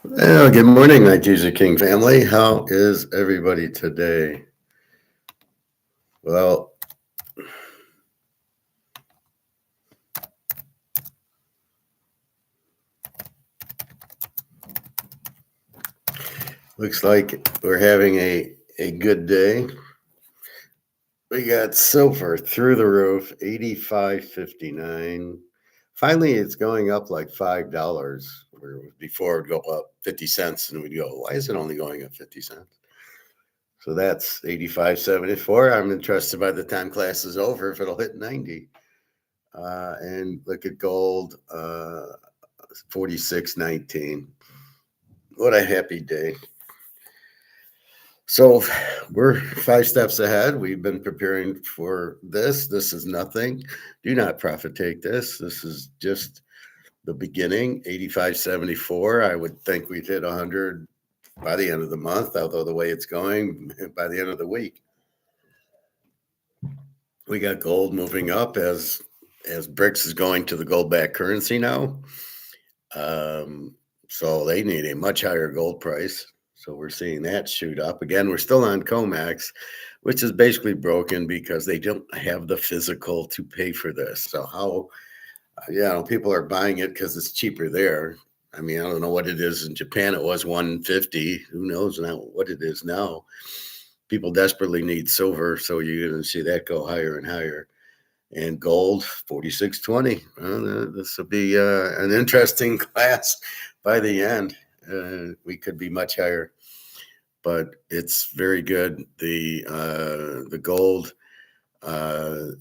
Well, good morning, my Teaserking family. How is everybody today? Well, looks like we're having a good day. We got silver through the roof, 85.59. Finally, it's going up like $5. Where before it'd go up 50 cents, and we'd go, why is it only going up 50 cents? So that's 85.74. I'm interested by the time class is over if it'll hit 90. And look at gold. 46.19. What a happy day. So we're 5 steps ahead. We've been preparing for this. This is nothing. Do not profit take this. This is just the beginning. 85.74. I would think we'd hit 100 by the end of the month, although the way it's going, by the end of the week. We got gold moving up as BRICS is going to the gold backed currency now. So they need a much higher gold price. So we're seeing that shoot up. Again, we're still on COMEX, which is basically broken because they don't have the physical to pay for this. So how, people are buying it because it's cheaper there. I mean, I don't know what it is in Japan. It was 150. Who knows now what it is now? People desperately need silver, so you're going to see that go higher and higher. And gold, 46.20. Well, this will be an interesting class by the end. We could be much higher, but it's very good. The gold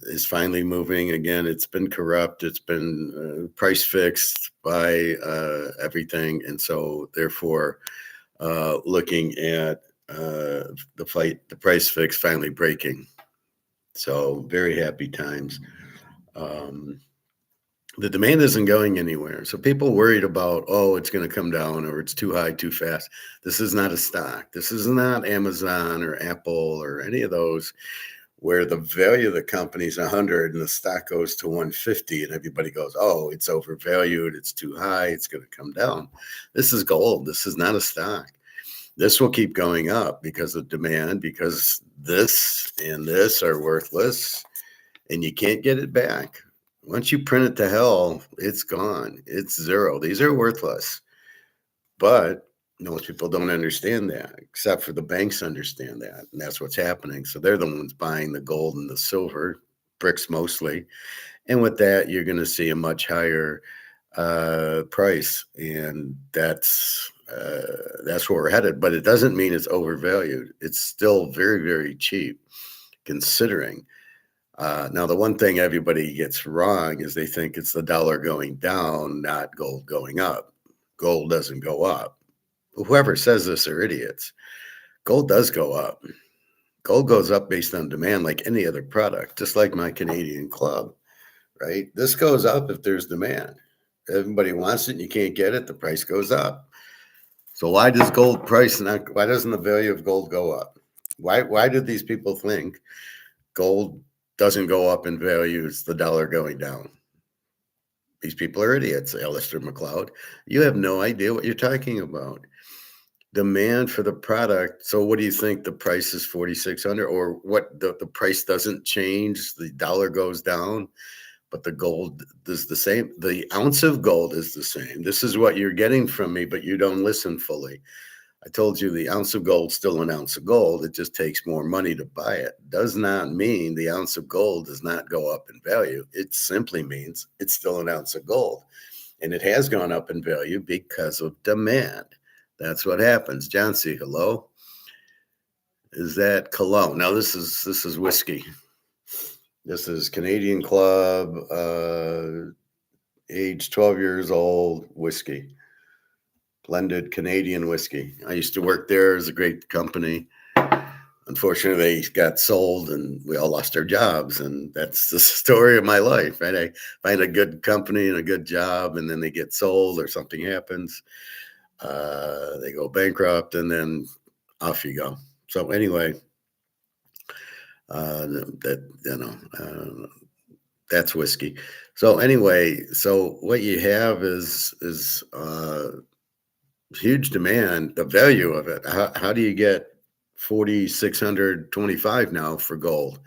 is finally moving again. It's been corrupt. It's been price fixed by everything, and so therefore, looking at the price fix finally breaking. So very happy times. Um, the demand isn't going anywhere. So people worried about, oh, it's going to come down or it's too high too fast. This is not a stock. This is not Amazon or Apple or any of those where the value of the company is 100 and the stock goes to 150 and everybody goes, oh, it's overvalued. It's too high. It's going to come down. This is gold. This is not a stock. This will keep going up because of demand, because this and this are worthless and you can't get it back. Once you print it to hell, it's gone. It's zero. These are worthless. But most people don't understand that, except for the banks understand that. And that's what's happening. So they're the ones buying the gold and the silver, BRICS mostly. And with that, you're going to see a much higher price. And that's where we're headed. But it doesn't mean it's overvalued. It's still very, very cheap considering. Now, the one thing everybody gets wrong is they think it's the dollar going down, not gold going up. Gold doesn't go up. Whoever says this are idiots. Gold does go up. Gold goes up based on demand like any other product, just like my Canadian club, right? This goes up if there's demand. Everybody wants it and you can't get it, the price goes up. So why does gold price not, why doesn't the value of gold go up? Why did these people think gold doesn't go up in value, it's the dollar going down? These people are idiots, Alistair McLeod. You have no idea what you're talking about. Demand for the product. So what do you think the price is 4,600 or what the price doesn't change, the dollar goes down, but the gold is the same. The ounce of gold is the same. This is what you're getting from me, but you don't listen fully. I told you the ounce of gold still an ounce of gold. It just takes more money to buy it. Does not mean the ounce of gold does not go up in value. It simply means it's still an ounce of gold. And it has gone up in value because of demand. That's what happens. John C., hello. Is that cologne? Now this is whiskey. This is Canadian Club, age 12 years old, whiskey. Blended Canadian whiskey. I used to work there. It was a great company. Unfortunately, they got sold and we all lost our jobs. And that's the story of my life, right? I find a good company and a good job, and then they get sold or something happens. They go bankrupt, and then off you go. So anyway, that's whiskey. So anyway, so what you have is huge demand. The value of it. How do you get 4,625 now for gold?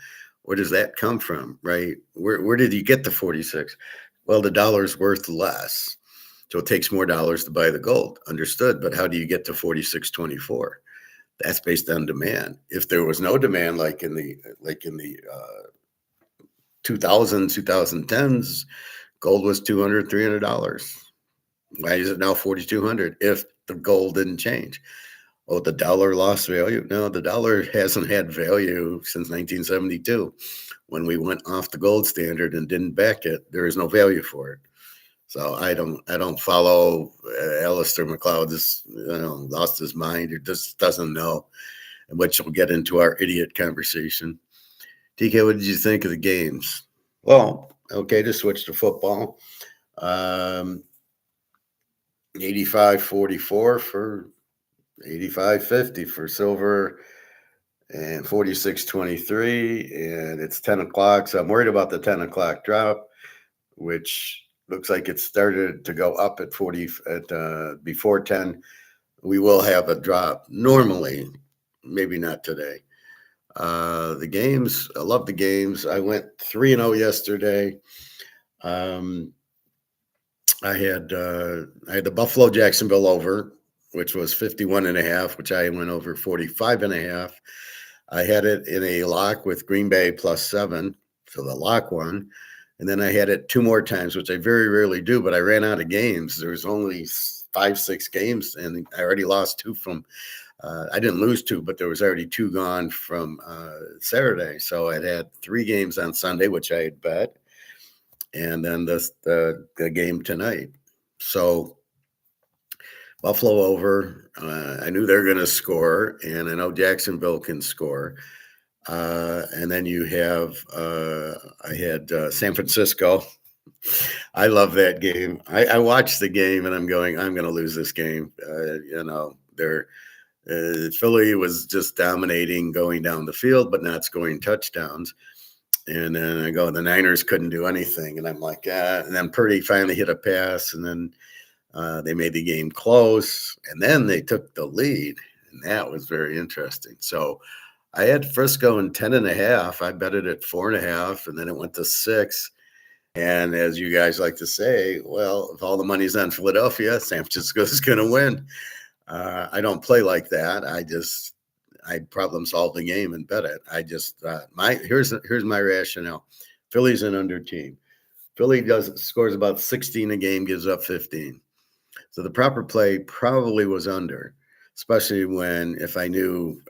Where does that come from, right? Where did you get the 46? Well, the dollar's worth less. So it takes more dollars to buy the gold. Understood. But how do you get to 4624? That's based on demand. If there was no demand, like in the 2010s, gold was $200, $300. Why is it now 4,200 if the gold didn't change? Oh, the dollar lost value? No, the dollar hasn't had value since 1972. When we went off the gold standard and didn't back it, there is no value for it. So I don't follow Alistair McLeod. Lost his mind or just doesn't know, which will get into our idiot conversation. TK, what did you think of the games? Well, okay, to switch to football. 85-44 for 85-50 for silver and 46-23. And it's 10 o'clock. So I'm worried about the 10 o'clock drop, which looks like it started to go up at 40 at before 10. We will have a drop normally, maybe not today. The games, I love the games. I went 3-0 yesterday. I had the Buffalo Jacksonville over, which was 51.5, which I went over 45.5. I had it in a lock with Green Bay +7, so the lock won. And then I had it two more times, which I very rarely do, but I ran out of games. There was only 5-6 games, and I already lost two from. I didn't lose two, but there was already two gone from Saturday. So I had 3 games on Sunday, which I had bet, and then the game tonight. So Buffalo over. I knew they're going to score, and I know Jacksonville can score. And then you have I had San Francisco. I love that game. I watched the game, and I'm going to lose this game. They're Philly was just dominating going down the field, but not scoring touchdowns. And then I go, the Niners couldn't do anything. And I'm like, and then Purdy finally hit a pass, and then they made the game close. And then they took the lead, and that was very interesting. So I had Frisco in 10.5. I bet it at 4.5, and then it went to 6. And as you guys like to say, well, if all the money's on Philadelphia, San Francisco's going to win. I don't play like that. I problem solve the game and bet it. I just here's my rationale. Philly's an under team. Philly scores about 16 a game, gives up 15. So the proper play probably was under, especially if I knew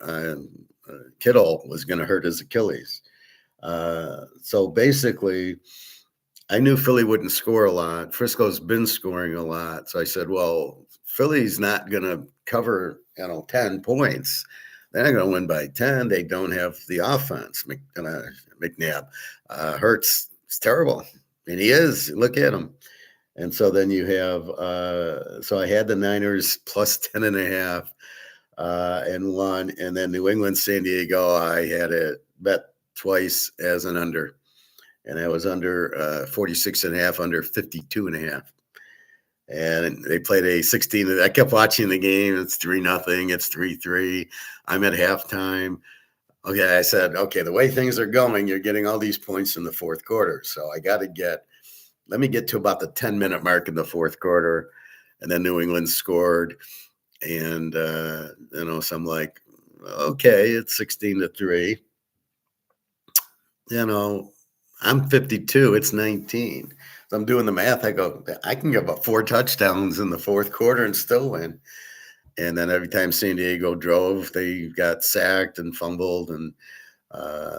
Kittle was going to hurt his Achilles. So basically, I knew Philly wouldn't score a lot. Frisco's been scoring a lot. So I said, well, Philly's not going to cover, 10 points. They're not going to win by 10. They don't have the offense. McNabb. Hurts is terrible. And he is. Look at him. And so then you have, so I had the Niners plus 10.5 and won. And then New England, San Diego, I had it bet twice as an under. And I was under 46.5, under 52.5. And they played a 16. I kept watching the game. It's 3-0. It's 3-3. I'm at halftime. Okay, I said, okay, the way things are going, you're getting all these points in the fourth quarter. So I got to let me get to about the 10-minute mark in the fourth quarter. And then New England scored. And, so I'm like, okay, it's 16-3. I'm 52. It's 19. So I'm doing the math. I go, I can give up 4 touchdowns in the fourth quarter and still win. And then every time San Diego drove, they got sacked and fumbled. And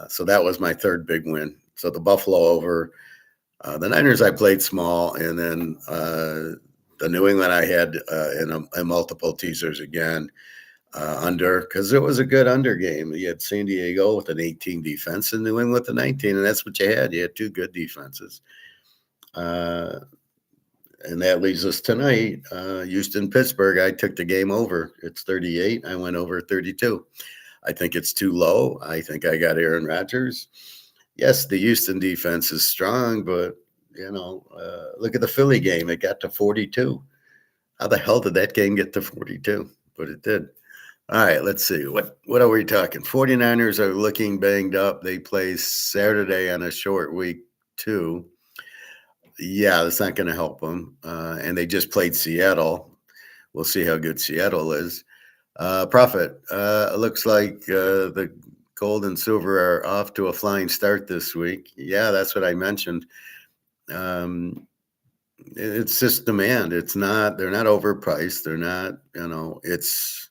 so that was my third big win. So the Buffalo over. The Niners, I played small. And then the New England, I had in multiple teasers again. Under, because it was a good under game. You had San Diego with an 18 defense and New England with a 19, and that's what you had. You had 2 good defenses. And that leads us tonight. Houston-Pittsburgh, I took the game over. It's 38. I went over 32. I think it's too low. I think I got Aaron Rodgers. Yes, the Houston defense is strong, but, look at the Philly game. It got to 42. How the hell did that game get to 42? But it did. All right, let's see. What are we talking? 49ers are looking banged up. They play Saturday on a short week, too. Yeah, that's not going to help them. And they just played Seattle. We'll see how good Seattle is. Profit. Looks like the gold and silver are off to a flying start this week. Yeah, that's what I mentioned. It's just demand. They're not overpriced. They're not, it's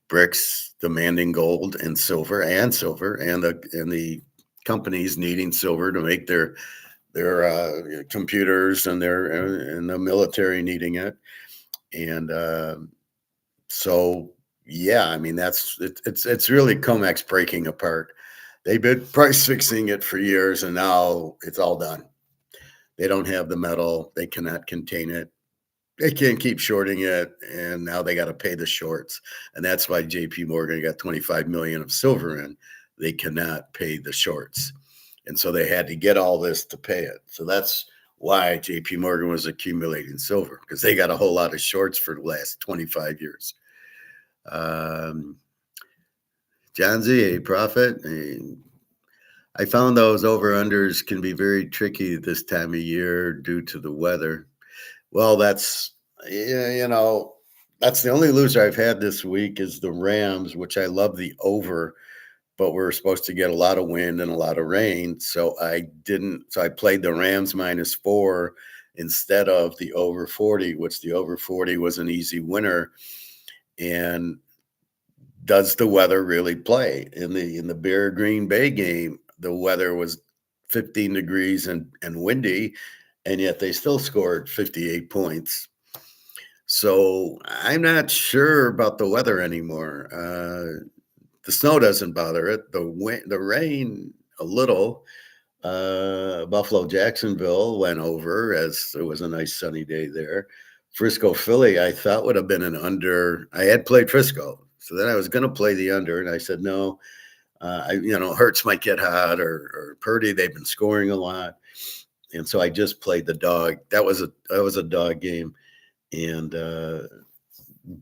bricks demanding gold and silver, and the companies needing silver to make their computers, and the military needing it. And so, yeah, I mean, it's really Comex breaking apart. They've been price fixing it for years, and now it's all done. They don't have the metal. They cannot contain it. They can't keep shorting it, and now they got to pay the shorts. And that's why JP Morgan got 25 million of silver in. They cannot pay the shorts. And so they had to get all this to pay it. So that's why JP Morgan was accumulating silver, because they got a whole lot of shorts for the last 25 years. John Z, a profit. I found those over-unders can be very tricky this time of year due to the weather. Well, that's the only loser I've had this week is the Rams, which I love the over, but we're supposed to get a lot of wind and a lot of rain. So I didn't. So I played the Rams -4 instead of the over 40, which the over 40 was an easy winner. And does the weather really play in the Bear Green Bay game? The weather was 15 degrees and windy, and yet they still scored 58 points. So I'm not sure about the weather anymore. The snow doesn't bother it. The rain a little. Buffalo, Jacksonville went over, as it was a nice sunny day there. Frisco, Philly, I thought would have been an under. I had played Frisco, so then I was going to play the under, and I said no. Hurts might get hot, or Purdy. They've been scoring a lot, and so I just played the dog. That was a dog game, and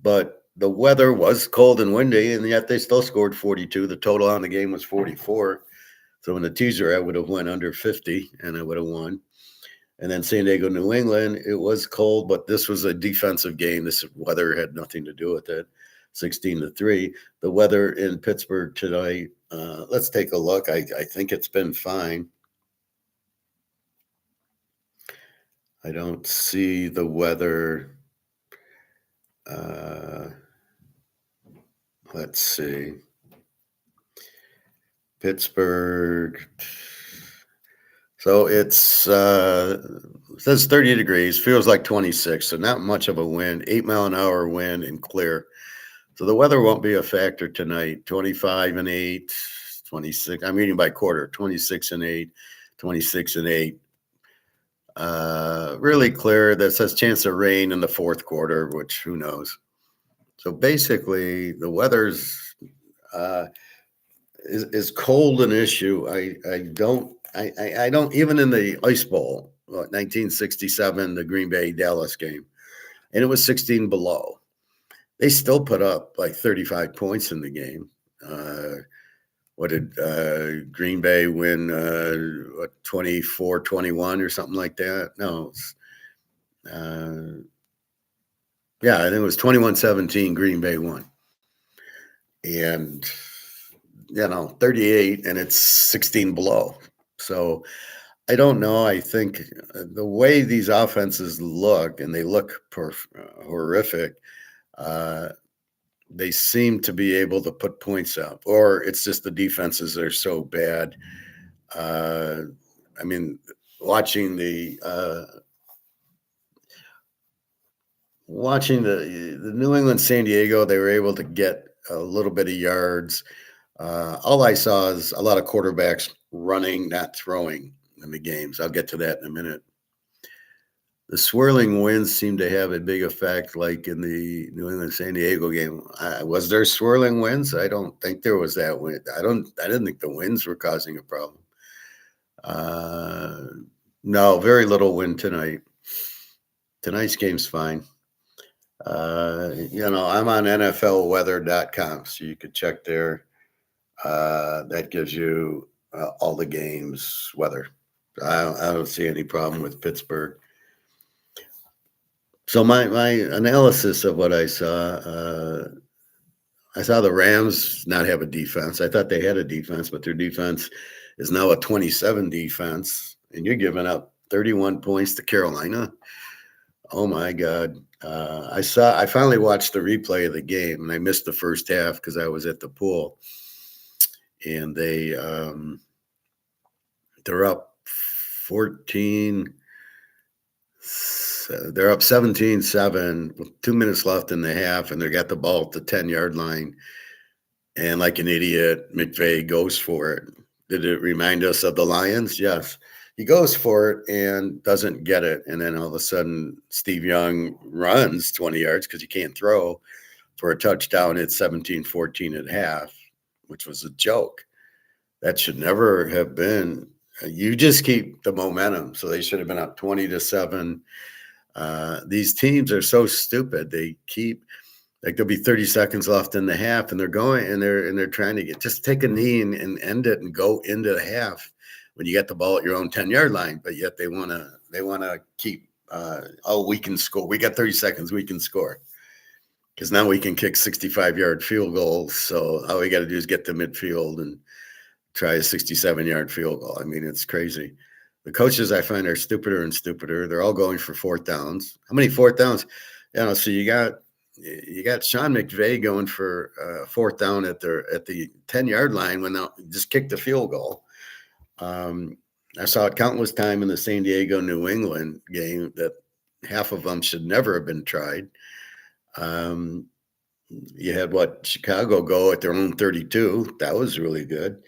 but the weather was cold and windy, and yet they still scored 42. The total on the game was 44. So in the teaser, I would have went under 50, and I would have won. And then San Diego, New England, it was cold, but this was a defensive game. This weather had nothing to do with it. 16-3. The weather in Pittsburgh tonight. Let's take a look. I think it's been fine. I don't see the weather. Let's see. Pittsburgh. So it says 30 degrees, feels like 26, so not much of a wind, 8-mile-an-hour wind and clear. So the weather won't be a factor tonight. 25-8, 26. I'm reading by quarter. 26-8, 26-8. Really clear. That says chance of rain in the fourth quarter, which who knows. So basically, the weather's is cold an issue. I don't even in the Ice Bowl, 1967, the Green Bay Dallas game, and it was 16 below. They still put up like 35 points in the game. What did Green Bay win? 24-21 or something like that? No. Yeah, I think it was 21-17. Green Bay won. And 38, and it's 16 below. So I don't know. I think the way these offenses look, and they look horrific, they seem to be able to put points up, or it's just the defenses are so bad. I mean, watching the New England San Diego, they were able to get a little bit of yards. All I saw is a lot of quarterbacks running, not throwing in the games. I'll get to that in a minute. The swirling winds seem to have a big effect, like in the New England San Diego game. Was there swirling winds? I don't think there was that wind. I didn't think the winds were causing a problem. No, very little wind tonight. Tonight's game's fine. I'm on NFLweather.com, so you could check there. That gives you all the games weather. I don't see any problem with Pittsburgh. So my analysis of what I saw the Rams not have a defense. I thought they had a defense, but their defense is now a 27 defense, and you're giving up 31 points to Carolina. Oh my God. I finally watched the replay of the game, and I missed the first half because I was at the pool. And they're up 14. They're up 17-7 with 2 minutes left in the half, and they got the ball at the 10-yard line. And like an idiot, McVay goes for it. Did it remind us of the Lions? Yes. He goes for it and doesn't get it. And then all of a sudden, Steve Young runs 20 yards because he can't throw for a touchdown at 17-14 at half, which was a joke. That should never have been. You just keep the momentum. So they should have been up 20-7. These teams are so stupid. They keep – like there'll be 30 seconds left in the half, and they're going and they're trying to just take a knee and end it and go into the half when you get the ball at your own 10-yard line. But yet they wanna keep we can score. We got 30 seconds, we can score. Because now we can kick 65-yard field goals. So all we got to do is get to midfield and try a 67-yard field goal. I mean, it's crazy. The coaches I find are stupider and stupider. They're all going for fourth downs. How many fourth downs? So you got Sean McVay going for fourth down at the 10-yard line when they just kicked the field goal. I saw it countless time in the San Diego New England game that half of them should never have been tried. You had Chicago go at their own 32. That was really good.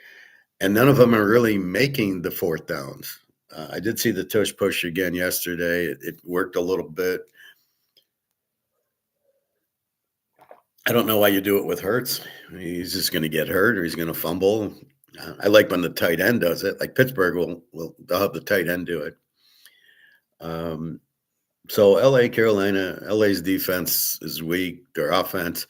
And none of them are really making the fourth downs. I did see the tush push again yesterday. It worked a little bit. I don't know why you do it with Hurts. He's just going to get hurt or he's going to fumble. I like when the tight end does it. Like Pittsburgh they'll have the tight end do it. So Carolina, LA's defense is weak. Their offense,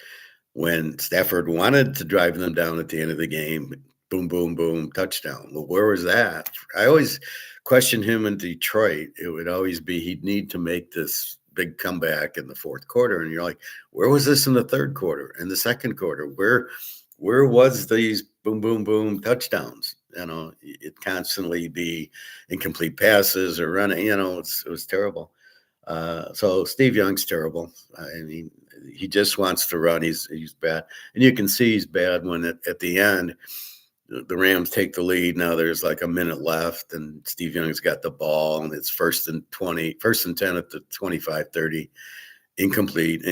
when Stafford wanted to drive them down at the end of the game, boom, boom, boom, touchdown. Well, where was that? I always questioned him in Detroit. It would always be he'd need to make this big comeback in the fourth quarter. And you're like, where was this in the third quarter? In the second quarter? Where was these boom, boom, boom touchdowns? It constantly be incomplete passes or running, it was terrible. So Steve Young's terrible. I mean, he just wants to run. He's bad. And you can see he's bad when at the end, the Rams take the lead. Now there's like a minute left, and Steve Young's got the ball, and it's first and 10 at the 25-30. Incomplete.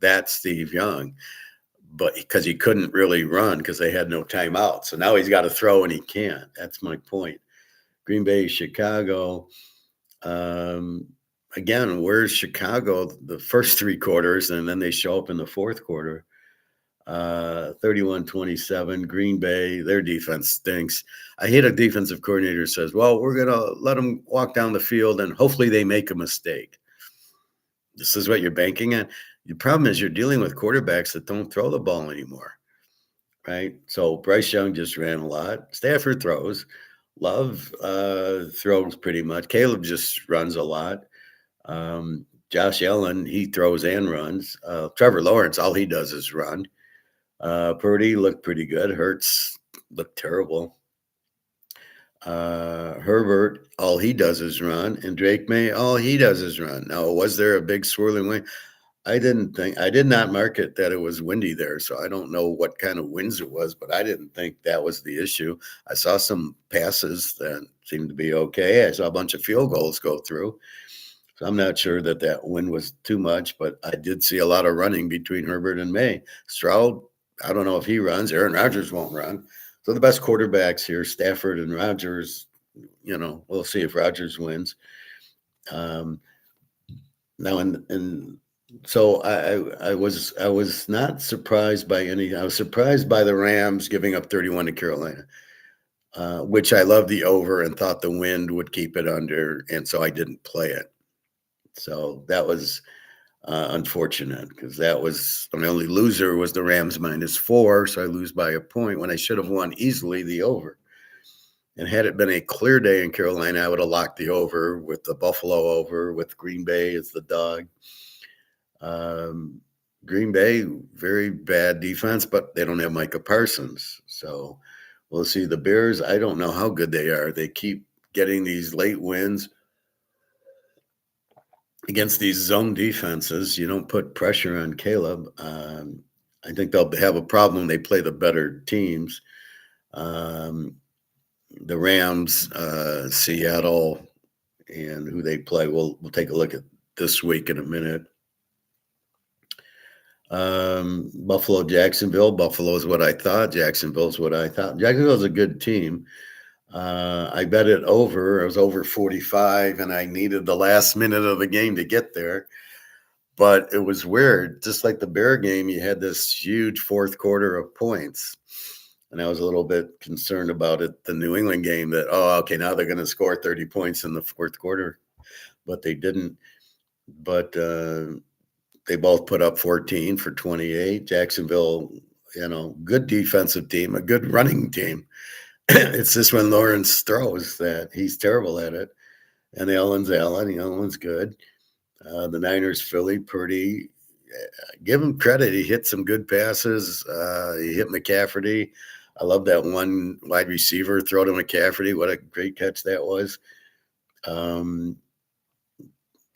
That's Steve Young. But because he couldn't really run because they had no timeout. So now he's got to throw, and he can't. That's my point. Green Bay, Chicago. Again, where's Chicago the first three quarters, and then they show up in the fourth quarter. 31-27. Green Bay, their defense stinks. I hate a defensive coordinator says, well, we're going to let them walk down the field and hopefully they make a mistake. This is what you're banking on. The problem is you're dealing with quarterbacks that don't throw the ball anymore, right? So Bryce Young just ran a lot. Stafford throws. Love throws pretty much. Caleb just runs a lot. Josh Allen, he throws and runs. Trevor Lawrence, all he does is run. Purdy looked pretty good. Hurts looked terrible. Herbert, all he does is run. And Drake May, all he does is run. Now, was there a big swirling wind? I did not mark it that it was windy there. So I don't know what kind of winds it was, but I didn't think that was the issue. I saw some passes that seemed to be okay. I saw a bunch of field goals go through. So I'm not sure that wind was too much, but I did see a lot of running between Herbert and May. Stroud, I don't know if he runs. Aaron Rodgers won't run. So the best quarterbacks here, Stafford and Rodgers, we'll see if Rodgers wins. Now, so I was not surprised by anything. I was surprised by the Rams giving up 31 to Carolina, which I love the over and thought the wind would keep it under, and so I didn't play it. So that was Unfortunate because that was the only loser was the Rams -4, so I lose by a point when I should have won easily the over. And had it been a clear day in Carolina, I would have locked the over with the Buffalo over with Green Bay as the dog. Um, Green Bay, very bad defense, but they don't have Micah Parsons. So we'll see. The Bears, I don't know how good they are. They keep getting these late wins against these zone defenses. You don't put pressure on Caleb. I think they'll have a problem when they play the better teams. The Rams, Seattle, and who they play. We'll take a look at this week in a minute. Buffalo, Jacksonville. Buffalo is what I thought. Jacksonville's what I thought. Jacksonville's a good team. I bet it over. I was over 45, and I needed the last minute of the game to get there. But it was weird. Just like the Bear game, you had this huge fourth quarter of points. And I was a little bit concerned about it. The New England game that, okay, now they're going to score 30 points in the fourth quarter. But they didn't. But they both put up 14 for 28. Jacksonville, good defensive team, a good running team. It's just when Lawrence throws that he's terrible at it. And Allen's good. The Niners, Philly, Purdy. Give him credit. He hit some good passes. He hit McCaffrey. I love that one wide receiver throw to McCaffrey. What a great catch that was.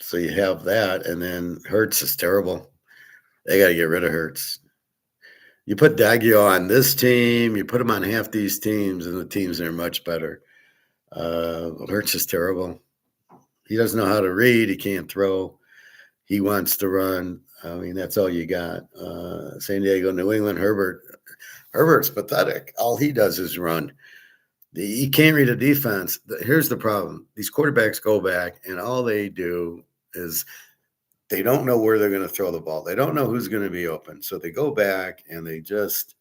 So you have that, and then Hurts is terrible. They got to get rid of Hurts. You put Daggio on this team, you put him on half these teams, and the teams are much better. Hurts is terrible. He doesn't know how to read. He can't throw. He wants to run. I mean, that's all you got. San Diego, New England, Herbert's pathetic. All he does is run. He can't read a defense. Here's the problem. These quarterbacks go back, and all they do is they don't know where they're going to throw the ball. They don't know who's going to be open. So they go back, and they just,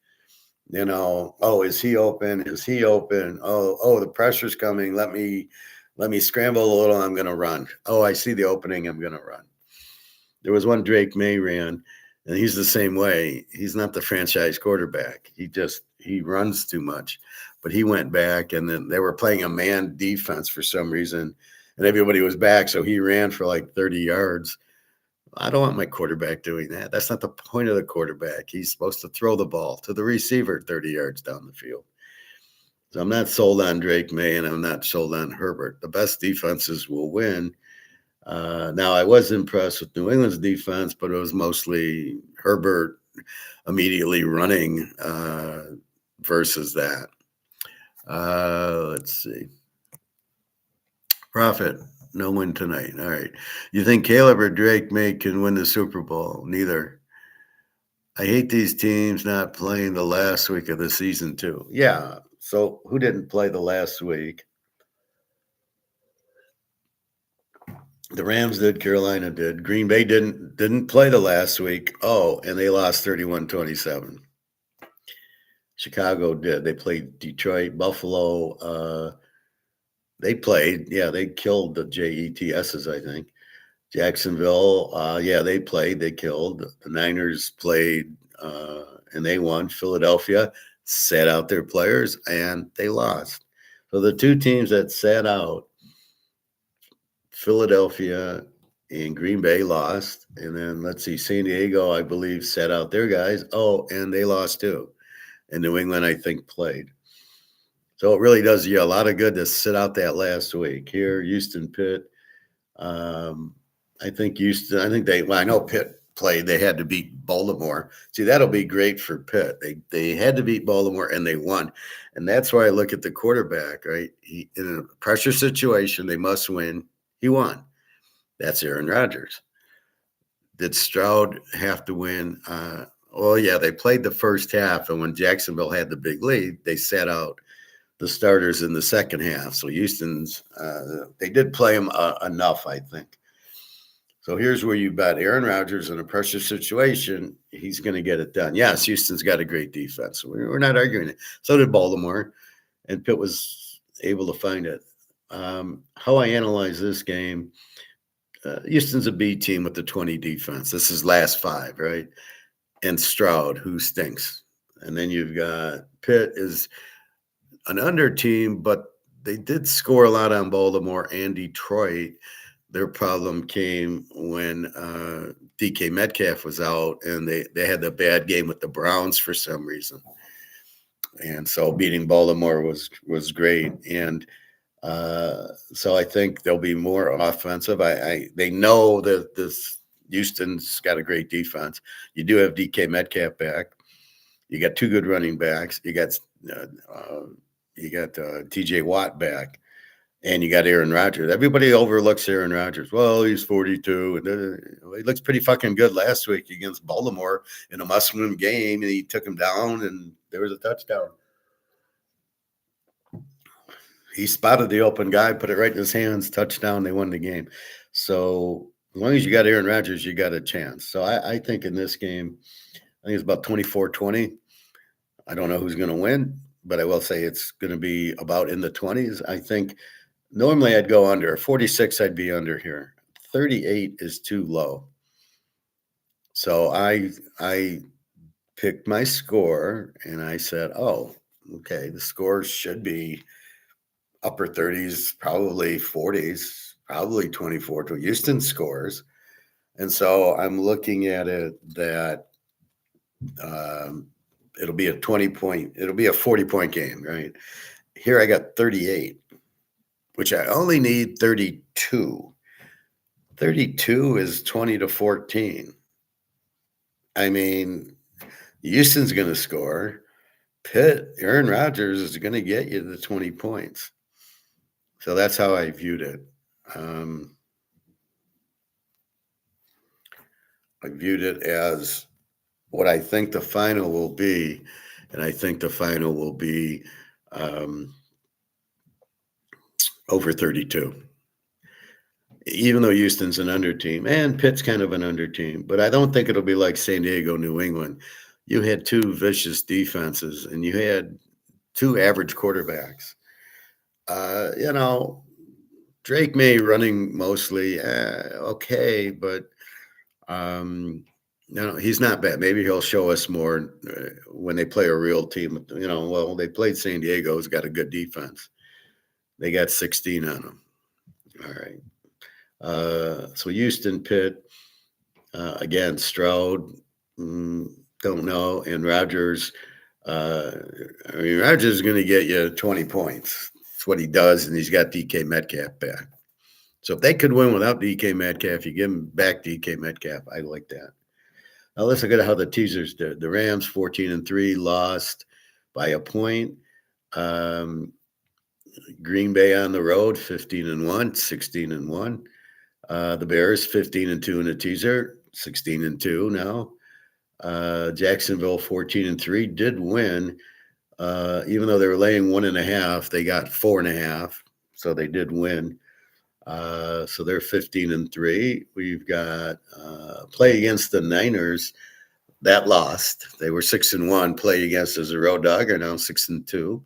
is he open? Is he open? Oh, the pressure's coming. Let me scramble a little. I'm going to run. Oh, I see the opening. I'm going to run. There was one Drake May ran, and he's the same way. He's not the franchise quarterback. He runs too much. But he went back, and then they were playing a man defense for some reason, and everybody was back, so he ran for like 30 yards. I don't want my quarterback doing that. That's not the point of the quarterback. He's supposed to throw the ball to the receiver 30 yards down the field. So I'm not sold on Drake May, and I'm not sold on Herbert. The best defenses will win. Now, I was impressed with New England's defense, but it was mostly Herbert immediately running versus that. Let's see. Profit, no win tonight. All right. You think Caleb or Drake May can win the Super Bowl? Neither. I hate these teams not playing the last week of the season, too. Yeah. So who didn't play the last week? The Rams did. Carolina did. Green Bay didn't play the last week. Oh, and they lost 31-27. Chicago did. They played Detroit, Buffalo. They played. Yeah, they killed the Jets's, I think. Jacksonville, they played. They killed. The Niners played, and they won. Philadelphia sat out their players, and they lost. So the two teams that sat out, Philadelphia and Green Bay, lost. And then, let's see, San Diego, I believe, sat out their guys. Oh, and they lost too. And New England, I think, played. So it really does you a lot of good to sit out that last week. Here, Houston, Pitt. I think I know Pitt played. They had to beat Baltimore. See, that'll be great for Pitt. They had to beat Baltimore, and they won. And that's why I look at the quarterback, right? In a pressure situation, they must win. He won. That's Aaron Rodgers. Did Stroud have to win? They played the first half, and when Jacksonville had the big lead, they sat out the starters in the second half. So Houston's, they did play him enough, I think. So here's where you bet Aaron Rodgers in a pressure situation, he's going to get it done. Yes, Houston's got a great defense. We're not arguing it. So did Baltimore, and Pitt was able to find it. How I analyze this game, Houston's a B team with the 20 defense. This is last five, right? And Stroud, who stinks. And then you've got Pitt is an under team, but they did score a lot on Baltimore and Detroit. Their problem came when DK Metcalf was out, and they had the bad game with the Browns for some reason. And so beating Baltimore was great. And so I think they'll be more offensive. They know that this Houston's got a great defense. You do have DK Metcalf back. You got two good running backs. You got TJ Watt back, and you got Aaron Rodgers. Everybody overlooks Aaron Rodgers. Well, he's 42, and he looks pretty fucking good last week against Baltimore in a must-win game, and he took him down, and there was a touchdown. He spotted the open guy, put it right in his hands, touchdown, they won the game. So as long as you got Aaron Rodgers, you got a chance. So I think in this game, I think it's about 24-20. I don't know who's going to win, but I will say it's going to be about in the 20s. I think normally I'd go under. 46, I'd be under here. 38 is too low. So I picked my score, and I said, oh, okay, the score should be upper 30s, probably 40s, probably 24 to Houston scores. And so I'm looking at it that it'll be a 40-point game, right? Here I got 38, which I only need 32. 32 is 20-14. I mean, Houston's going to score. Pitt, Aaron Rodgers is going to get you the 20 points. So that's how I viewed it. I viewed it as what I think the final will be, and I think the final will be over 32. Even though Houston's an under team, and Pitt's kind of an under team, but I don't think it'll be like San Diego, New England. You had two vicious defenses, and you had two average quarterbacks. Drake May running mostly okay, but he's not bad. Maybe he'll show us more when they play a real team. They played San Diego, who's got a good defense. They got 16 on them. All right. So Houston, Pitt, again, Stroud, don't know, and Rodgers. Rodgers is going to get you 20 points. That's what he does, and he's got DK Metcalf back. So if they could win without DK Metcalf, you give him back DK Metcalf. I like that. Now let's look at how the teasers did. The Rams 14-3 lost by a point. Green Bay on the road 15-1, 16-1. The Bears 15-2 in the teaser, 16-2 now. Jacksonville 14-3 did win. Even though they were laying 1.5, they got 4.5, so they did win. So they're 15-3. We've got play against the Niners that lost. They were 6-1. Play against as a road dog are now 6-2.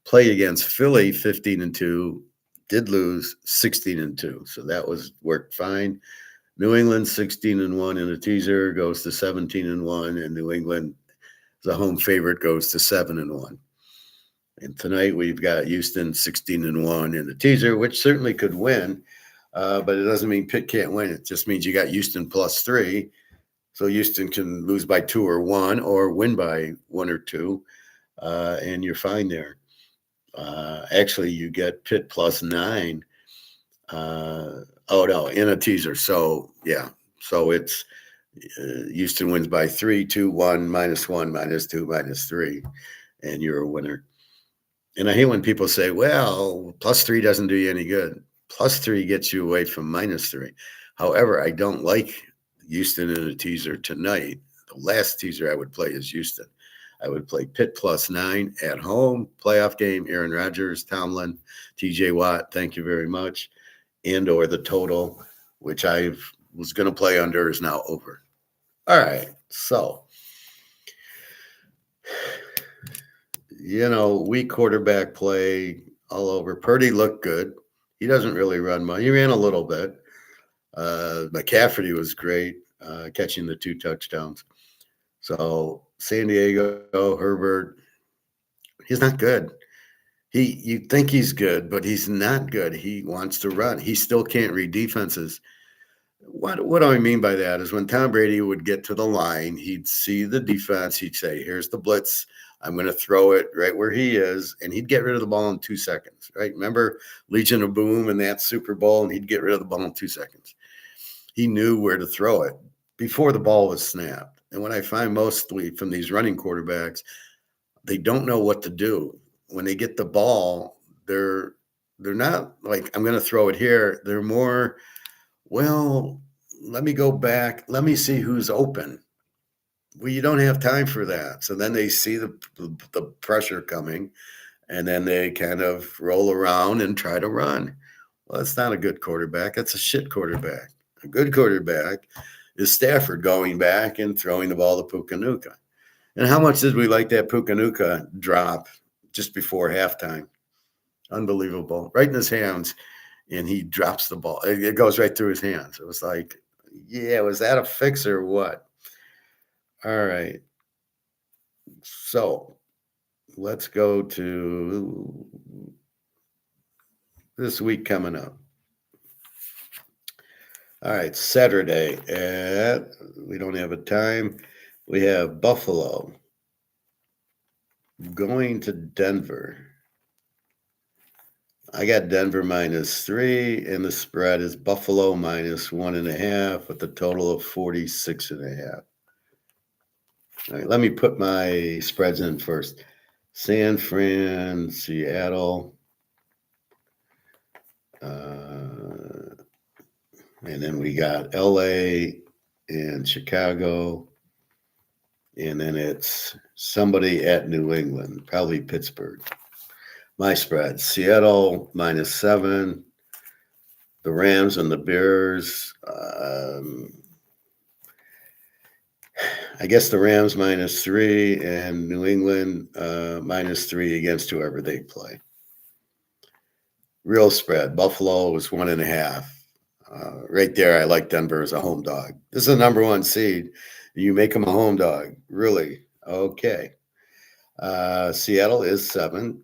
Play against Philly 15-2. Did lose 16-2. So that worked fine. New England 16-1 in the teaser goes to 17-1, and New England as a home favorite goes to 7-1. And tonight we've got Houston 16-1 in the teaser, which certainly could win, but it doesn't mean Pitt can't win. It just means you got Houston +3, so Houston can lose by 2 or 1, or win by 1 or 2, and you're fine there. Actually, you get Pitt +9. In a teaser. So yeah, so it's Houston wins by 3, 2, 1, -1, -2, -3, and you're a winner. And I hate when people say, well, +3 doesn't do you any good. +3 gets you away from -3. However, I don't like Houston in a teaser tonight. The last teaser I would play is Houston. I would play Pitt +9 at home, playoff game, Aaron Rodgers, Tomlin, TJ Watt, thank you very much, and or the total, which I was going to play under, is now over. All right, so weak quarterback play all over. Purdy looked good. He doesn't really run much. He ran a little bit. McCaffrey was great, catching the 2 touchdowns. So San Diego, Herbert, he's not good. You think he's good, but he's not good. He wants to run. He still can't read defenses. What do I mean by that is when Tom Brady would get to the line, he'd see the defense. He'd say, "Here's the blitz. I'm going to throw it right where he is," and he'd get rid of the ball in 2 seconds. Right? Remember Legion of Boom and that Super Bowl, and he'd get rid of the ball in 2 seconds. He knew where to throw it before the ball was snapped. And what I find mostly from these running quarterbacks, they don't know what to do when they get the ball. They're not like, I'm going to throw it here. They're more, well, let me go back. Let me see who's open. Well, you don't have time for that. So then they see the pressure coming, and then they kind of roll around and try to run. Well, that's not a good quarterback. That's a shit quarterback. A good quarterback is Stafford going back and throwing the ball to Pukanuka. And how much did we like that Pukanuka drop just before halftime? Unbelievable. Right in his hands, and he drops the ball. It goes right through his hands. It was like, yeah, was that a fix or what? All right. So let's go to this week coming up. All right, Saturday we don't have a time. We have Buffalo going to Denver. I got Denver -3, and the spread is Buffalo -1.5 with a total of 46.5. All right, let me put my spreads in first. San Fran, Seattle. And then we got LA and Chicago. And then it's somebody at New England, probably Pittsburgh. My spread, Seattle -7. The Rams and the Bears. I guess the Rams -3 and New England -3 against whoever they play. Real spread, Buffalo was 1.5. Right there, I like Denver as a home dog. This is the number 1 seed. You make them a home dog, really? Okay. Seattle is 7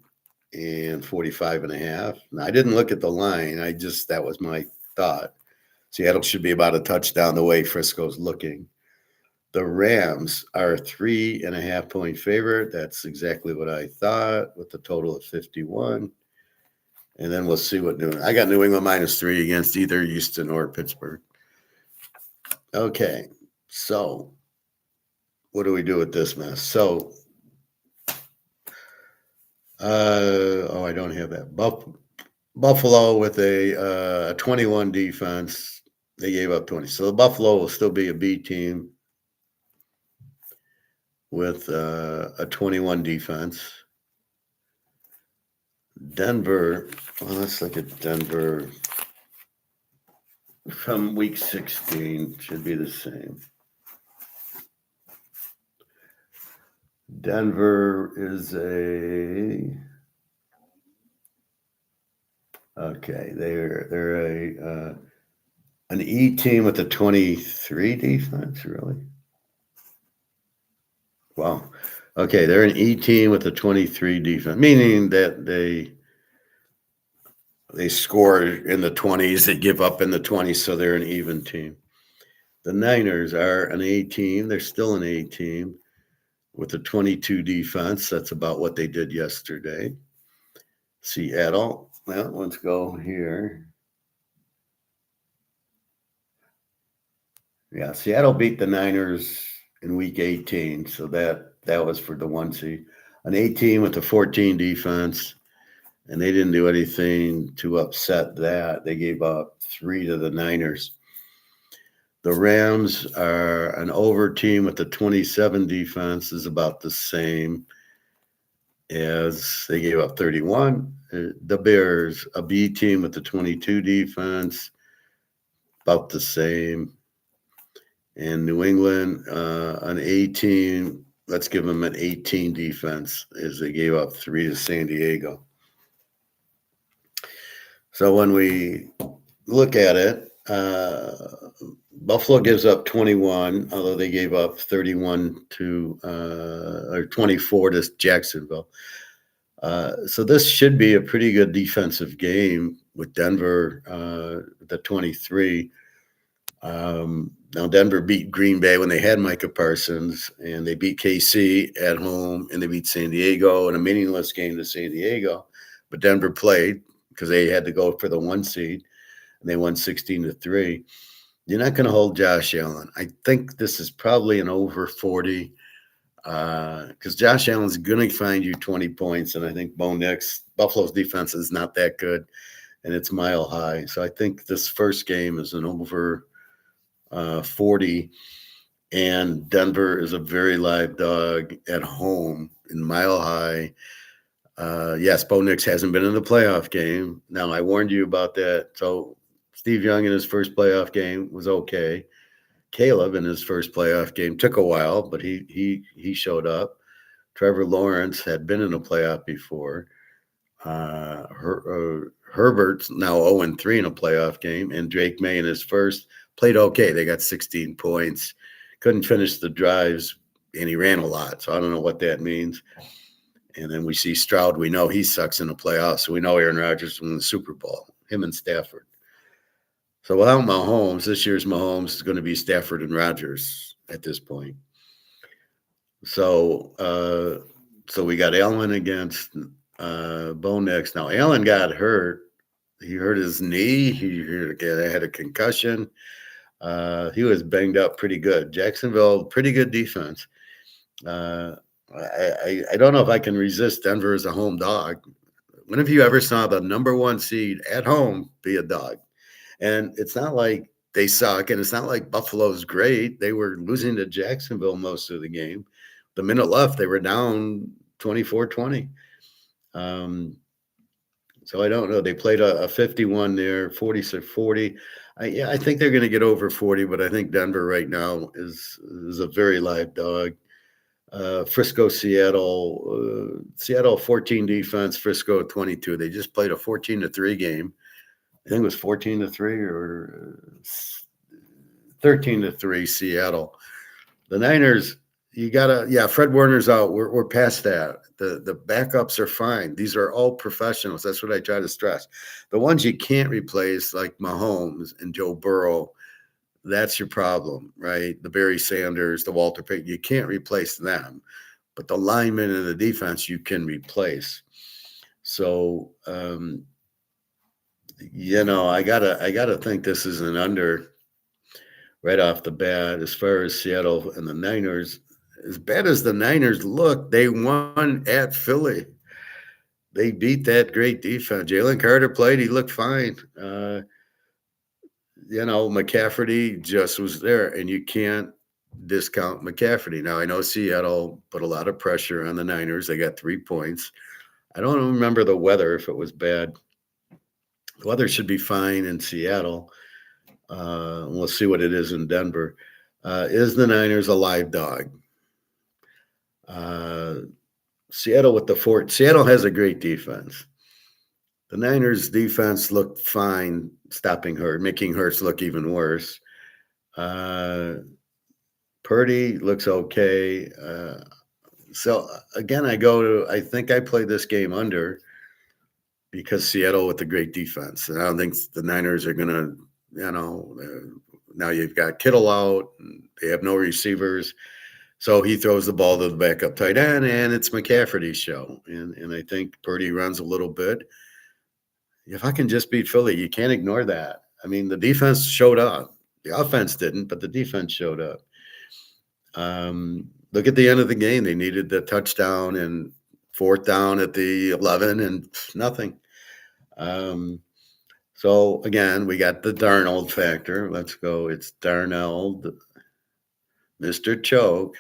and 45.5. Now, I didn't look at the line. That was my thought. Seattle should be about a touchdown the way Frisco's looking. The Rams are a 3.5-point favorite. That's exactly what I thought, with a total of 51. And then we'll see what I got New England -3 against either Houston or Pittsburgh. Okay, so what do we do with this mess? So, I don't have that. Buffalo with a 21 defense. They gave up 20. So the Buffalo will still be a B team with a 21 defense. Denver, well, let's look at Denver from week 16. Should be the same. Denver is they're an E team with a 23 defense, really? Wow. Okay, they're an E team with a 23 defense, meaning that they score in the 20s, they give up in the 20s, so they're an even team. The Niners are an A team. They're still an A team with a 22 defense. That's about what they did yesterday. Seattle, well, let's go here. Yeah, Seattle beat the Niners in week 18, so that was for the 1 seed. An 18 with a 14 defense, and they didn't do anything to upset that. They gave up 3 to the Niners. The Rams are an over team with a 27 defense, is about the same as they gave up 31. The Bears, a B team with a 22 defense, about the same. And New England, an A team, let's give them an 18 defense, as they gave up 3 to San Diego. So when we look at it, Uh, Buffalo gives up 21, although they gave up 31 to or 24 to Jacksonville. So this should be a pretty good defensive game with Denver, the 23. Now Denver beat Green Bay when they had Micah Parsons, and they beat KC at home, and they beat San Diego in a meaningless game to San Diego. But Denver played because they had to go for the 1 seed, and they won 16-3. You're not going to hold Josh Allen. I think this is probably an over 40 because Josh Allen's going to find you 20 points, and I think Bo Nix, Buffalo's defense is not that good, and it's mile high. So I think this first game is an over 40, and Denver is a very live dog at home in mile high. Yes, Bo Nix hasn't been in the playoff game. Now, I warned you about that. So Steve Young in his first playoff game was okay. Caleb in his first playoff game took a while, but he showed up. Trevor Lawrence had been in a playoff before. Herbert's now 0-3 in a playoff game, and Drake May in his first played okay. They got 16 points. Couldn't finish the drives, and he ran a lot. So I don't know what that means. And then we see Stroud. We know he sucks in the playoffs. So we know Aaron Rodgers won the Super Bowl, him and Stafford. So without Mahomes, this year's Mahomes is going to be Stafford and Rodgers at this point. So we got Allen against Bo Nix. Now, Allen got hurt. He hurt his knee. He had a concussion. He was banged up pretty good. Jacksonville, pretty good defense. I don't know if I can resist Denver as a home dog. When have you ever saw the number 1 seed at home be a dog? And it's not like they suck, and it's not like Buffalo's great. They were losing to Jacksonville most of the game. The minute left, they were down 24-20. So I don't know. They played a 51 there, 46-40. I think they're going to get over 40, but I think Denver right now is a very live dog. Frisco, Seattle, Seattle 14 defense, Frisco 22. They just played a 14-3 game. I think it was 14-3 or 13-3 Seattle. The Niners, Fred Warner's out. We're past that. The backups are fine. These are all professionals. That's what I try to stress. The ones you can't replace, like Mahomes and Joe Burrow, that's your problem, right? The Barry Sanders, the Walter Payton, you can't replace them. But the linemen and the defense you can replace. So I gotta think this is an under right off the bat as far as Seattle and the Niners. As bad as the Niners look, they won at Philly. They beat that great defense. Jalen Carter played; he looked fine. McCaffrey just was there, and you can't discount McCaffrey. Now, I know Seattle put a lot of pressure on the Niners. They got 3 points. I don't remember the weather, if it was bad. The weather should be fine in Seattle. We'll see what it is in Denver. Is the Niners a live dog? Seattle with the fort. Seattle has a great defense. The Niners defense looked fine, stopping Hurts, making Hurts look even worse. Purdy looks okay. So again, I think I play this game under because Seattle with a great defense. And I don't think the Niners are going to, now you've got Kittle out. They have no receivers. So he throws the ball to the backup tight end, and it's McCaffrey's show. And I think Purdy runs a little bit. If I can just beat Philly, you can't ignore that. I mean, the defense showed up. The offense didn't, but the defense showed up. Look at the end of the game. They needed the touchdown and 4th down at the 11 and nothing. So, again, we got the Darnold factor. Let's go. It's Darnold, Mr. Choke,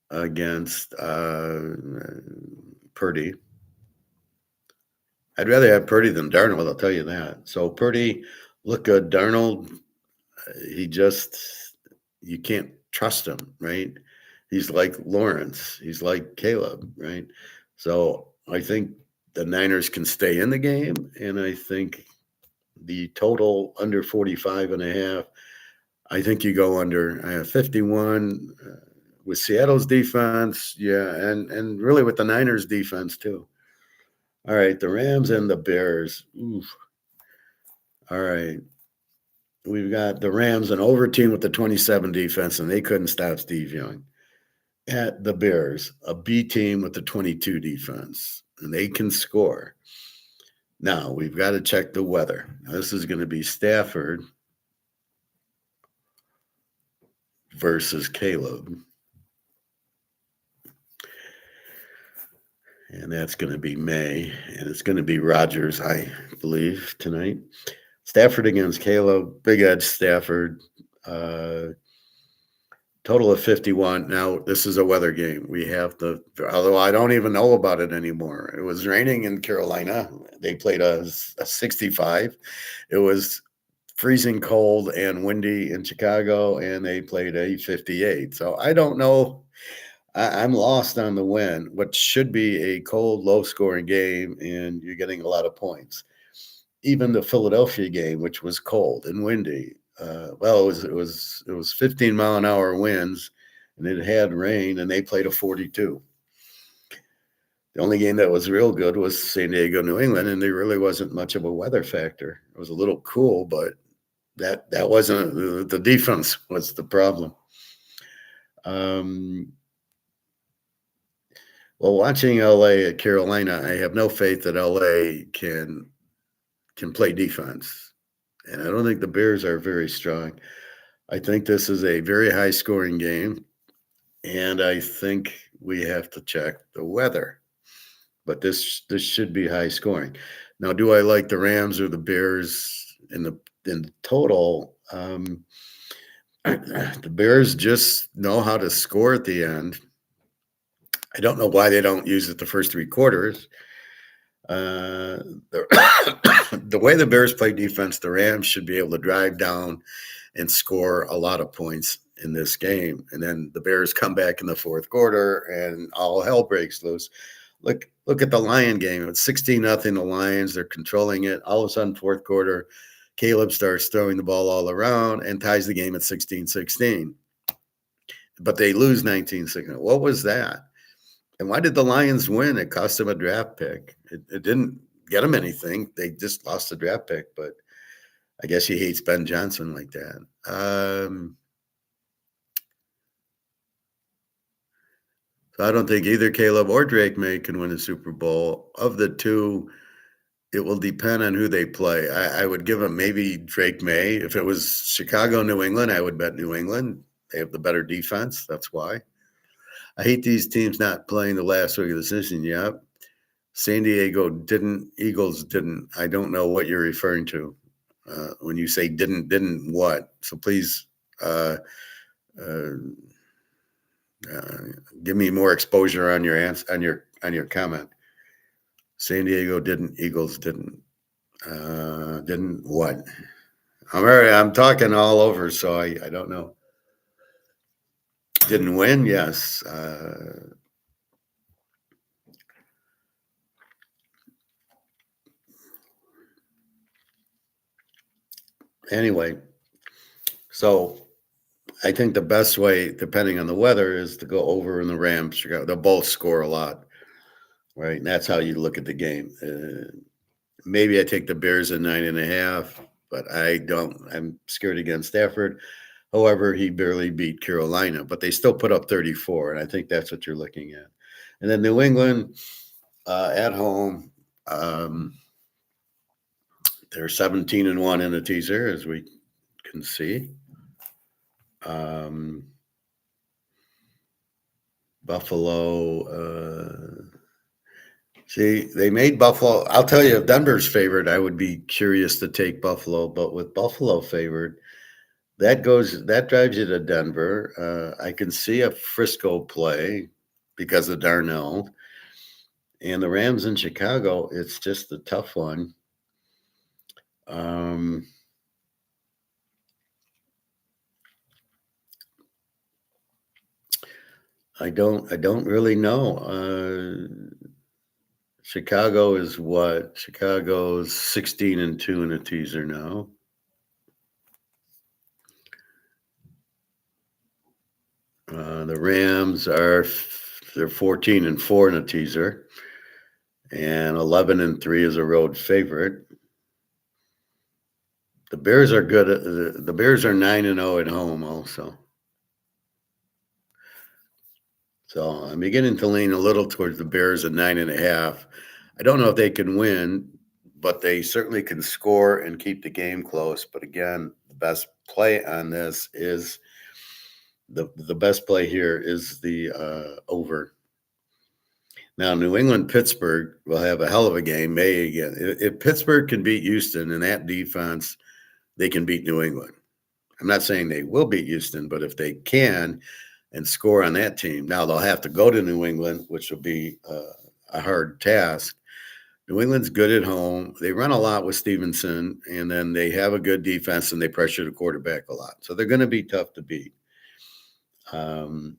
against Purdy. I'd rather have Purdy than Darnold, I'll tell you that. So Purdy looked good. Darnold, you can't trust him, right? He's like Lawrence. He's like Caleb, right? So I think the Niners can stay in the game, and I think the total under 45.5. I think you go under 51 with Seattle's defense. Yeah. And really with the Niners defense too. All right. The Rams and the Bears. Oof. All right. We've got the Rams, an over team with the 27 defense, and they couldn't stop Steve Young. At the Bears, a B team with the 22 defense, and they can score. Now, we've got to check the weather. Now, this is going to be Stafford versus Caleb. And that's going to be May, and it's going to be Rodgers, I believe, tonight. Stafford against Caleb, big edge Stafford. Total of 51. Now, this is a weather game. We have to, although I don't even know about it anymore. It was raining in Carolina. They played a 65. It was freezing cold and windy in Chicago, and they played a 58. So I don't know. I'm lost on the win. What should be a cold, low-scoring game, and you're getting a lot of points. Even the Philadelphia game, which was cold and windy, it was 15-mile-an-hour winds, and it had rain, and they played a 42. The only game that was real good was San Diego, New England, and there really wasn't much of a weather factor. It was a little cool, but that wasn't the defense was the problem. Well, watching LA at Carolina, I have no faith that LA can play defense. And I don't think the Bears are very strong. I think this is a very high scoring game. And I think we have to check the weather. But this should be high scoring. Now, do I like the Rams or the Bears in the total? The Bears just know how to score at the end. I don't know why they don't use it the first three quarters. The way the Bears play defense, the Rams should be able to drive down and score a lot of points in this game. And then the Bears come back in the fourth quarter and all hell breaks loose. Look at the Lion game. It's 16-0 the Lions. They're controlling it. All of a sudden, fourth quarter, Caleb starts throwing the ball all around and ties the game at 16-16. But they lose 19-16. What was that? And why did the Lions win? It cost them a draft pick. It didn't get them anything. They just lost the draft pick. But I guess he hates Ben Johnson like that. So I don't think either Caleb or Drake May can win a Super Bowl. Of the two, it will depend on who they play. I would give them maybe Drake May. If it was Chicago, New England, I would bet New England. They have the better defense. That's why. I hate these teams not playing the last week of the season. Yeah. San Diego didn't. Eagles didn't. I don't know what you're referring to when you say didn't what. So please give me more exposure on your answer on your comment. San Diego didn't. Eagles didn't. Didn't what? I'm talking all over, so I don't know. Didn't win. Yes. Anyway, so I think the best way, depending on the weather, is to go over in the Rams. They'll both score a lot, right? And that's how you look at the game. Maybe I take the Bears at 9.5, but I don't. I'm scared against Stafford. However, he barely beat Carolina, but they still put up 34, and I think that's what you're looking at. And then New England at home, they're 17-1 in the teaser, as we can see. Buffalo. See, they made Buffalo. I'll tell you, if Denver's favored, I would be curious to take Buffalo. But with Buffalo favored, that drives you to Denver. I can see a Frisco play because of Darnell. And the Rams in Chicago, it's just a tough one. I don't really know. Chicago is what? Chicago's 16-2 in a teaser now. The Rams they're 14-4 in a teaser, and 11-3 is a road favorite. The Bears are good. The Bears are 9-0 at home also. So I'm beginning to lean a little towards the Bears at 9.5. I don't know if they can win, but they certainly can score and keep the game close. But again, the best play on this is the best play here is the over. Now, New England Pittsburgh will have a hell of a game. May again. If Pittsburgh can beat Houston and that defense, they can beat New England. I'm not saying they will beat Houston, but if they can and score on that team, now they'll have to go to New England, which will be a hard task. New England's good at home. They run a lot with Stevenson, and then they have a good defense, and they pressure the quarterback a lot. So they're going to be tough to beat. So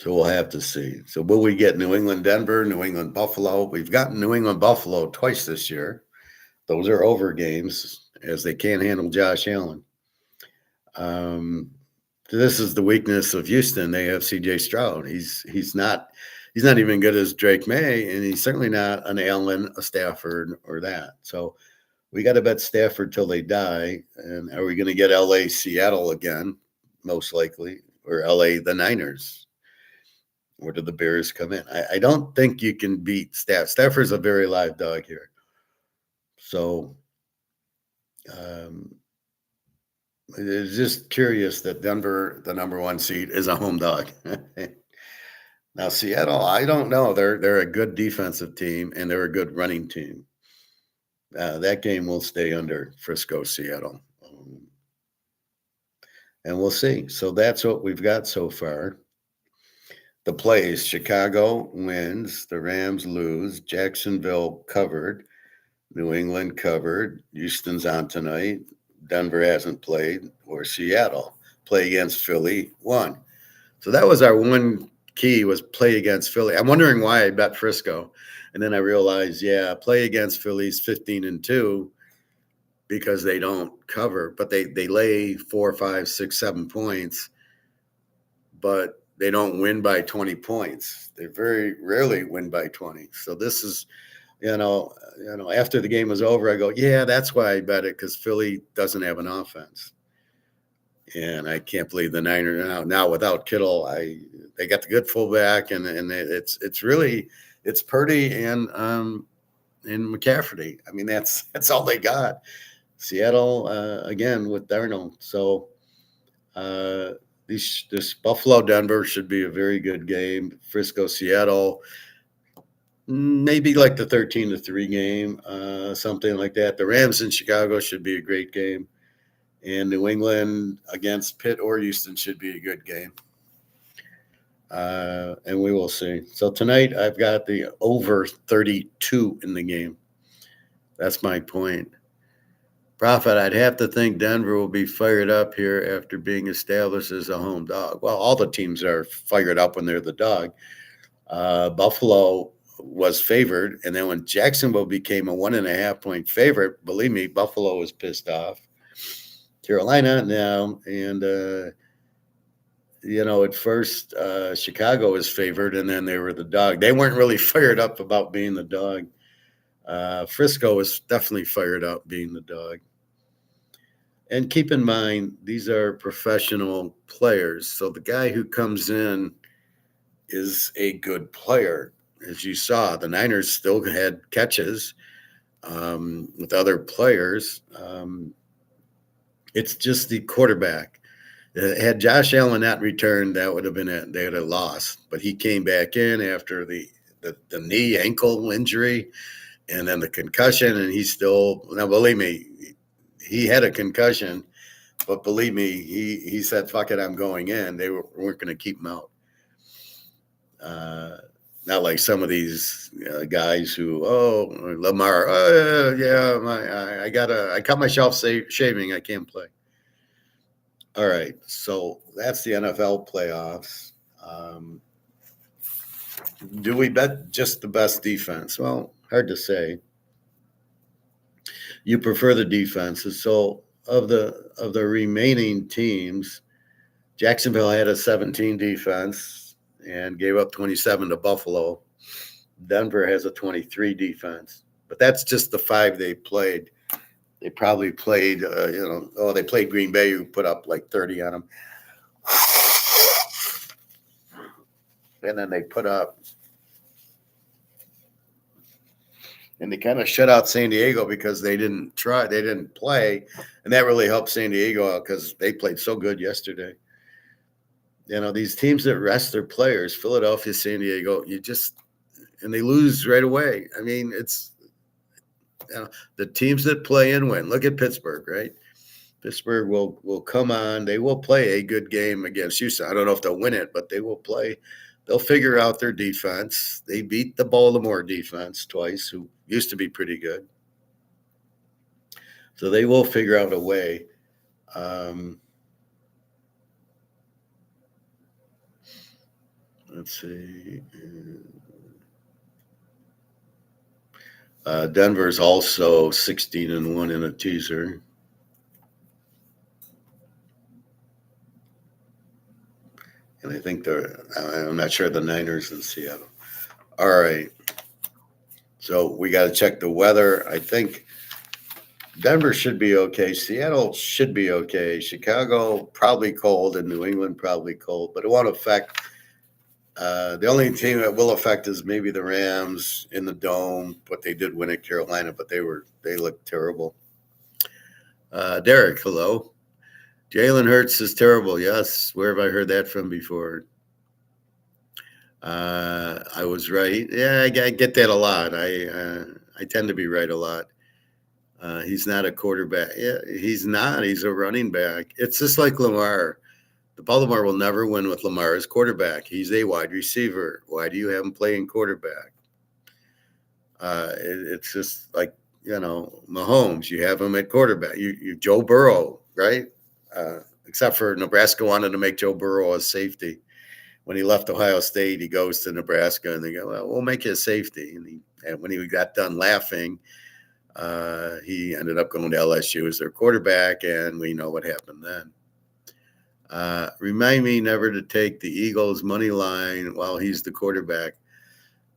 we'll have to see. So will we get New England Denver, New England Buffalo? We've gotten New England Buffalo twice this year. Those are over games as they can't handle Josh Allen. This is the weakness of Houston. They have C.J. Stroud. He's not even good as Drake May, and he's certainly not an Allen, a Stafford, or that. So we got to bet Stafford till they die. And are we going to get L.A. Seattle again? Most likely, or L.A. the Niners. Or do the Bears come in? I don't think you can beat Stafford. Stafford's a very live dog here. So it's just curious that Denver, the number one seed, is a home dog. Now, Seattle, I don't know. They're a good defensive team, and they're a good running team. That game will stay under Frisco, Seattle. And we'll see. So that's what we've got so far. The plays: Chicago wins, the Rams lose, Jacksonville covered, New England covered, Houston's on tonight, Denver hasn't played, or Seattle play against Philly, won. So that was our one key, was play against Philly. I'm wondering why I bet Frisco. And then I realized, play against Philly's 15-2 because they don't cover, but they lay 4, 5, 6, 7 points, but they don't win by 20 points. They very rarely win by 20. So this is, after the game was over, I go, that's why I bet it, because Philly doesn't have an offense. And I can't believe the Niners now without Kittle. They got the good fullback, and it's Purdy and McCaffrey. I mean, that's all they got. Seattle again with Darnold. So this Buffalo Denver should be a very good game. Frisco Seattle, maybe like the 13-3 game, something like that. The Rams in Chicago should be a great game. And New England against Pitt or Houston should be a good game. And we will see. So tonight I've got the over 32 in the game. That's my point. Prophet, I'd have to think Denver will be fired up here after being established as a home dog. Well, all the teams are fired up when they're the dog. Buffalo was favored, and then when Jacksonville became a 1.5-point favorite, believe me, Buffalo was pissed off. Carolina now, and at first Chicago was favored, and then they were the dog. They weren't really fired up about being the dog. Frisco was definitely fired up being the dog. And keep in mind, these are professional players, so the guy who comes in is a good player. As you saw, the Niners still had catches with other players. It's just the quarterback. Had Josh Allen not returned, that would have been it. They would have lost. But he came back in after the knee ankle injury and then the concussion, and he's still, now believe me, he had a concussion, but believe me, he said, fuck it, I'm going in. They weren't going to keep him out. Not like some of these guys who, Lamar, I cut myself shaving, I can't play. All right, so that's the NFL playoffs. Do we bet just the best defense? Well, hard to say. You prefer the defenses. So of the remaining teams, Jacksonville had a 17 defense and gave up 27 to Buffalo. Denver has a 23 defense, but that's just the five they played. They probably played, they played Green Bay, who put up like 30 on them. And then they put up, and they kind of shut out San Diego because they didn't play. And that really helped San Diego out because they played so good yesterday. These teams that rest their players, Philadelphia, San Diego, and they lose right away. I mean, it's the teams that play and win. Look at Pittsburgh, right? Pittsburgh will come on. They will play a good game against Houston. I don't know if they'll win it, but they will play. They'll figure out their defense. They beat the Baltimore defense twice, who used to be pretty good. So they will figure out a way. Let's see. Denver's also 16-1 in a teaser. And I think I'm not sure the Niners in Seattle. All right. So we got to check the weather. I think Denver should be okay. Seattle should be okay. Chicago probably cold, and New England probably cold, but it won't affect. The only team that will affect is maybe the Rams in the dome, but they did win at Carolina, but they looked terrible. Derek, hello. Jalen Hurts is terrible. Yes. Where have I heard that from before? I was right. Yeah, I get that a lot. I tend to be right a lot. He's not a quarterback. Yeah, he's not. He's a running back. It's just like Lamar. The Baltimore will never win with Lamar as quarterback. He's a wide receiver. Why do you have him playing quarterback? It's just like, Mahomes. You have him at quarterback. You Joe Burrow, right? Except for Nebraska wanted to make Joe Burrow a safety. When he left Ohio State, he goes to Nebraska, and they go, well, we'll make you a safety. And when he got done laughing, he ended up going to LSU as their quarterback, and we know what happened then. Remind me never to take the Eagles money line while he's the quarterback.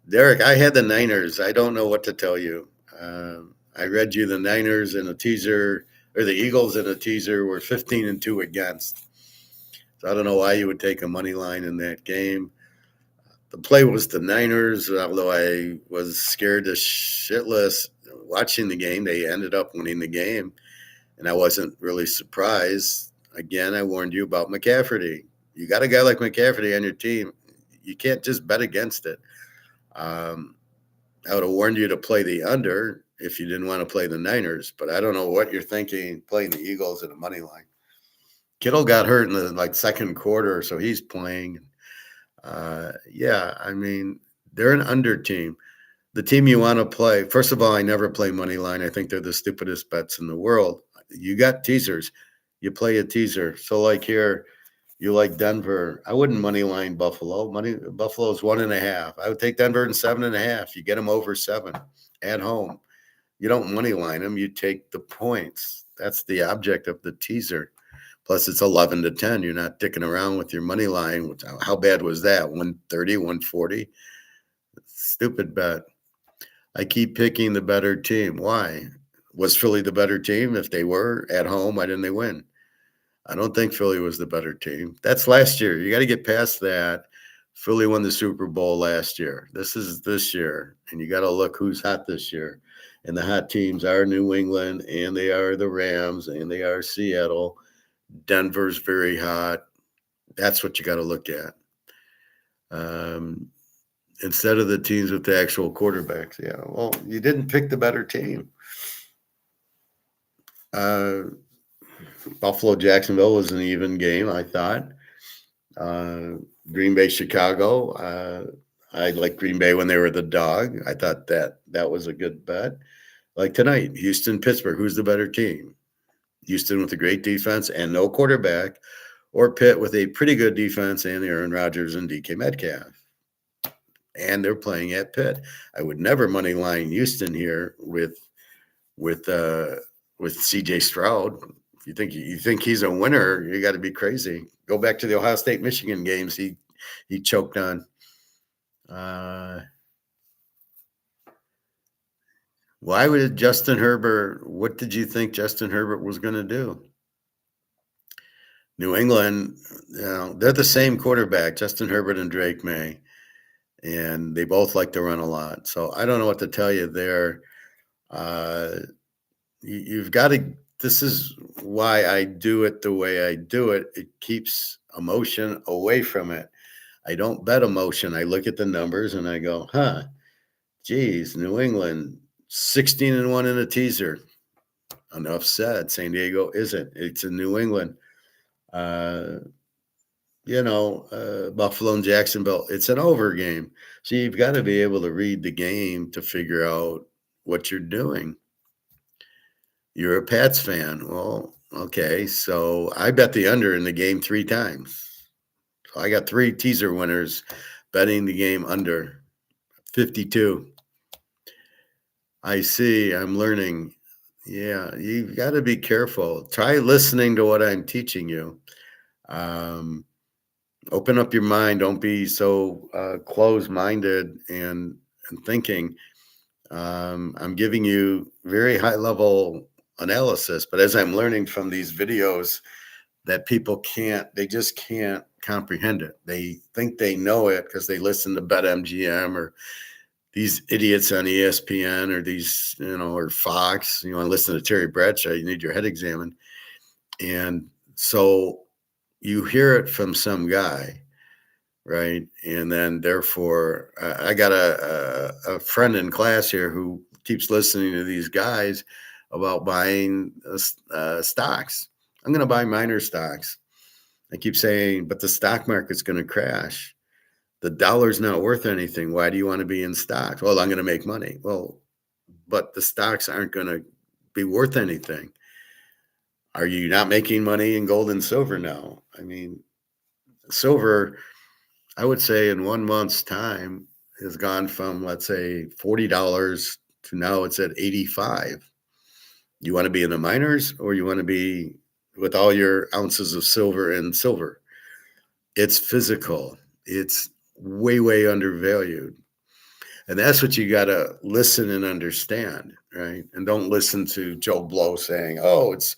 Derek, I had the Niners. I don't know what to tell you. I read you the Niners in a teaser, or the Eagles in a teaser were 15-2 against. So I don't know why you would take a money line in that game. The play was the Niners, although I was scared to shitless watching the game. They ended up winning the game, and I wasn't really surprised. Again, I warned you about McCaffrey. You got a guy like McCaffrey on your team. You can't just bet against it. I would have warned you to play the under if you didn't want to play the Niners, but I don't know what you're thinking playing the Eagles at a money line. Kittle got hurt in the second quarter, so he's playing. Yeah, I mean, they're an under team. The team you want to play, first of all, I never play money line. I think they're the stupidest bets in the world. You got teasers. You play a teaser. So like here, you like Denver. I wouldn't money line Buffalo. Buffalo's 1.5. I would take Denver in 7.5. You get them over 7 at home. You don't money line them. You take the points. That's the object of the teaser. Plus, it's 11-10. You're not dicking around with your money line. How bad was that? 130, 140? Stupid bet. I keep picking the better team. Why? Was Philly the better team? If they were at home, why didn't they win? I don't think Philly was the better team. That's last year. You got to get past that. Philly won the Super Bowl last year. This is this year. And you got to look who's hot this year. And the hot teams are New England, and they are the Rams, and they are Seattle. Denver's very hot. That's what you got to look at. Instead of the teams with the actual quarterbacks. Yeah, well, you didn't pick the better team. Buffalo, Jacksonville was an even game, I thought. Green Bay, Chicago. I liked Green Bay when they were the dog. I thought that was a good bet. Like tonight, Houston, Pittsburgh. Who's the better team? Houston with a great defense and no quarterback, or Pitt with a pretty good defense and Aaron Rodgers and DK Metcalf. and they're playing at Pitt. I would never money line Houston here with uh with CJ Stroud. If you think he's a winner, you got to be crazy. Go back to the Ohio State Michigan games he choked on. Uh why would Justin Herbert, what did you think Justin Herbert was going to do? New England, they're the same quarterback, Justin Herbert and Drake May, and they both like to run a lot. So I don't know what to tell you there. Uh, you've got to. This is why I do it the way I do it. It keeps emotion away from it. I don't bet emotion. I look at the numbers and I go, geez, New England 16-1 in a teaser. Enough said. San Diego isn't. It's in New England. Uh, Buffalo and Jacksonville, it's an over game. So you've got to be able to read the game to figure out what you're doing. You're a Pats fan. Well, okay. So I bet the under in the game 3 times. So I got 3 teaser winners betting the game under 52. I see. I'm learning. Yeah, you've got to be careful. Try listening to what I'm teaching you. Open up your mind. Don't be so closed-minded and thinking. I'm giving you very high-level analysis, but as I'm learning from these videos that they just can't comprehend it. They think they know it because they listen to BetMGM or these idiots on ESPN or these, or Fox. You want to listen to Terry Bradshaw, you need your head examined. And so you hear it from some guy, right? And then therefore, I got a friend in class here who keeps listening to these guys about buying stocks. I'm going to buy minor stocks. I keep saying, but the stock market's going to crash. The dollar's not worth anything. Why do you want to be in stocks? Well, I'm going to make money. Well, but the stocks aren't going to be worth anything. Are you not making money in gold and silver now? I mean, silver, I would say in 1 month's time has gone from, let's say, $40 to now it's at 85. You want to be in the miners or you want to be with all your ounces of silver in silver? It's physical. It's way, way undervalued. And that's what you got to listen and understand, right? And don't listen to Joe Blow saying, "Oh, it's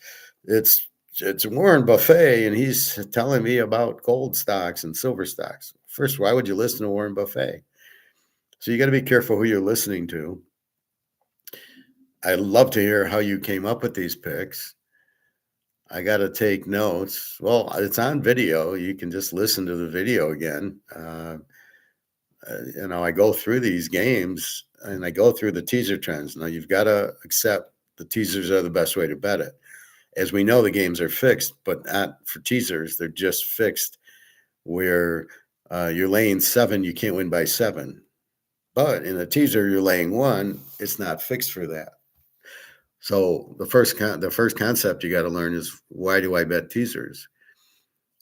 Warren Buffett and he's telling me about gold stocks and silver stocks." First, why would you listen to Warren Buffett? So you got to be careful who you're listening to. I'd love to hear how you came up with these picks. I got to take notes. Well, it's on video. You can just listen to the video again. I go through these games and I go through the teaser trends. Now, you've got to accept the teasers are the best way to bet it. As we know, the games are fixed, but not for teasers. They're just fixed where you're laying 7, you can't win by 7. But in a teaser, you're laying 1. It's not fixed for that. So the first concept you got to learn is, why do I bet teasers?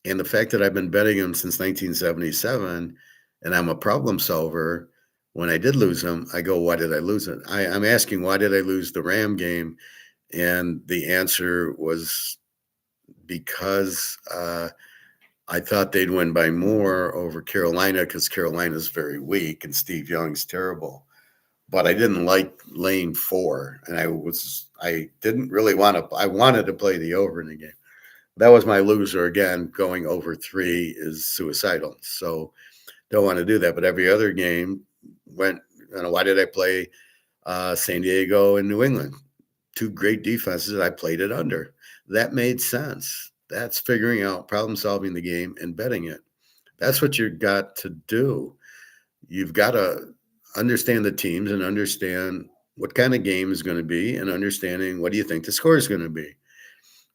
And the fact that I've been betting them since 1977 and I'm a problem solver, when I did lose them, I go, why did I lose it? I'm asking, why did I lose the Ram game? And the answer was because I thought they'd win by more over Carolina because Carolina's very weak and Steve Young's terrible. But I didn't like laying 4, and I didn't really I wanted to play the over in the game. That was my loser again. Going over 3 is suicidal. So don't want to do that. But every other game went, why did I play San Diego and New England? 2 great defenses. I played it under. That made sense. That's figuring out, problem solving the game and betting it. That's what you've got to do. You've got to understand the teams and understand what kind of game is going to be and understanding what do you think the score is going to be.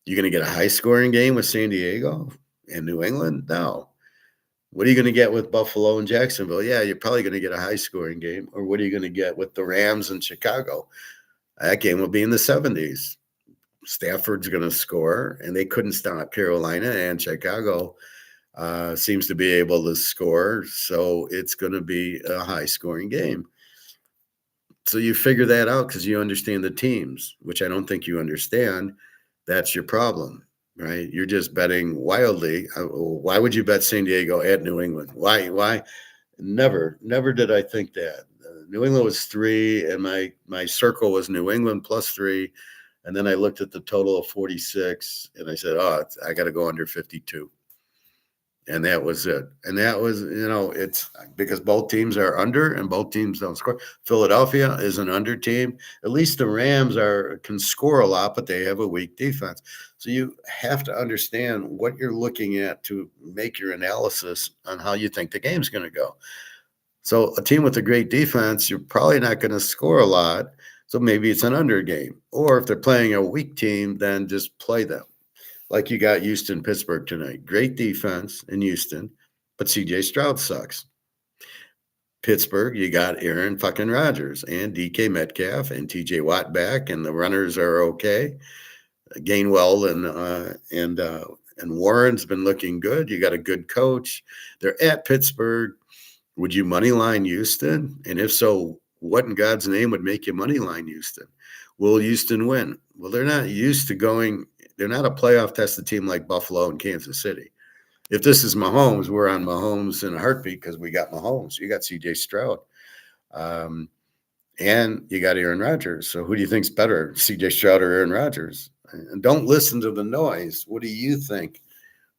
You're going to get a high scoring game with San Diego and New England? No. What are you going to get with Buffalo and Jacksonville? Yeah, you're probably going to get a high scoring game. Or what are you going to get with the Rams and Chicago? That game will be in the 70s. Stafford's going to score, and they couldn't stop Carolina and Chicago. seems to be able to score. So it's going to be a high scoring game. So you figure that out because you understand the teams, which I don't think you understand. That's your problem, right? You're just betting wildly. Why would you bet San Diego at New England? Why? Why? Never did I think that. New England was 3, and my circle was New England plus 3, and then I looked at the total of 46, and I said, "Oh, I got to go under 52." And that was it. And that was, it's because both teams are under and both teams don't score. Philadelphia is an under team. At least the Rams can score a lot, but they have a weak defense. So you have to understand what you're looking at to make your analysis on how you think the game's going to go. So a team with a great defense, you're probably not going to score a lot. So maybe it's an under game. Or if they're playing a weak team, then just play them. Like you got Houston, Pittsburgh tonight. Great defense in Houston, but CJ Stroud sucks. Pittsburgh, you got Aaron fucking Rodgers and DK Metcalf and TJ Watt back, and the runners are okay. Gainwell and Warren's been looking good. You got a good coach. They're at Pittsburgh. Would you money line Houston? And if so, what in God's name would make you money line Houston? Will Houston win? Well, they're not used to going. They're not a playoff tested team like Buffalo and Kansas City. If this is Mahomes, we're on Mahomes in a heartbeat because we got Mahomes. You got CJ Stroud. And you got Aaron Rodgers. So who do you think's better, CJ Stroud or Aaron Rodgers? And don't listen to the noise. What do you think?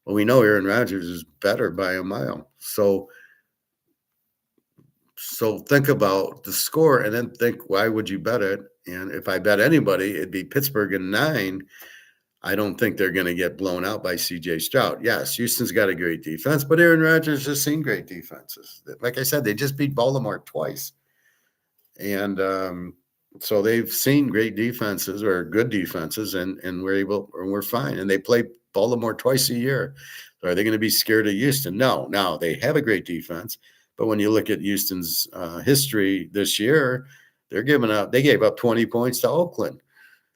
Well, we know Aaron Rodgers is better by a mile. So think about the score and then think, why would you bet it? And if I bet anybody, it'd be Pittsburgh in 9. I don't think they're going to get blown out by CJ Stroud. Yes, Houston's got a great defense, but Aaron Rodgers has seen great defenses. Like I said, they just beat Baltimore twice. And so they've seen great defenses or good defenses, and we're fine. And they play Baltimore twice a year. So are they going to be scared of Houston? No. Now they have a great defense, but when you look at Houston's history this year, they gave up 20 points to Oakland.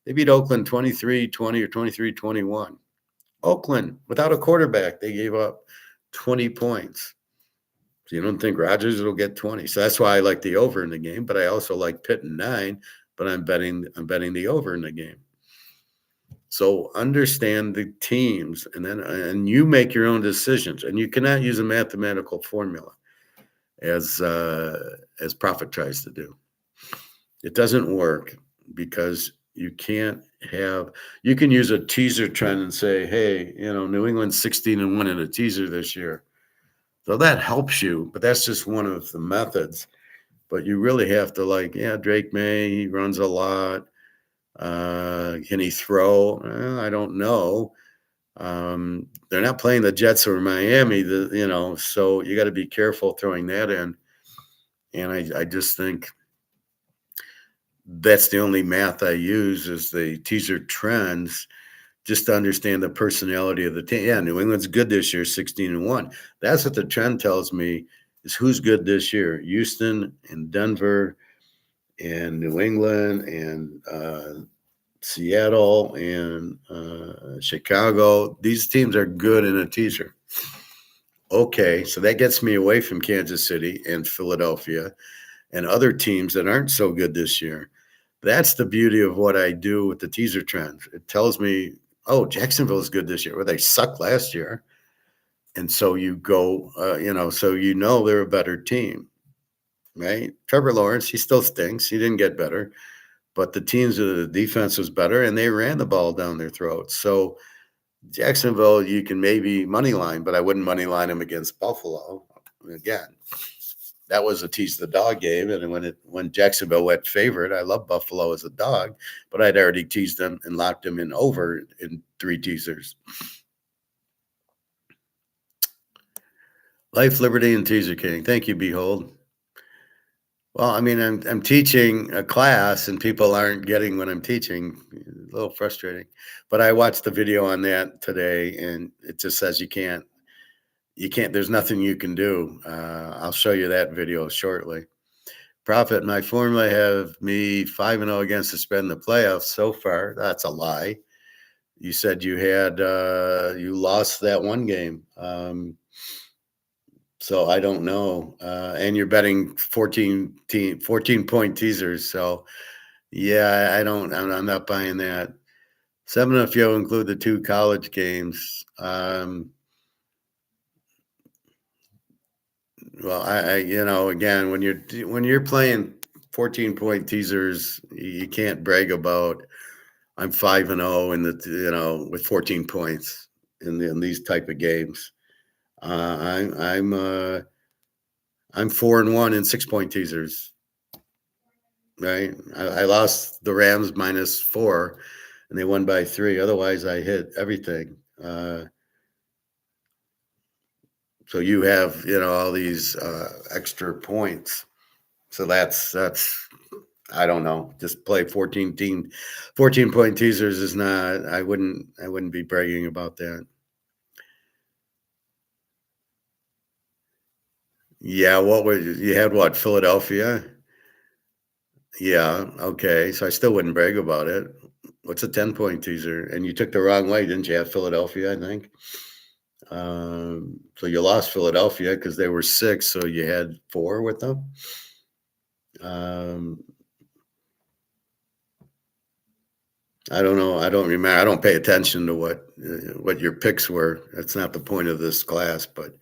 They beat Oakland 23-20 or 23-21. Oakland, without a quarterback, they gave up 20 points. So you don't think Rodgers will get 20. So that's why I like the over in the game, but I also like Pitt in 9, but I'm betting the over in the game. So understand the teams, and you make your own decisions, and you cannot use a mathematical formula as Prophet tries to do. It doesn't work because you can use a teaser trend and say, hey, New England's 16-1 in a teaser this year. So that helps you, but that's just one of the methods. But you really have to Drake May, he runs a lot. Can he throw? I don't know. They're not playing the Jets or Miami, so you got to be careful throwing that in. And I just think that's the only math I use is the teaser trends, just to understand the personality of the team. Yeah, New England's good this year, 16-1. That's what the trend tells me is who's good this year. Houston and Denver and New England and Seattle and Chicago. These teams are good in a teaser. Okay, so that gets me away from Kansas City and Philadelphia and other teams that aren't so good this year. That's the beauty of what I do with the teaser trends. It tells me, oh, Jacksonville is good this year. Well, they sucked last year. And so you go, so they're a better team, right? Trevor Lawrence, he still stinks. He didn't get better. But the defense was better, and they ran the ball down their throats. So Jacksonville, you can maybe money line, but I wouldn't money line them against Buffalo. Again, that was a tease the dog game. And when Jacksonville went favorite, I love Buffalo as a dog, but I'd already teased them and locked them in over in 3 teasers. Life, Liberty, and Teaser King. Thank you, Behold. Well, I mean, I'm teaching a class and people aren't getting what I'm teaching. A little frustrating, but I watched the video on that today, and it just says you can't. There's nothing you can do. I'll show you that video shortly. Prophet, my formula have me 5-0 against the spread in the playoffs so far. That's a lie. You said you had you lost that one game. So I don't know. And you're betting 14 point teasers. So yeah, I don't. I'm not buying that. Seven if you include the two college games. Well, again, when you're playing 14 point teasers, you can't brag about I'm 5-0 in with 14 points in these type of games. I'm 4-1 in 6 point teasers. Right, I lost the Rams -4, and they won by 3. Otherwise, I hit everything. So you have all these extra points. So that's I don't know. Just play 14 point teasers is not. I wouldn't be bragging about that. Yeah, what was you had? What, Philadelphia? Yeah, okay. So I still wouldn't brag about it. What's a 10 point teaser? And you took the wrong way, didn't you? Have Philadelphia, I think. So you lost Philadelphia because they were 6, so you had 4 with them. Um, I don't know. I don't remember. I don't pay attention to what your picks were. That's not the point of this class. But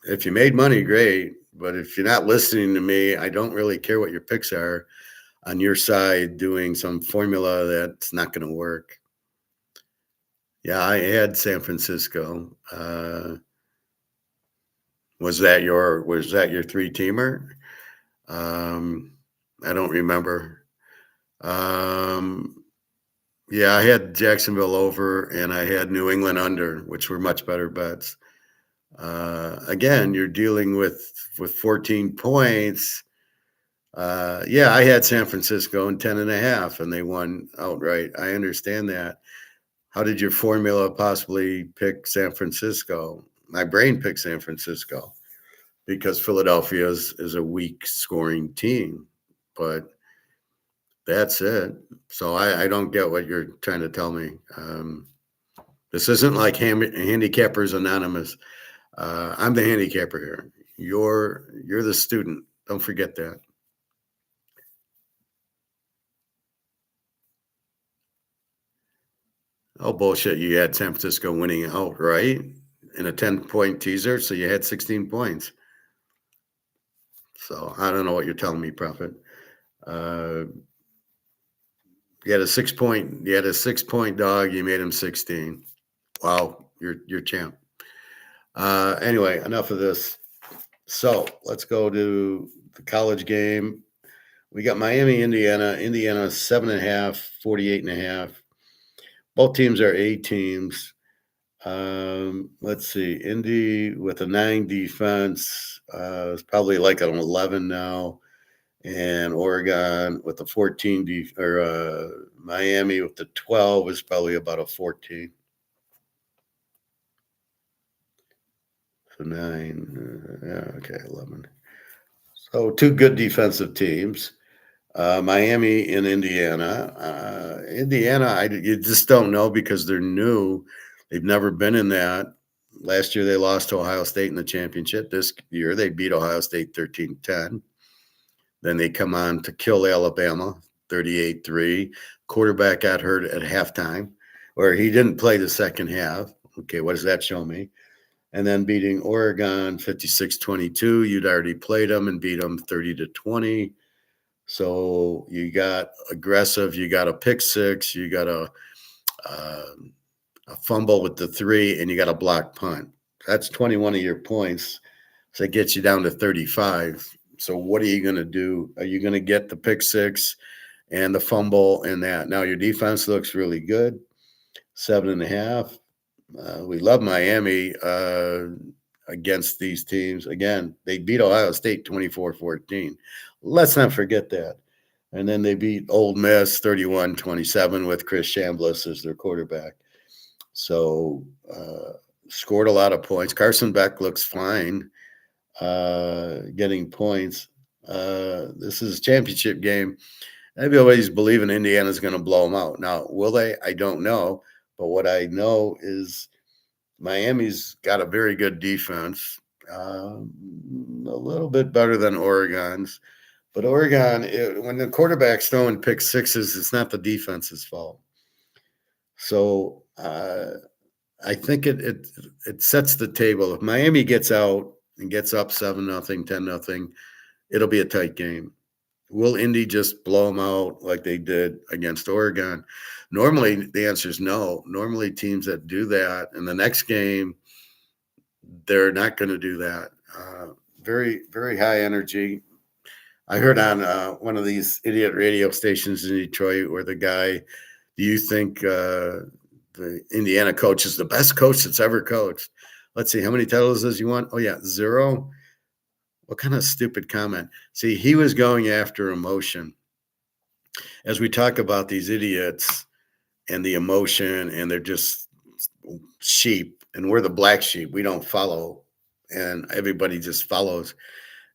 if you made money, great. But if you're not listening to me, I don't really care what your picks are on your side doing some formula that's not going to work. Yeah, I had San Francisco. Was that your 3-teamer? I don't remember. Um, yeah, I had Jacksonville over and I had New England under, which were much better bets. Again, you're dealing with 14 points. Yeah, I had San Francisco in 10.5 and they won outright. I understand that. How did your formula possibly pick San Francisco? My brain picked San Francisco because Philadelphia is a weak scoring team, but that's it. So I don't get what you're trying to tell me. This isn't like Handicappers Anonymous. I'm the handicapper here. You're the student. Don't forget that. Oh, bullshit. You had San Francisco winning outright in a 10-point teaser, so you had 16 points. So I don't know what you're telling me, Prophet. Uh, you had a 6-point dog. You made him 16. Wow, you're champ. Anyway, enough of this. So let's go to the college game. We got Miami, Indiana. Indiana 7.5, 48.5. Both teams are A teams. Let's see. Indy with a 9 defense is probably like an 11 now, and Oregon with the 14 or Miami with the 12 is probably about a 14. So 9, yeah, okay, 11. So two good defensive teams. Miami and Indiana. Indiana, you just don't know because they're new. They've never been in that. Last year, they lost to Ohio State in the championship. This year, they beat Ohio State 13-10. Then they come on to kill Alabama 38-3. Quarterback got hurt at halftime, or he didn't play the second half. Okay, what does that show me? And then beating Oregon 56-22. You'd already played them and beat them 30-20. So you got aggressive, you got a pick six, you got a fumble with the 3, and you got a block punt. That's 21 of your points. So it gets you down to 35. So what are you going to do? Are you going to get the pick six and the fumble and that? Now your defense looks really good, 7.5. We love Miami against these teams. Again, they beat Ohio State 24-14. Let's not forget that. And then they beat Ole Miss 31-27 with Chris Chambliss as their quarterback. So scored a lot of points. Carson Beck looks fine, getting points. This is a championship game. Everybody's believing Indiana's going to blow them out. Now, will they? I don't know. But what I know is Miami's got a very good defense, a little bit better than Oregon's. But Oregon, when the quarterback's throwing pick sixes, it's not the defense's fault. So I think it sets the table. If Miami gets out and gets up 7-0, 10-0, it'll be a tight game. Will Indy just blow them out like they did against Oregon? Normally, the answer is no. Normally, teams that do that in the next game, they're not going to do that. Very, very high energy. I heard on one of these idiot radio stations in Detroit where the guy, do you think the Indiana coach is the best coach that's ever coached? Let's see, how many titles does he want? Oh, yeah, 0. What kind of stupid comment? See, he was going after emotion. As we talk about these idiots and the emotion, and they're just sheep, and we're the black sheep. We don't follow, and everybody just follows.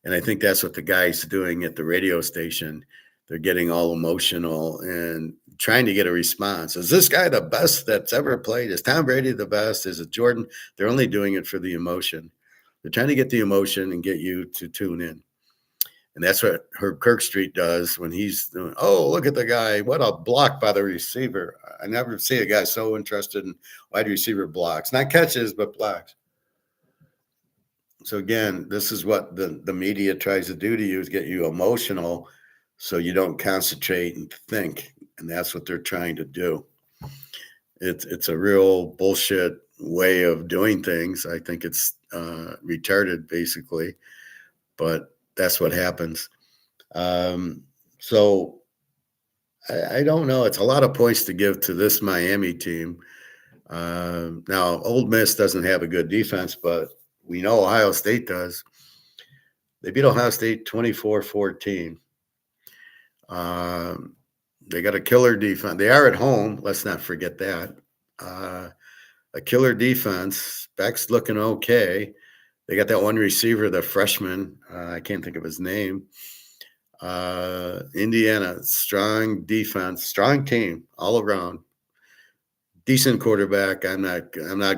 And I think that's what the guy's doing at the radio station. They're getting all emotional and trying to get a response. Is this guy the best that's ever played? Is Tom Brady the best? Is it Jordan? They're only doing it for the emotion. They're trying to get the emotion and get you to tune in. And that's what Herb Kirkstreet does when he's doing, oh, look at the guy. What a block by the receiver. I never see a guy so interested in wide receiver blocks. Not catches, but blocks. So again, this is what the media tries to do to you, is get you emotional so you don't concentrate and think. And that's what they're trying to do. It's a real bullshit way of doing things. I think it's retarded, basically. But that's what happens. So I don't know. It's a lot of points to give to this Miami team. Now, Ole Miss doesn't have a good defense, but we know Ohio State does. They beat Ohio State 24-14. They got a killer defense. They are at home. Let's not forget that. A killer defense. Beck's looking okay. They got that one receiver, the freshman. I can't think of his name. Indiana, strong defense, strong team all around. Decent quarterback. I'm not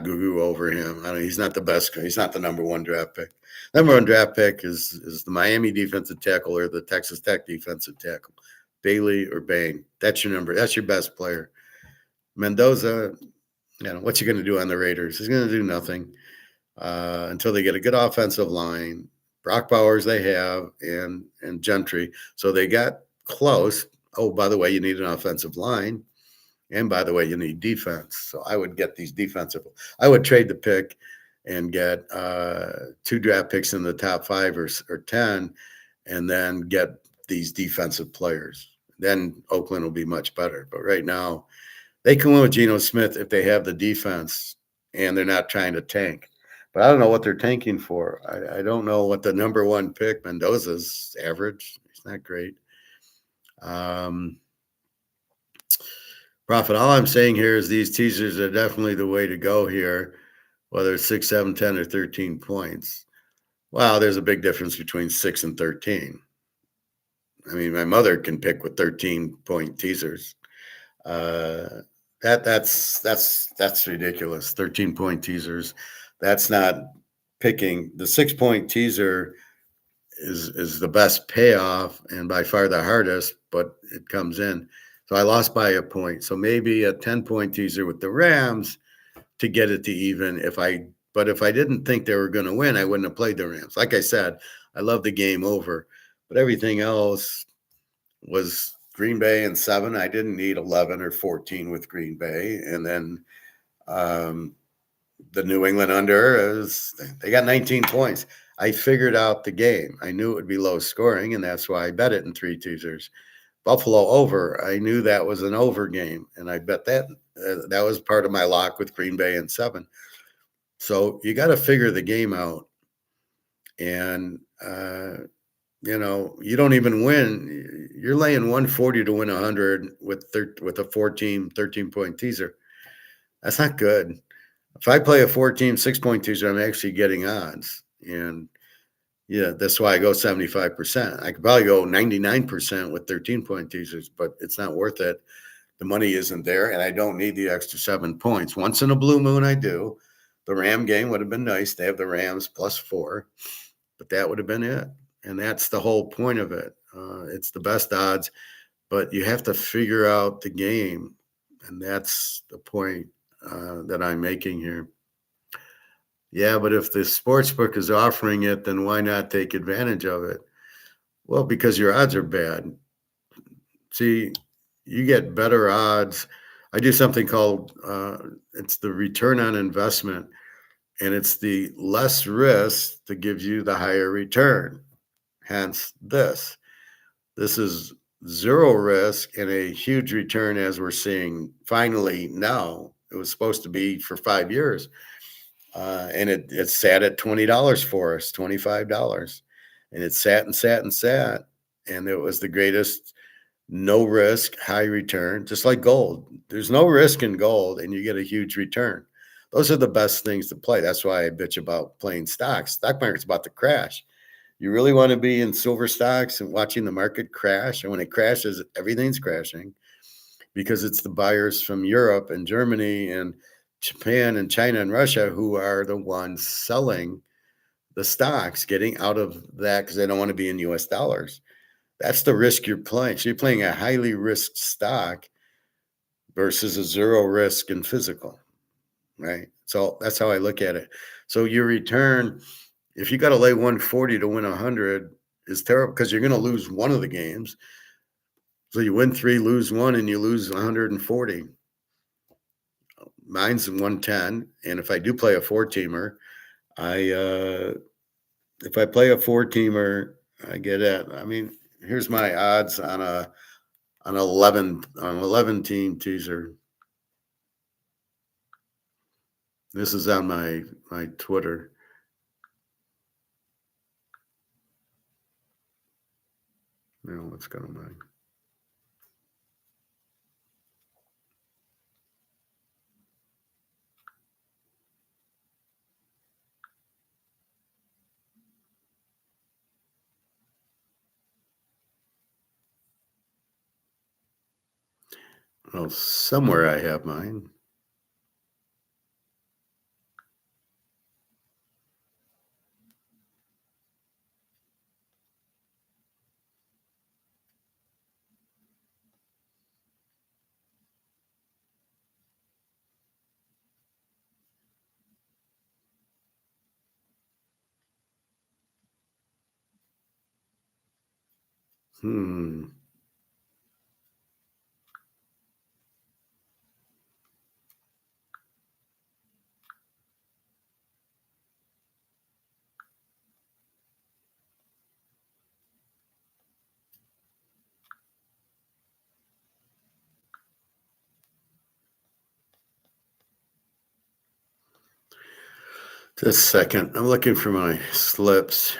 guru over him. He's not the best. He's not the number one draft pick. Number one draft pick is the Miami defensive tackle or the Texas Tech defensive tackle, Bailey or Bain. That's your number. That's your best player. Mendoza, what's he going to do on the Raiders? He's going to do nothing until they get a good offensive line. Brock Bowers they have, and Gentry. So they got close. Oh, by the way, you need an offensive line. And by the way, you need defense. So I would get these defensive. I would trade the pick and get 2 draft picks in the top 5 or 10, and then get these defensive players. Then Oakland will be much better. But right now, they can win with Geno Smith if they have the defense and they're not trying to tank. But I don't know what they're tanking for. I don't know what the number one pick, Mendoza's average. He's not great. Prophet, all I'm saying here is these teasers are definitely the way to go here, whether it's 6, 7, 10, or 13 points. Wow, there's a big difference between 6 and 13. I mean, my mother can pick with 13-point teasers. That's ridiculous. 13-point teasers. That's not picking. The 6-point teaser is the best payoff and by far the hardest, but it comes in. So I lost by a point. So maybe a 10-point teaser with the Rams to get it to even. But if I didn't think they were going to win, I wouldn't have played the Rams. Like I said, I love the game over, but everything else was Green Bay and 7. I didn't need 11 or 14 with Green Bay. And then the New England under, they got 19 points. I figured out the game. I knew it would be low scoring, and that's why I bet it in 3 teasers. Buffalo over, I knew that was an over game, and I bet that. That was part of my lock with Green Bay and 7. So you got to figure the game out. And, you don't even win. You're laying 140 to win 100 with a 13-point teaser. That's not good. If I play a 6-point teaser, I'm actually getting odds. And yeah, that's why I go 75%. I could probably go 99% with 13-point teasers, but it's not worth it. The money isn't there, and I don't need the extra 7 points. Once in a blue moon, I do. The Ram game would have been nice to have the Rams +4, but that would have been it. And that's the whole point of it. It's the best odds, but you have to figure out the game. And that's the point that I'm making here. Yeah, but if the sports book is offering it, then why not take advantage of it? Well, because your odds are bad. See, you get better odds. I do something called it's the return on investment, and it's the less risk that gives you the higher return. Hence, this. This is zero risk and a huge return, as we're seeing finally now. It was supposed to be for 5 years. And it sat at $20 for us, $25. And it sat and sat and sat. And it was the greatest no risk, high return, just like gold. There's no risk in gold, and you get a huge return. Those are the best things to play. That's why I bitch about playing stocks. Stock market's about to crash. You really want to be in silver stocks and watching the market crash. And when it crashes, everything's crashing because it's the buyers from Europe and Germany and Japan and China and Russia who are the ones selling the stocks, getting out of that because they don't want to be in US dollars. That's the risk you're playing. So you're playing a highly risked stock versus a zero risk in physical, right? So that's how I look at it. So your return, if you got to lay 140 to win 100, is terrible because you're going to lose one of the games. So you win 3, lose 1, and you lose 140. Mine's 110, and if I do play a 4-teamer, if I play a 4-teamer, I get it. I mean, here's my odds on an 11 team teaser. This is on my Twitter. No, let's go to mine. Well, somewhere I have mine. Hmm. Just a second. I'm looking for my slips.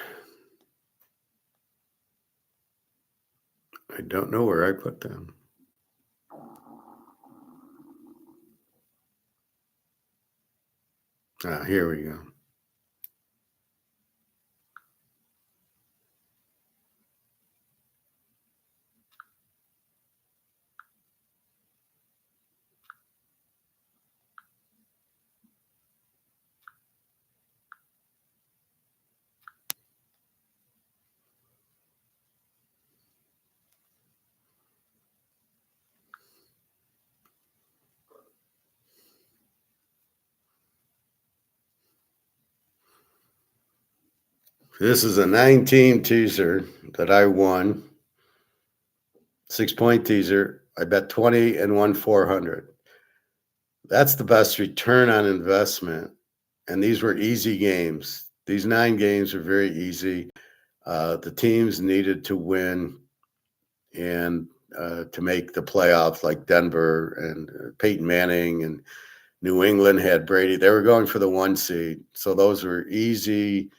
I don't know where I put them. Here we go. This is a 9-team teaser that I won. 6-point teaser. I bet 20 and won 400. That's the best return on investment. And these were easy games. These 9 games were very easy. The teams needed to win and to make the playoffs, like Denver and Peyton Manning and New England had Brady. They were going for the 1 seed. So those were easy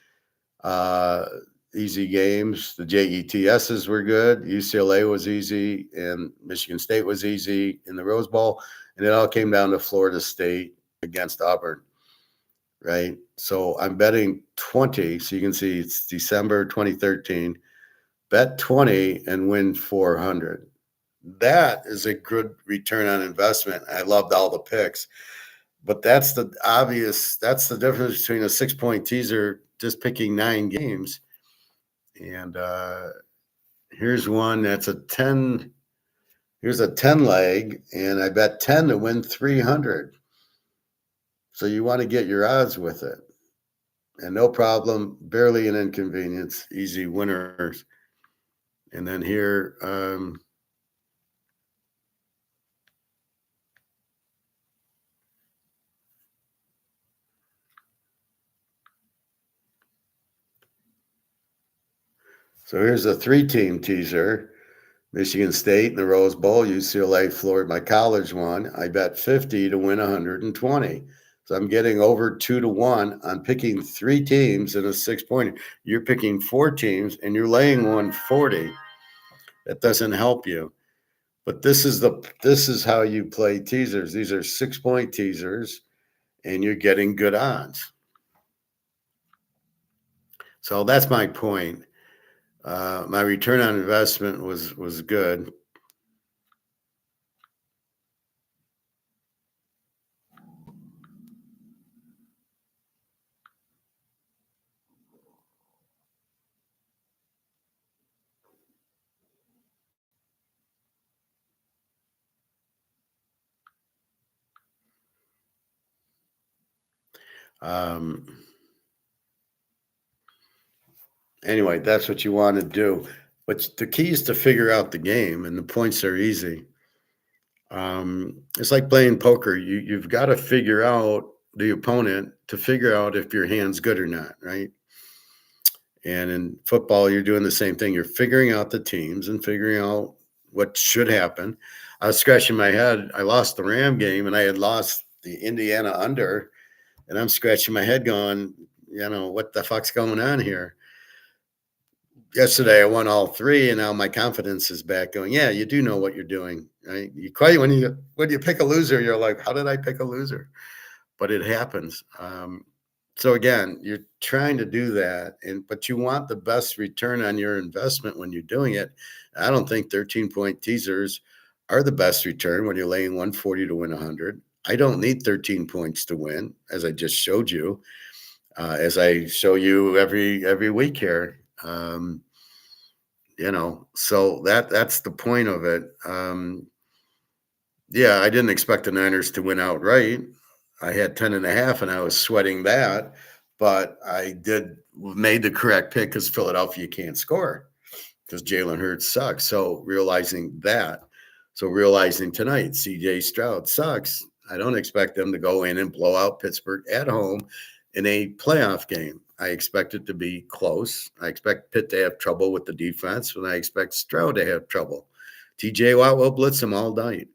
games. The JETSs were good. UCLA was easy, and Michigan State was easy in the Rose Bowl. And it all came down to Florida State against Auburn, right? So I'm betting 20. So you can see it's December 2013. Bet 20 and win 400. That is a good return on investment. I loved all the picks. But that's the difference between a 6 point teaser just picking 9 games. And here's one that's a 10. Here's a 10 leg, and I bet 10 to win 300. So you want to get your odds with it. And no problem, barely an inconvenience, easy winners. And then here, so here's a 3-team teaser. Michigan State in the Rose Bowl, UCLA, Florida, my college one. I bet 50 to win 120. So I'm getting over 2 to 1 on picking 3 teams in a 6 pointer. You're picking 4 teams and you're laying 140. That doesn't help you. But this is how you play teasers. These are 6 point teasers, and you're getting good odds. So that's my point. My return on investment was good. Um, anyway, that's what you want to do. But the key is to figure out the game, and the points are easy. It's like playing poker. You've got to figure out the opponent to figure out if your hand's good or not, right? And in football, you're doing the same thing. You're figuring out the teams and figuring out what should happen. I was scratching my head. I lost the Ram game, and I had lost the Indiana under, and I'm scratching my head going, what the fuck's going on here? Yesterday I won all 3, and now my confidence is back going, yeah, you do know what you're doing, right? When you pick a loser, you're like, how did I pick a loser? But it happens. So again, you're trying to do that, but you want the best return on your investment when you're doing it. I don't think 13-point teasers are the best return when you're laying 140 to win 100. I don't need 13 points to win, as I just showed you, as I show you every week here. So that's the point of it. Yeah, I didn't expect the Niners to win outright. I had 10.5 and I was sweating that, but I made the correct pick because Philadelphia can't score because Jalen Hurts sucks. So realizing tonight, CJ Stroud sucks. I don't expect them to go in and blow out Pittsburgh at home in a playoff game. I expect it to be close. I expect Pitt to have trouble with the defense, and I expect Stroud to have trouble. TJ Watt will blitz him all night.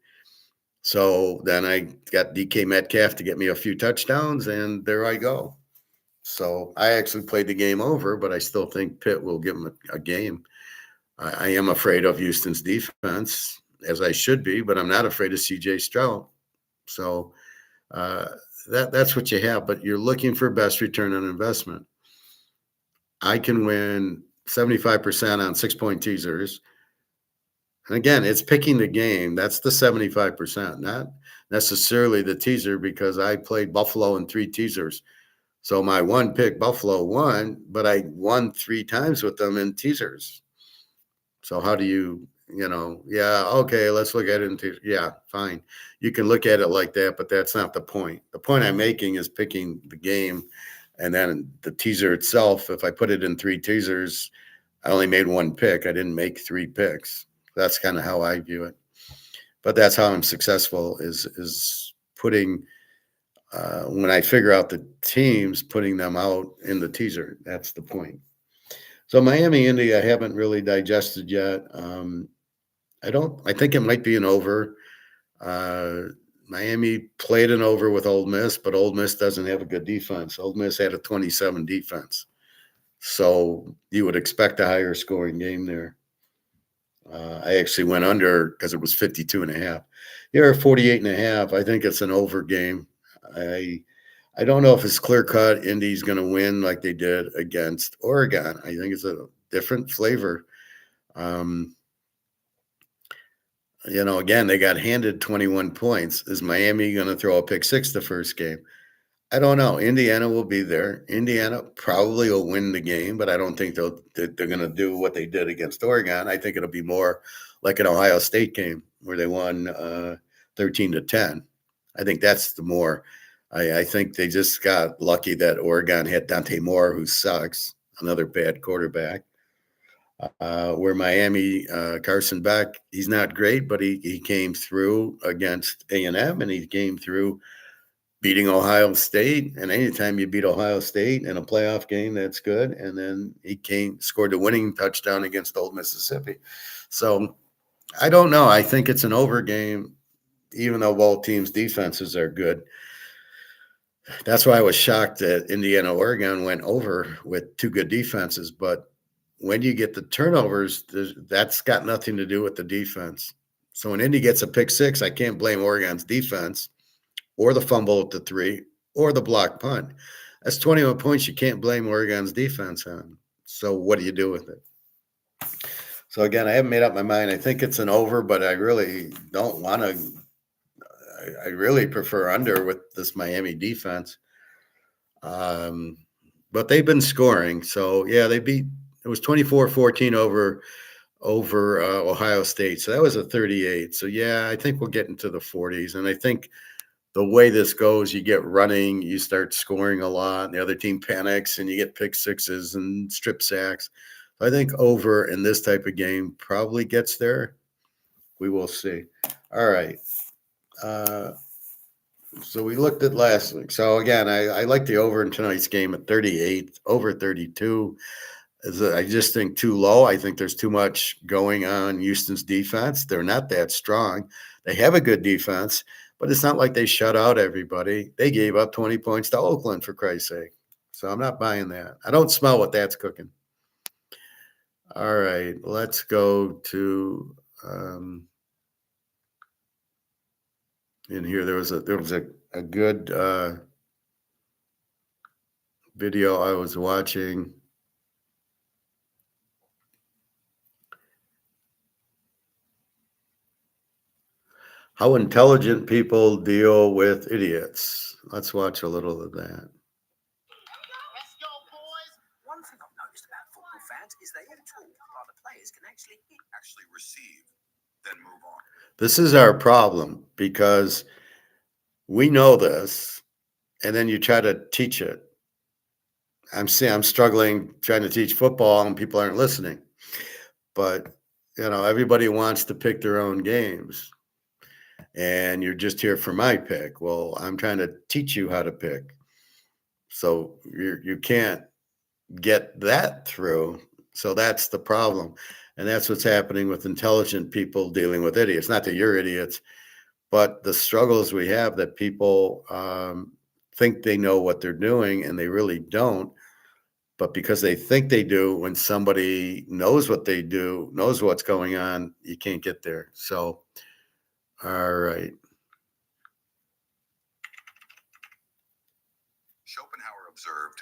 So then I got DK Metcalf to get me a few touchdowns, and there I go. So I actually played the game over, but I still think Pitt will give him a game. I am afraid of Houston's defense, as I should be, but I'm not afraid of CJ Stroud. So that's what you have, but you're looking for best return on investment. I can win 75% on 6-point teasers. And again, it's picking the game. That's the 75%, not necessarily the teaser, because I played Buffalo in 3 teasers. So my one pick, Buffalo, won, but I won 3 times with them in teasers. So how do you, yeah, okay, let's look at it yeah, fine. You can look at it like that, but that's not the point. The point I'm making is picking the game, and then the teaser itself, if I put it in 3 teasers, I only made 1 pick. I didn't make 3 picks. That's kind of how I view it. But that's how I'm successful is putting, when I figure out the teams, putting them out in the teaser. That's the point. So Miami, Indy, I haven't really digested yet. I think it might be an over. Miami played an over with Ole Miss, but Ole Miss doesn't have a good defense. Ole Miss had a 27 defense. So you would expect a higher scoring game there. I actually went under because it was 52.5. Here, 48.5. I think it's an over game. I don't know if it's clear cut. Indy's going to win like they did against Oregon. I think it's a different flavor. Again, they got handed 21 points. Is Miami going to throw a pick six the first game? I don't know. Indiana will be there. Indiana probably will win the game, but I don't think they're going to do what they did against Oregon. I think it'll be more like an Ohio State game where they won 13-10. I think that's the more. I think they just got lucky that Oregon had Dante Moore, who sucks, another bad quarterback. Where Miami, Carson Beck, he's not great, but he came through against A&M, and he came through beating Ohio State. And anytime you beat Ohio State in a playoff game, that's good. And then he scored the winning touchdown against Old Mississippi. So I don't know. I think it's an over game, even though both teams' defenses are good. That's why I was shocked that Indiana, Oregon went over with two good defenses. But when you get the turnovers, that's got nothing to do with the defense. So when Indy gets a pick six, I can't blame Oregon's defense or the fumble at the 3 or the block punt. That's 21 points you can't blame Oregon's defense on. So what do you do with it? So again, I haven't made up my mind. I think it's an over, but I really don't want to. I really prefer under with this Miami defense. But they've been scoring. So yeah, it was 24-14 over Ohio State. So that was a 38. So yeah, I think we'll get into the 40s. And I think the way this goes, you get running, you start scoring a lot, and the other team panics, and you get pick sixes and strip sacks. I think over in this type of game probably gets there. We will see. All right. So we looked at last week. So again, I like the over in tonight's game at 38, over 32. I just think too low. I think there's too much going on Houston's defense. They're not that strong. They have a good defense, but it's not like they shut out everybody. They gave up 20 points to Oakland, for Christ's sake. So I'm not buying that. I don't smell what that's cooking. All right, let's go to in here. There was a good video I was watching. How intelligent people deal with idiots. Let's watch a little of that. Let's go, boys. One thing I've noticed about football fans is they all talk while the players can actually receive, then move on. This is our problem because we know this, and then you try to teach it. I'm struggling trying to teach football, and people aren't listening. But everybody wants to pick their own games, and you're just here for my pick. Well, I'm trying to teach you how to pick, so you can't get that through. So that's the problem, and that's what's happening with intelligent people dealing with idiots. Not that you're idiots, but the struggles we have that people think they know what they're doing, and they really don't. But because they think they do, when somebody knows what they do, knows what's going on, you can't get there. So, all right. Schopenhauer observed,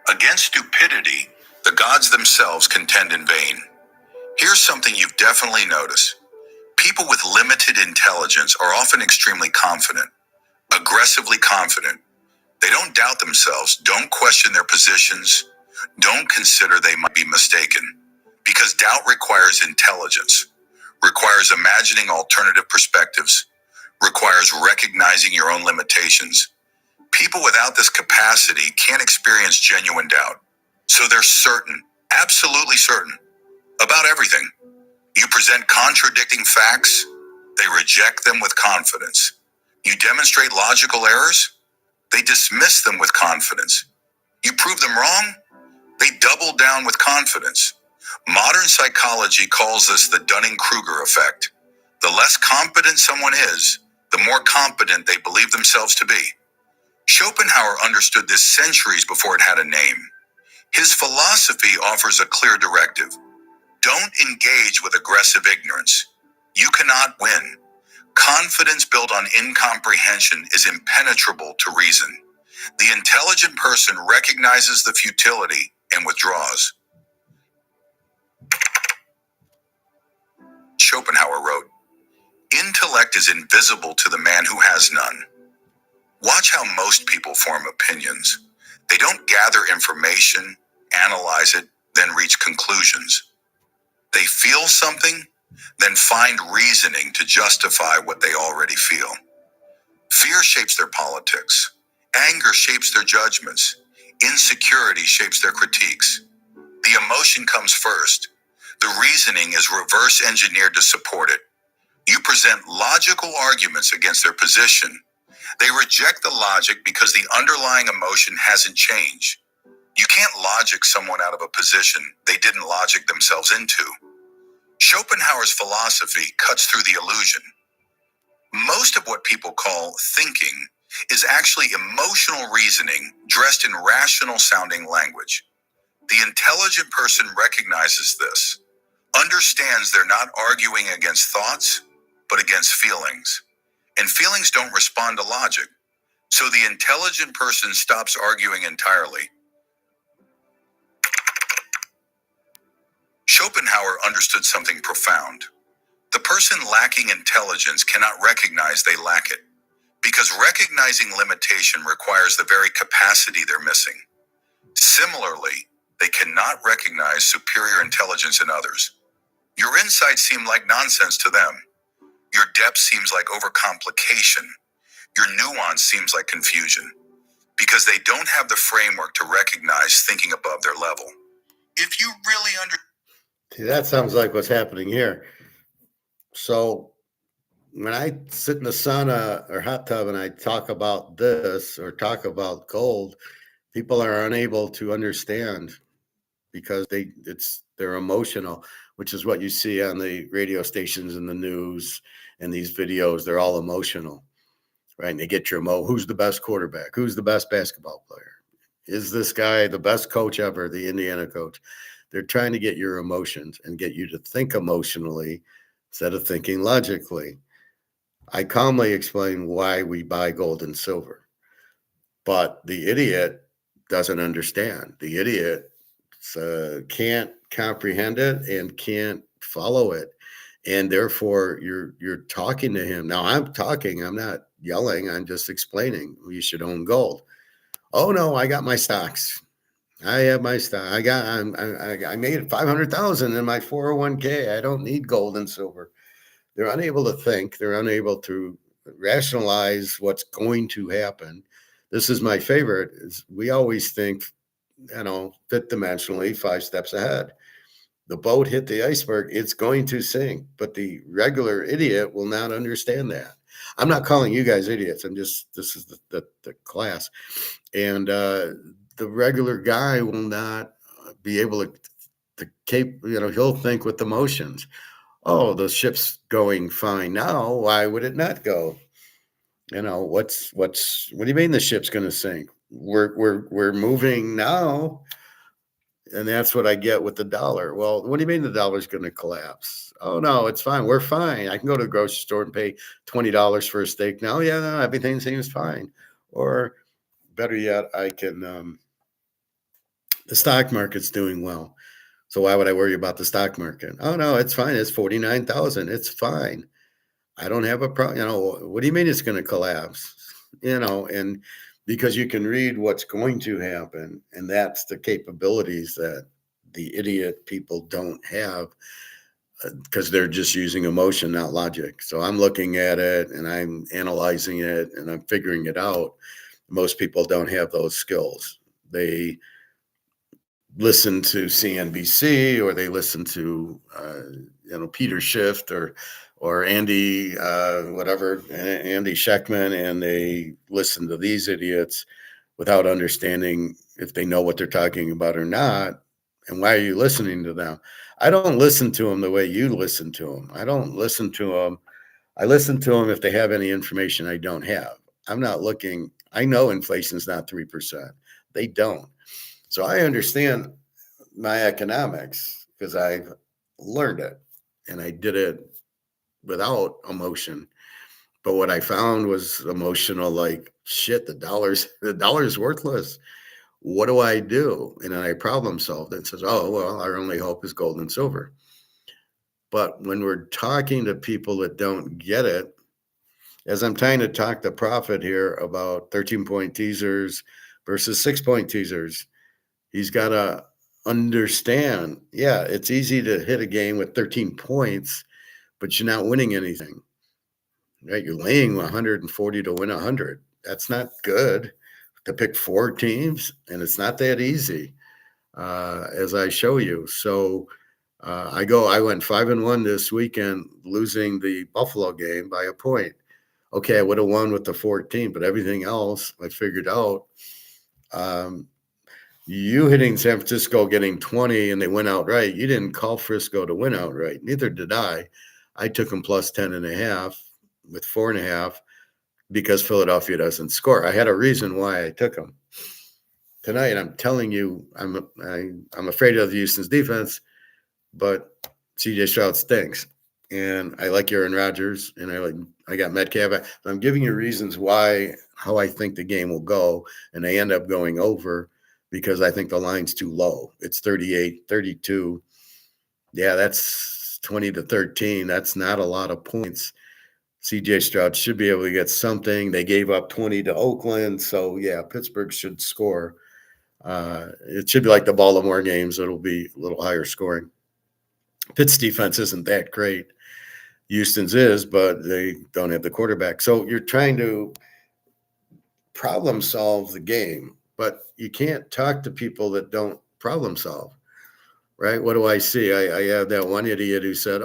"Against stupidity, the gods themselves contend in vain." Here's something you've definitely noticed. People with limited intelligence are often extremely confident, aggressively confident. They don't doubt themselves, don't question their positions, don't consider they might be mistaken. Because doubt requires intelligence, requires imagining alternative perspectives, requires recognizing your own limitations. People without this capacity can't experience genuine doubt. So they're certain, absolutely certain, about everything. You present contradicting facts, they reject them with confidence. You demonstrate logical errors, they dismiss them with confidence. You prove them wrong, they double down with confidence. Modern psychology calls this the Dunning-Kruger effect. The less competent someone is, the more competent they believe themselves to be. Schopenhauer understood this centuries before it had a name. His philosophy offers a clear directive. Don't engage with aggressive ignorance. You cannot win. Confidence built on incomprehension is impenetrable to reason. The intelligent person recognizes the futility and withdraws. Schopenhauer wrote, Intellect is invisible to the man who has none. Watch how most people form opinions. They don't gather information, analyze it, then reach conclusions. They feel something, then find reasoning to justify what they already feel. Fear shapes their politics. Anger shapes their judgments. Insecurity shapes their critiques. The emotion comes first. The reasoning is reverse engineered to support it. You present logical arguments against their position. They reject the logic because the underlying emotion hasn't changed. You can't logic someone out of a position they didn't logic themselves into. Schopenhauer's philosophy cuts through the illusion. Most of what people call thinking is actually emotional reasoning dressed in rational sounding language. The intelligent person recognizes this, understands they're not arguing against thoughts, but against feelings. And feelings don't respond to logic. So the intelligent person stops arguing entirely. Schopenhauer understood something profound. The person lacking intelligence cannot recognize they lack it, because recognizing limitation requires the very capacity they're missing. Similarly, they cannot recognize superior intelligence in others. Your insights seem like nonsense to them. Your depth seems like overcomplication. Your nuance seems like confusion, because they don't have the framework to recognize thinking above their level. If you really See, that sounds like what's happening here. So when I sit in the sauna or hot tub and I talk about this or talk about gold, people are unable to understand because they're emotional, which is what you see on the radio stations and the news and these videos. They're all emotional, right? And they get your who's the best quarterback? Who's the best basketball player? Is this guy the best coach ever, the Indiana coach? They're trying to get your emotions and get you to think emotionally instead of thinking logically. I calmly explain why we buy gold and silver, but the idiot doesn't understand. The idiot can't comprehend it and can't follow it, and therefore you're talking to him. Now I'm talking. I'm not yelling. I'm just explaining. You should own gold. Oh no, I got my stocks. I have my stock. I made 500,000 in my 401k. I don't need gold and silver. They're unable to think. They're unable to rationalize what's going to happen. This is my favorite. Is we always think, fifth dimensionally, 5 steps ahead. The boat hit the iceberg. It's going to sink, but the regular idiot will not understand that. I'm not calling you guys idiots. This is the class. And the regular guy will not be able to he'll think with emotions. Oh, the ship's going fine now. Why would it not go? What do you mean the ship's going to sink? We're moving now. And that's what I get with the dollar. Well, what do you mean the dollar's going to collapse? Oh, no, it's fine. We're fine. I can go to the grocery store and pay $20 for a steak now. Yeah, no, everything seems fine. Or better yet, I can, the stock market's doing well. So why would I worry about the stock market? Oh, no, it's fine. It's 49,000. It's fine. I don't have a problem. What do you mean it's going to collapse? And because you can read what's going to happen. And that's the capabilities that the idiot people don't have because they're just using emotion, not logic. So I'm looking at it and I'm analyzing it and I'm figuring it out. Most people don't have those skills. They listen to CNBC or they listen to, Peter Schiff or Andy, Andy Scheckman, and they listen to these idiots without understanding if they know what they're talking about or not. And why are you listening to them? I don't listen to them the way you listen to them. I don't listen to them. I listen to them if they have any information I don't have. I'm not looking. I know inflation's not 3%. They don't. So I understand my economics because I've learned it and I did it without emotion. But what I found was emotional, like shit, the dollar's worthless. What do I do? And then I problem solved it and says, oh, well, our only hope is gold and silver. But when we're talking to people that don't get it, as I'm trying to talk to Prophet here about 13-point teasers versus 6-point teasers, he's got to understand, yeah, it's easy to hit a game with 13 points, but you're not winning anything, right? You're laying 140 to win 100. That's not good to pick 4 teams, and it's not that easy, as I show you. So I went 5-1 this weekend, losing the Buffalo game by a point. Okay, I would have won with the 14, but everything else I figured out. You hitting San Francisco getting 20 and they went outright. You didn't call Frisco to win outright. Neither did I. I took them plus 10.5 with 4.5 because Philadelphia doesn't score. I had a reason why I took them. Tonight, I'm telling you, I'm afraid of the Houston's defense, but CJ Stroud stinks. And I like Aaron Rodgers, and I got Metcalf. I'm giving you reasons how I think the game will go, and I end up going over because I think the line's too low. It's 38, 32. Yeah, that's 20 to 13. That's not a lot of points. CJ Stroud should be able to get something. They gave up 20 to Oakland, so yeah, Pittsburgh should score. It should be like the Baltimore games. It'll be a little higher scoring. Pitt's defense isn't that great. Houston's is, but they don't have the quarterback. So you're trying to problem solve the game, but you can't talk to people that don't problem solve, right? What do I see? I have that one idiot who said,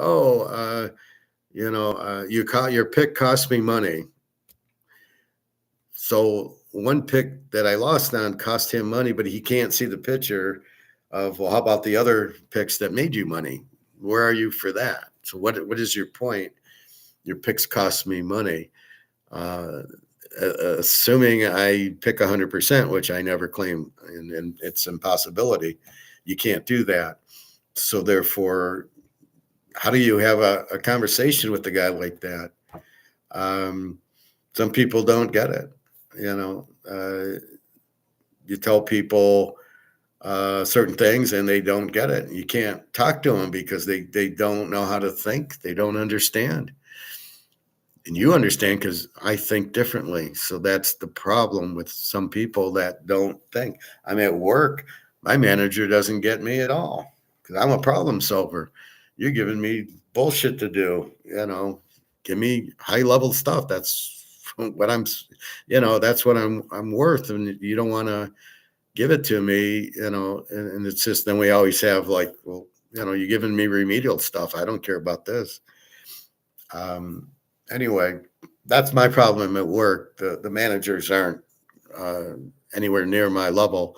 your pick cost me money. So one pick that I lost on cost him money, but he can't see the picture of, well, how about the other picks that made you money? Where are you for that? So what is your point? Your picks cost me money. Assuming I pick 100%, which I never claim, and it's impossibility. You can't do that. So therefore, how do you have a conversation with a guy like that? Some people don't get it. You tell people certain things and they don't get it. You can't talk to them because they don't know how to think. They don't understand. And you understand because I think differently. So that's the problem with some people that don't think. I'm at work. My manager doesn't get me at all because I'm a problem solver. You're giving me bullshit to do. Give me high level stuff. That's what that's what I'm worth. And you don't want to give it to me, and it's just, then we always have like, well, you're giving me remedial stuff. I don't care about this. Anyway, that's my problem at work. The managers aren't anywhere near my level,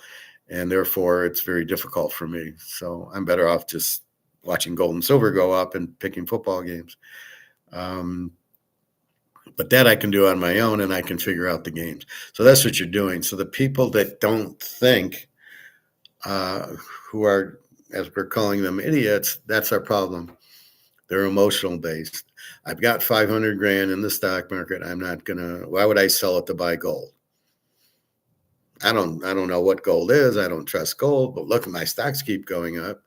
and therefore it's very difficult for me. So I'm better off just watching gold and silver go up and picking football games. But that I can do on my own, and I can figure out the games. So that's what you're doing. So the people that don't think, who are, as we're calling them, idiots, that's our problem. They're emotional based. I've got 500 grand in the stock market. Why would I sell it to buy gold? I don't know what gold is. I don't trust gold, but look, my stocks keep going up.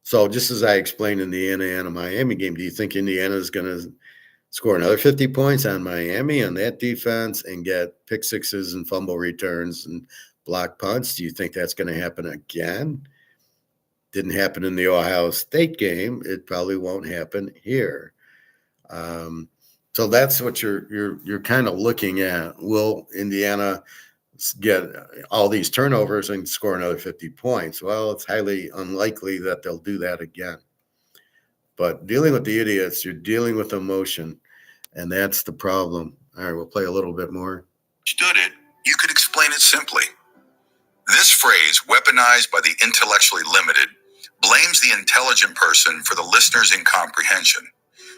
So just as I explained in the Indiana-Miami game, do you think Indiana is going to score another 50 points on Miami on that defense and get pick sixes and fumble returns and block punts? Do you think that's going to happen again? Didn't happen in the Ohio State game. It probably won't happen here. So that's what you're kind of looking at. Will Indiana get all these turnovers and score another 50 points? Well, it's highly unlikely that they'll do that again. But dealing with the idiots, you're dealing with emotion, and that's the problem. All right, we'll play a little bit more. Understood it, you could explain it simply. This phrase, weaponized by the intellectually limited, blames the intelligent person for the listener's incomprehension.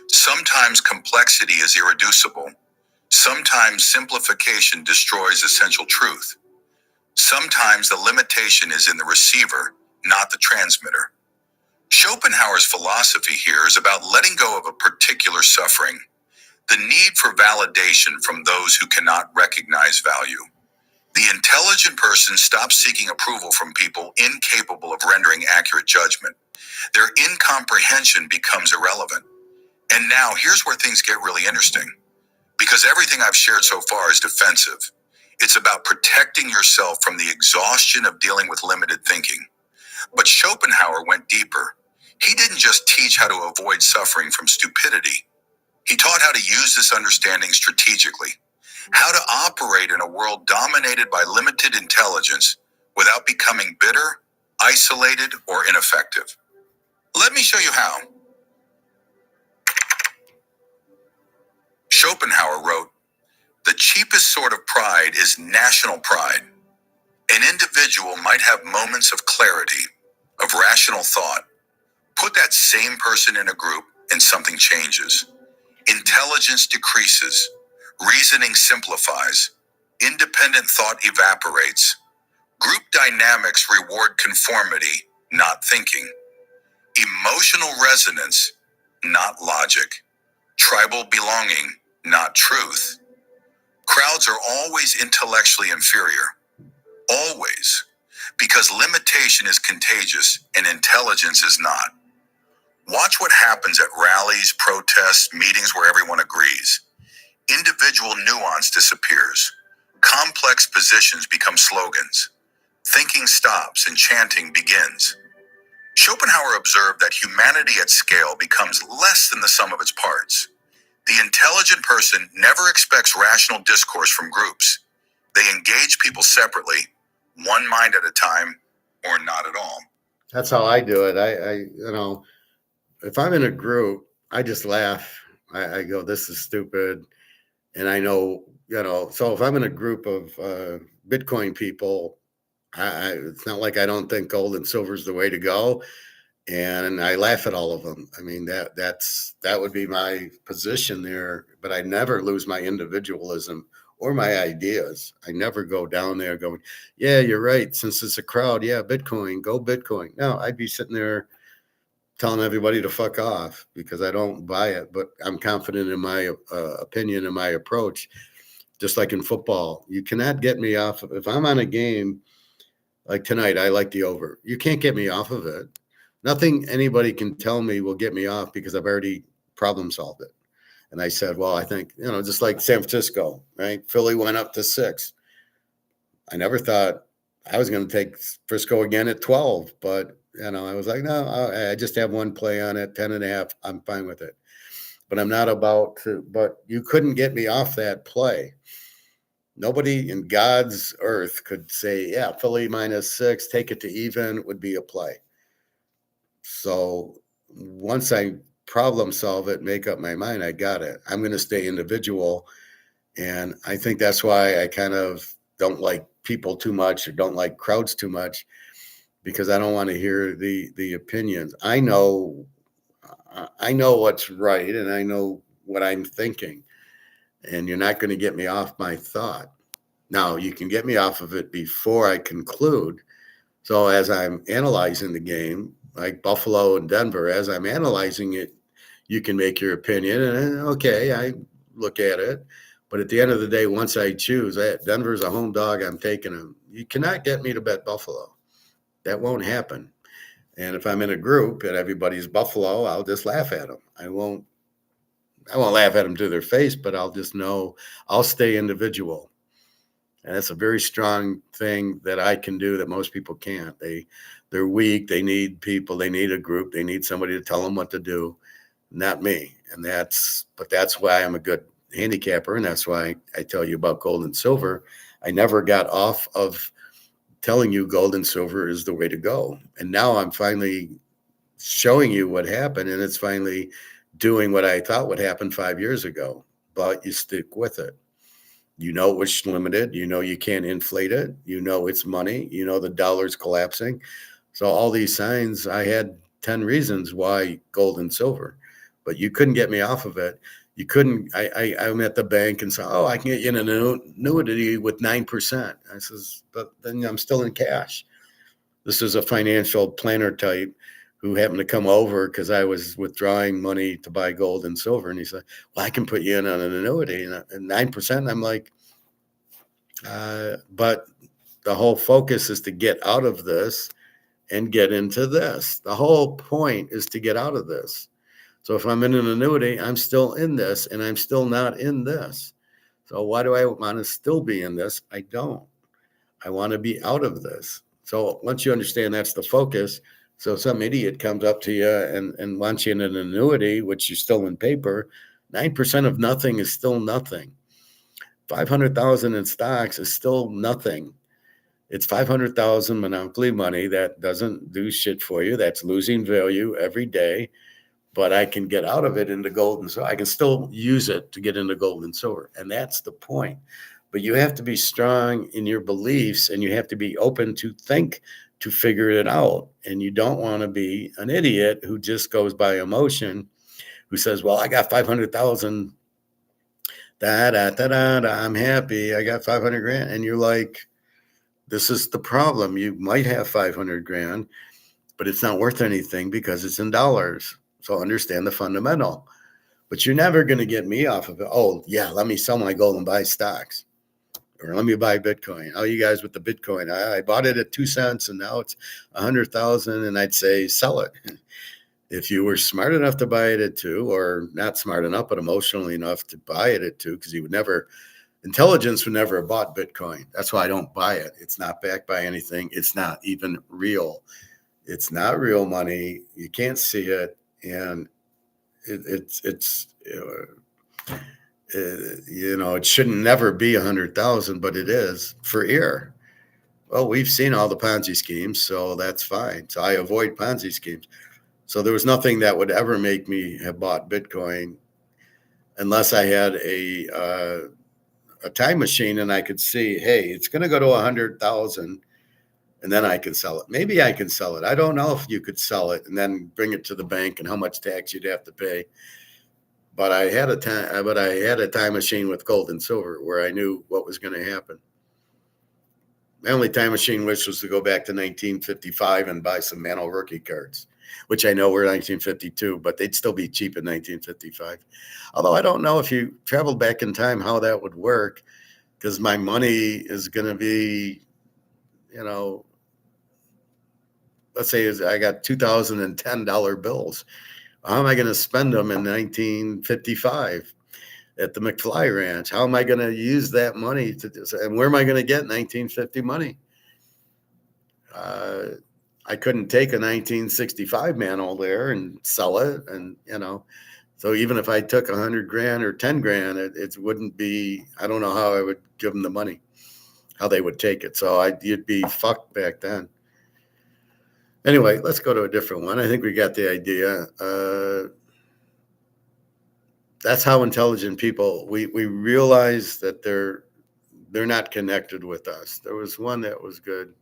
Sometimes complexity is irreducible. Sometimes simplification destroys essential truth. Sometimes the limitation is in the receiver, not the transmitter. Schopenhauer's philosophy here is about letting go of a particular suffering, the need for validation from those who cannot recognize value. The intelligent person stops seeking approval from people incapable of rendering accurate judgment. Their incomprehension becomes irrelevant. And now here's where things get really interesting. Because everything I've shared so far is defensive. It's about protecting yourself from the exhaustion of dealing with limited thinking. But Schopenhauer went deeper. He didn't just teach how to avoid suffering from stupidity. He taught how to use this understanding strategically, how to operate in a world dominated by limited intelligence without becoming bitter, isolated, or ineffective. Let me show you how. Schopenhauer wrote, "The cheapest sort of pride is national pride. An individual might have moments of clarity, of rational thought. Put that same person in a group and something changes. Intelligence decreases, reasoning simplifies, independent thought evaporates. Group dynamics reward conformity, not thinking. Emotional resonance, not logic. Tribal belonging, not truth. Crowds are always intellectually inferior. Always. Because limitation is contagious and intelligence is not. Watch what happens at rallies, protests, meetings where everyone agrees. Individual nuance disappears. Complex positions become slogans. Thinking stops and chanting begins. Schopenhauer observed that humanity at scale becomes less than the sum of its parts. The intelligent person never expects rational discourse from groups. They engage people separately, one mind at a time, or not at all. That's how I do it. If I'm in a group, I just laugh. I go, this is stupid. And I know, so if I'm in a group of Bitcoin people, it's not like I don't think gold and silver is the way to go. And I laugh at all of them. I mean, that would be my position there, but I never lose my individualism or my ideas. I never go down there going, yeah, you're right. Since it's a crowd, yeah, Bitcoin, go Bitcoin. No, I'd be sitting there telling everybody to fuck off because I don't buy it, but I'm confident in my opinion and my approach. Just like in football, you cannot get me off. If I'm on a game like tonight, I like the over. You can't get me off of it. Nothing anybody can tell me will get me off because I've already problem solved it. And I said, well, I think, just like San Francisco, right? Philly went up to 6. I never thought I was going to take Frisco again at 12, but I was like, no, I just have one play on it, 10.5. I'm fine with it. But I'm not about to, but you couldn't get me off that play. Nobody in God's earth could say, yeah, Philly -6, take it to even would be a play. So once I problem solve it, make up my mind, I got it. I'm going to stay individual. And I think that's why I kind of don't like people too much or don't like crowds too much, because I don't want to hear the opinions. I know what's right and I know what I'm thinking. And you're not going to get me off my thought. Now, you can get me off of it before I conclude. So as I'm analyzing the game, like Buffalo and Denver, as I'm analyzing it, you can make your opinion. And okay, I look at it. But at the end of the day, once I choose, Denver's a home dog, I'm taking them. You cannot get me to bet Buffalo. That won't happen. And if I'm in a group and everybody's Buffalo, I'll just laugh at them. I won't laugh at them to their face, but I'll just know I'll stay individual. And that's a very strong thing that I can do that most people can't. They're weak. They need people. They need a group. They need somebody to tell them what to do, not me. But that's why I'm a good handicapper. And that's why I tell you about gold and silver. I never got off of telling you gold and silver is the way to go. And now I'm finally showing you what happened. And it's finally doing what I thought would happen 5 years ago, but you stick with it. You know it was limited. You know you can't inflate it. You know it's money. You know the dollar's collapsing. So all these signs, I had 10 reasons why gold and silver, but you couldn't get me off of it. You couldn't. I'm at the bank and said, oh, I can get you an annuity with 9%. I says, but then I'm still in cash. This is a financial planner type who happened to come over because I was withdrawing money to buy gold and silver. And he said, well, I can put you in on an annuity and 9%. I'm like, but the whole focus is to get out of this and get into this. The whole point is to get out of this. So if I'm in an annuity, I'm still in this and I'm still not in this. So why do I want to still be in this? I don't. I want to be out of this. So once you understand that's the focus, so some idiot comes up to you and wants you in an annuity, which you're still in paper, 9% of nothing is still nothing. 500,000 in stocks is still nothing. It's 500,000 monopoly money that doesn't do shit for you. That's losing value every day. But I can get out of it into gold and silver. I can still use it to get into gold and silver. And that's the point. But you have to be strong in your beliefs and you have to be open to think to figure it out. And you don't want to be an idiot who just goes by emotion, who says, well, I got 500,000. I'm happy. I got 500 grand. And you're like, this is the problem. You might have 500 grand, but it's not worth anything because it's in dollars. So understand the fundamental. But you're never going to get me off of it. Oh, yeah, let me sell my gold and buy stocks. Or let me buy Bitcoin. Oh, you guys with the Bitcoin. I bought it at 2 cents and now it's 100,000. And I'd say sell it. If you were smart enough to buy it at 2, or not smart enough, but emotionally enough to buy it at 2, because you would never, intelligence would never have bought Bitcoin. That's why I don't buy it. It's not backed by anything. It's not even real. It's not real money. You can't see it. And it's it shouldn't never be 100,000, but it is for ear. Well, we've seen all the Ponzi schemes, so that's fine. So I avoid Ponzi schemes. So there was nothing that would ever make me have bought Bitcoin unless I had a time machine and I could see, hey, it's going to go to 100,000. And then I can sell it. Maybe I can sell it. I don't know if you could sell it and then bring it to the bank and how much tax you'd have to pay. But I had a time machine with gold and silver where I knew what was going to happen. My only time machine wish was to go back to 1955 and buy some Mano rookie cards, which I know were 1952, but they'd still be cheap in 1955. Although I don't know if you traveled back in time how that would work, because my money is going to be, let's say I got $2010 bills. How am I going to spend them in 1955 at the McFly Ranch? How am I going to use that money and where am I going to get 1950 money? I couldn't take a 1965 Mano there and sell it. And, so even if I took 100 grand or 10 grand, it wouldn't be, I don't know how I would give them the money, how they would take it. So you'd be fucked back then. Anyway, let's go to a different one. I think we got the idea. That's how intelligent people, we realize that they're not connected with us. There was one that was good.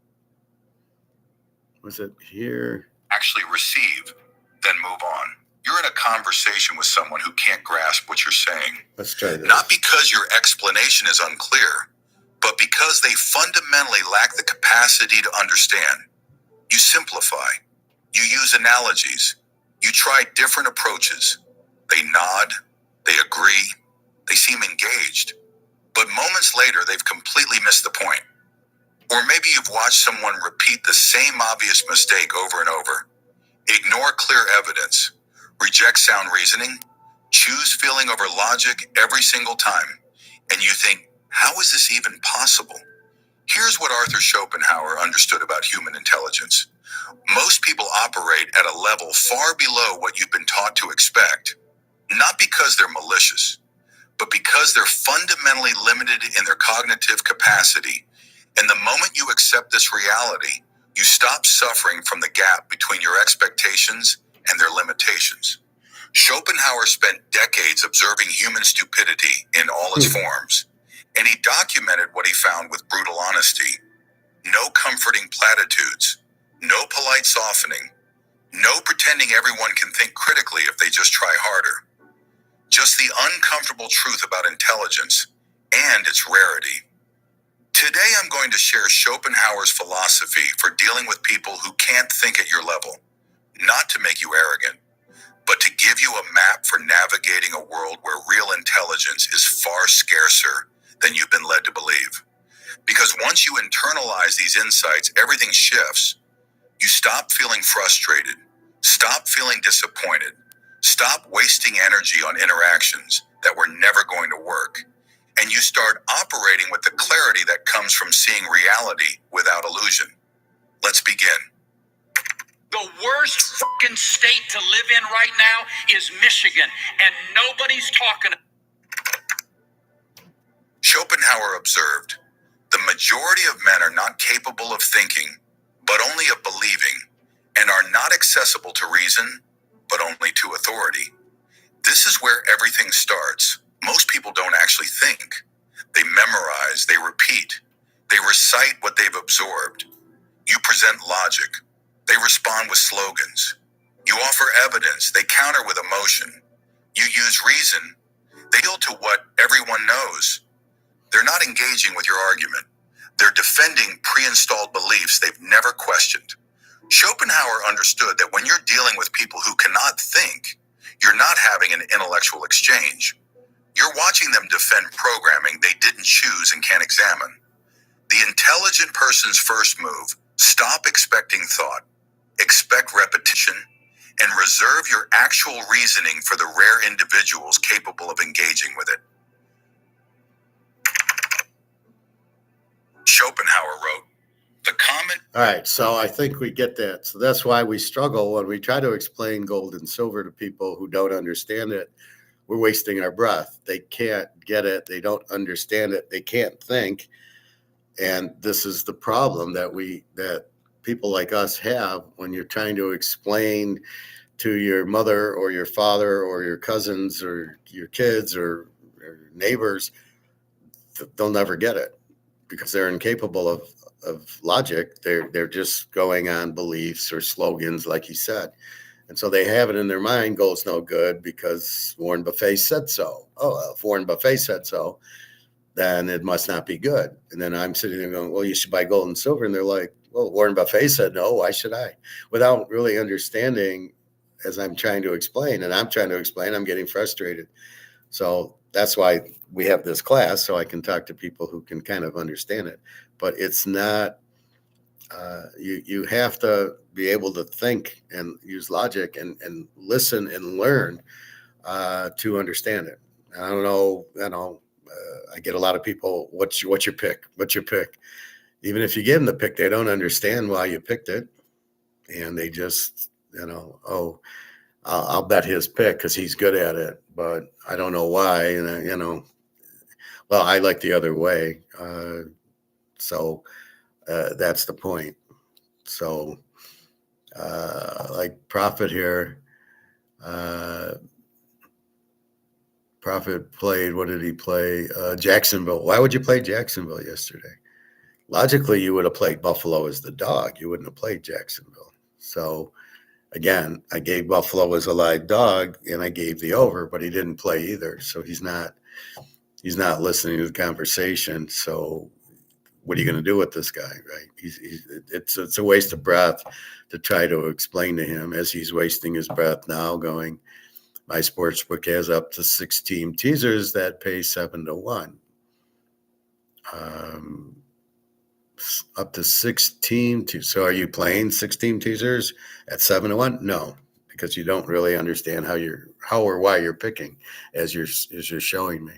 Was it here? Actually receive, then move on. You're in a conversation with someone who can't grasp what you're saying. Let's try this. Not because your explanation is unclear, but because they fundamentally lack the capacity to understand. You simplify. You use analogies. You try different approaches. They nod. They agree. They seem engaged. But moments later, they've completely missed the point. Or maybe you've watched someone repeat the same obvious mistake over and over. Ignore clear evidence. Reject sound reasoning. Choose feeling over logic every single time. And you think, how is this even possible? Here's what Arthur Schopenhauer understood about human intelligence. Most people operate at a level far below what you've been taught to expect, not because they're malicious, but because they're fundamentally limited in their cognitive capacity. And the moment you accept this reality, you stop suffering from the gap between your expectations and their limitations. Schopenhauer spent decades observing human stupidity in all its forms, and he documented what he found with brutal honesty. No comforting platitudes, no polite softening, no pretending everyone can think critically if they just try harder. Just the uncomfortable truth about intelligence and its rarity. Today I'm going to share Schopenhauer's philosophy for dealing with people who can't think at your level, not to make you arrogant, but to give you a map for navigating a world where real intelligence is far scarcer than you've been led to believe. Because once you internalize these insights, everything shifts. You stop feeling frustrated, stop feeling disappointed, stop wasting energy on interactions that were never going to work, and you start operating with the clarity that comes from seeing reality without illusion. Let's begin. The worst fucking state to live in right now is Michigan, and nobody's talking. Schopenhauer observed, the majority of men are not capable of thinking, but only of believing, and are not accessible to reason, but only to authority. This is where everything starts. Most people don't actually think. They memorize, they repeat, they recite what they've absorbed. You present logic. They respond with slogans. You offer evidence. They counter with emotion. You use reason. They yield to what everyone knows. They're not engaging with your argument. They're defending pre-installed beliefs they've never questioned. Schopenhauer understood that when you're dealing with people who cannot think, you're not having an intellectual exchange. You're watching them defend programming they didn't choose and can't examine. The intelligent person's first move: stop expecting thought, expect repetition, and reserve your actual reasoning for the rare individuals capable of engaging with it. Schopenhauer wrote, the common... All right, so I think we get that. So that's why we struggle when we try to explain gold and silver to people who don't understand it. We're wasting our breath. They can't get it. They don't understand it. They can't think. And this is the problem that people like us have when you're trying to explain to your mother or your father or your cousins or your kids or neighbors. They'll never get it because they're incapable of logic. They're just going on beliefs or slogans, like he said. And so they have it in their mind, gold's no good because Warren Buffett said so. Oh, well, if Warren Buffett said so, then it must not be good. And then I'm sitting there going, well, you should buy gold and silver. And they're like, well, Warren Buffett said no, why should I? Without really understanding, as I'm trying to explain, and I'm trying to explain, I'm getting frustrated. So that's why we have this class, so I can talk to people who can kind of understand it. But it's not, you have to be able to think and use logic and listen and learn to understand it. I don't know, I get a lot of people, what's your pick? What's your pick? Even if you give them the pick, they don't understand why you picked it. And they just, oh, I'll bet his pick because he's good at it, but I don't know why. And, well, I like the other way. So that's the point. So like Prophet here, Prophet played, what did he play? Jacksonville. Why would you play Jacksonville yesterday? Logically, you would have played Buffalo as the dog. You wouldn't have played Jacksonville. So again, I gave Buffalo as a live dog and I gave the over, but he didn't play either. So he's not listening to the conversation. So what are you going to do with this guy, right? It's a waste of breath to try to explain to him as he's wasting his breath now going, my sportsbook has up to 6 team teasers that pay 7-1. Up to 6 team. So are you playing 6 team teasers at 7-1? No, because you don't really understand how or why you're picking as you're showing me.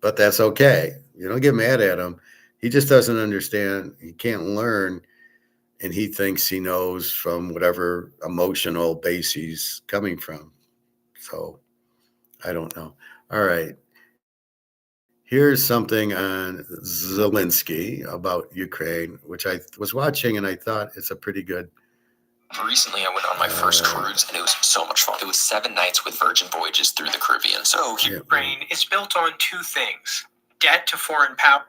But that's okay. You don't get mad at him. He just doesn't understand. He can't learn. And he thinks he knows from whatever emotional base he's coming from. So I don't know. All right. Here's something on Zelensky about Ukraine, which I was watching and I thought it's a pretty good. Recently, I went on my first cruise, and it was so much fun. It was 7 nights with Virgin Voyages through the Caribbean. So Ukraine is built on 2 things: debt to foreign power.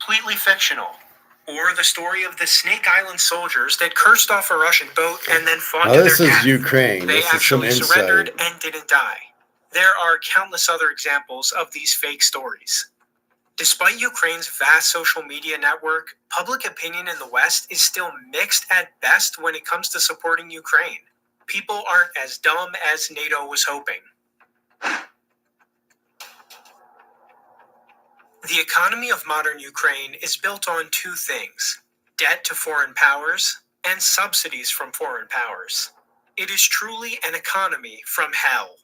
Completely fictional. Or the story of the Snake Island soldiers that cursed off a Russian boat and then fought to their death. This is Ukraine. They This is some actually insight. surrendered and didn't die. There are countless other examples of these fake stories. Despite Ukraine's vast social media network, public opinion in the West is still mixed at best when it comes to supporting Ukraine. People aren't as dumb as NATO was hoping. The economy of modern Ukraine is built on two things: debt to foreign powers and subsidies from foreign powers. It is truly an economy from hell.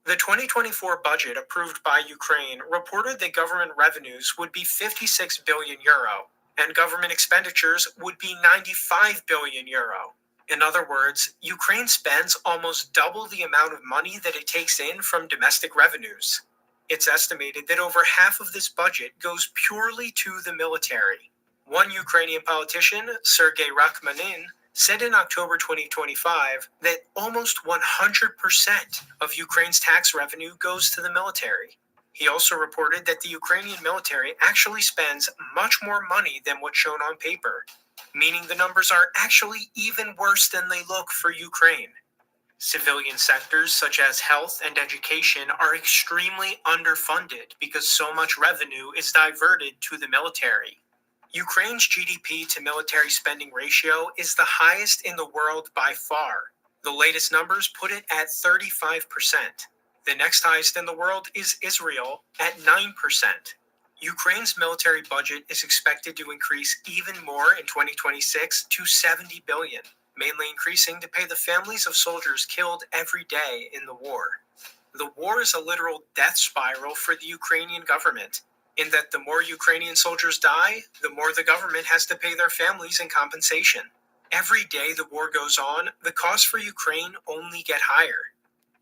The 2024 budget approved by Ukraine reported that government revenues would be 56 billion euro and government expenditures would be 95 billion euro. In other words, Ukraine spends almost double the amount of money that it takes in from domestic revenues. It's estimated that over half of this budget goes purely to the military. One Ukrainian politician, Sergei Rachmanin, said in October 2025 that almost 100% of Ukraine's tax revenue goes to the military. He also reported that the Ukrainian military actually spends much more money than what's shown on paper, meaning the numbers are actually even worse than they look for Ukraine. Civilian sectors such as health and education are extremely underfunded because so much revenue is diverted to the military. Ukraine's GDP to military spending ratio is the highest in the world by far. The latest numbers put it at 35%. The next highest in the world is Israel at 9%. Ukraine's military budget is expected to increase even more in 2026 to 70 billion, mainly increasing to pay the families of soldiers killed every day in the war. The war is a literal death spiral for the Ukrainian government, in that the more Ukrainian soldiers die, the more the government has to pay their families in compensation. Every day the war goes on, the costs for Ukraine only get higher.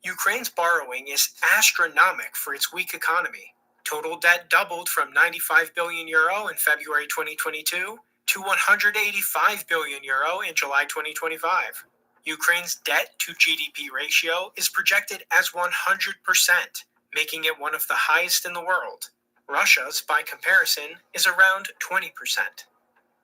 Ukraine's borrowing is astronomical for its weak economy. Total debt doubled from 95 billion euro in February 2022 to 185 billion euro in July 2025. Ukraine's debt to GDP ratio is projected as 100%, making it one of the highest in the world. Russia's, by comparison, is around 20%.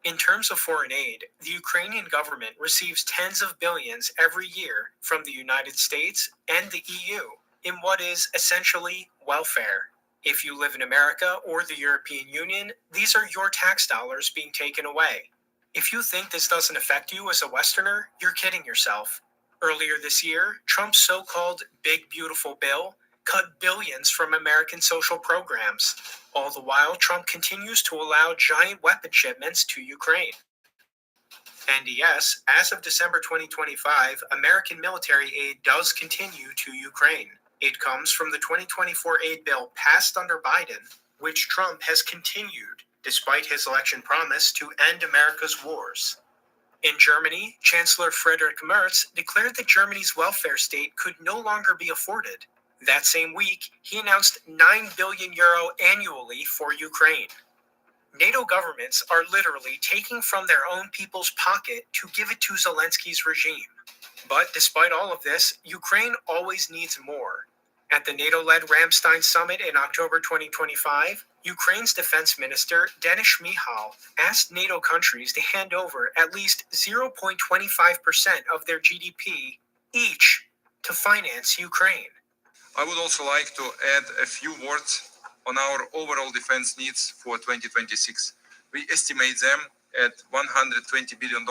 In terms of foreign aid, the Ukrainian government receives tens of billions every year from the United States and the EU in what is essentially welfare. If you live in America or the European Union, these are your tax dollars being taken away. If you think this doesn't affect you as a Westerner, you're kidding yourself. Earlier this year, Trump's so-called Big Beautiful Bill cut billions from American social programs. All the while, Trump continues to allow giant weapon shipments to Ukraine. And yes, as of December 2025, American military aid does continue to Ukraine. It comes from the 2024 aid bill passed under Biden, which Trump has continued, despite his election promise to end America's wars. In Germany, Chancellor Friedrich Merz declared that Germany's welfare state could no longer be afforded. That same week, he announced 9 billion euro annually for Ukraine. NATO governments are literally taking from their own people's pocket to give it to Zelensky's regime. But despite all of this, Ukraine always needs more. At the NATO-led Ramstein summit in October 2025, Ukraine's defense minister, Denis Shmyhal, asked NATO countries to hand over at least 0.25% of their GDP each to finance Ukraine. I would also like to add a few words on our overall defense needs for 2026. We estimate them at $120 billion.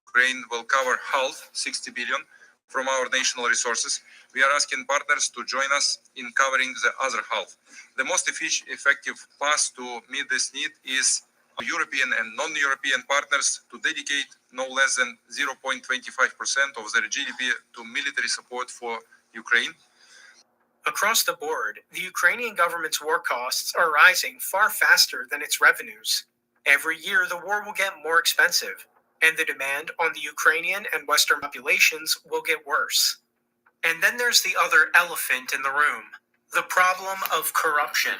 Ukraine will cover half, 60 billion, from our national resources. We are asking partners to join us in covering the other half. The most effective path to meet this need is European and non-European partners to dedicate no less than 0.25% of their GDP to military support for Ukraine. Across the board, the Ukrainian government's war costs are rising far faster than its revenues. Every year, the war will get more expensive, and the demand on the Ukrainian and Western populations will get worse. And then there's the other elephant in the room, the problem of corruption.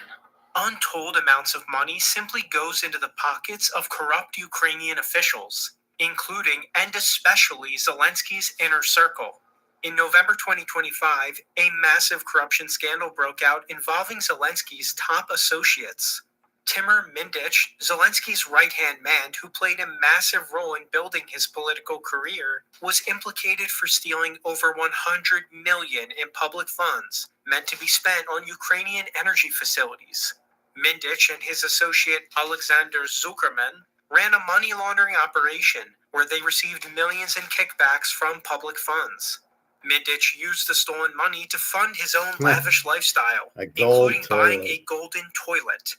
Untold amounts of money simply goes into the pockets of corrupt Ukrainian officials, including and especially Zelensky's inner circle. In November 2025, a massive corruption scandal broke out involving Zelensky's top associates. Timur Mindich, Zelensky's right-hand man who played a massive role in building his political career, was implicated for stealing over 100 million in public funds meant to be spent on Ukrainian energy facilities. Mindich and his associate Alexander Zuckerman ran a money laundering operation where they received millions in kickbacks from public funds. Mindich used the stolen money to fund his own lavish lifestyle, including buying a golden toilet.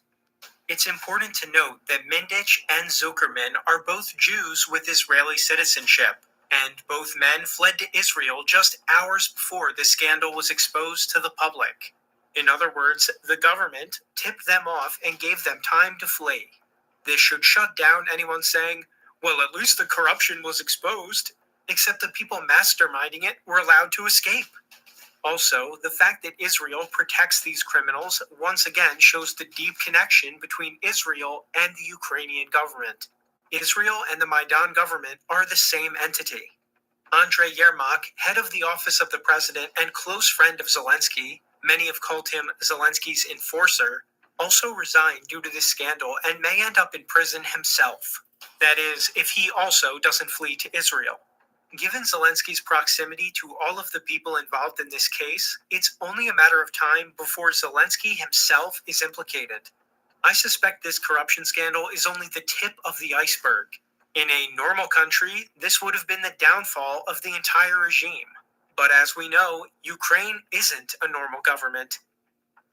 It's important to note that Mindich and Zuckerman are both Jews with Israeli citizenship, and both men fled to Israel just hours before the scandal was exposed to the public. In other words, the government tipped them off and gave them time to flee. This should shut down anyone saying, well, at least the corruption was exposed, except the people masterminding it were allowed to escape. Also, the fact that Israel protects these criminals once again shows the deep connection between Israel and the Ukrainian government. Israel and the Maidan government are the same entity. Andrei Yermak, head of the office of the president and close friend of Zelensky, many have called him Zelensky's enforcer, also resigned due to this scandal and may end up in prison himself. That is, if he also doesn't flee to Israel. Given Zelensky's proximity to all of the people involved in this case, it's only a matter of time before Zelensky himself is implicated. I suspect this corruption scandal is only the tip of the iceberg. In a normal country, this would have been the downfall of the entire regime. But as we know, Ukraine isn't a normal government.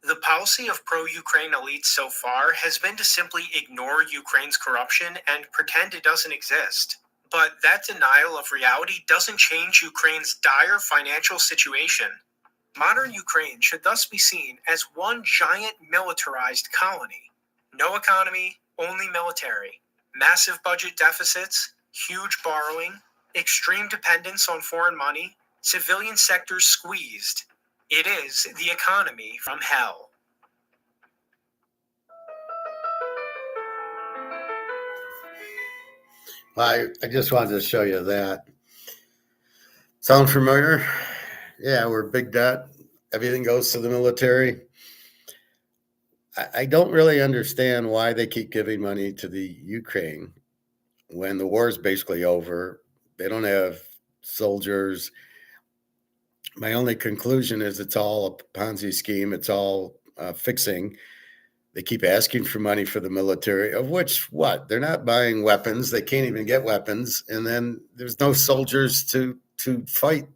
The policy of pro-Ukraine elites so far has been to simply ignore Ukraine's corruption and pretend it doesn't exist. But that denial of reality doesn't change Ukraine's dire financial situation. Modern Ukraine should thus be seen as one giant militarized colony. No economy, only military. Massive budget deficits, huge borrowing, extreme dependence on foreign money, civilian sectors squeezed. It is the economy from hell. I just wanted to show you that. Sound familiar? Yeah, we're big debt. Everything goes to the military. I don't really understand why they keep giving money to the Ukraine when the war is basically over. They don't have soldiers. My only conclusion is it's all a Ponzi scheme. It's all fixing. They keep asking for money for the military, of which what? They're not buying weapons. They can't even get weapons. And then there's no soldiers to fight.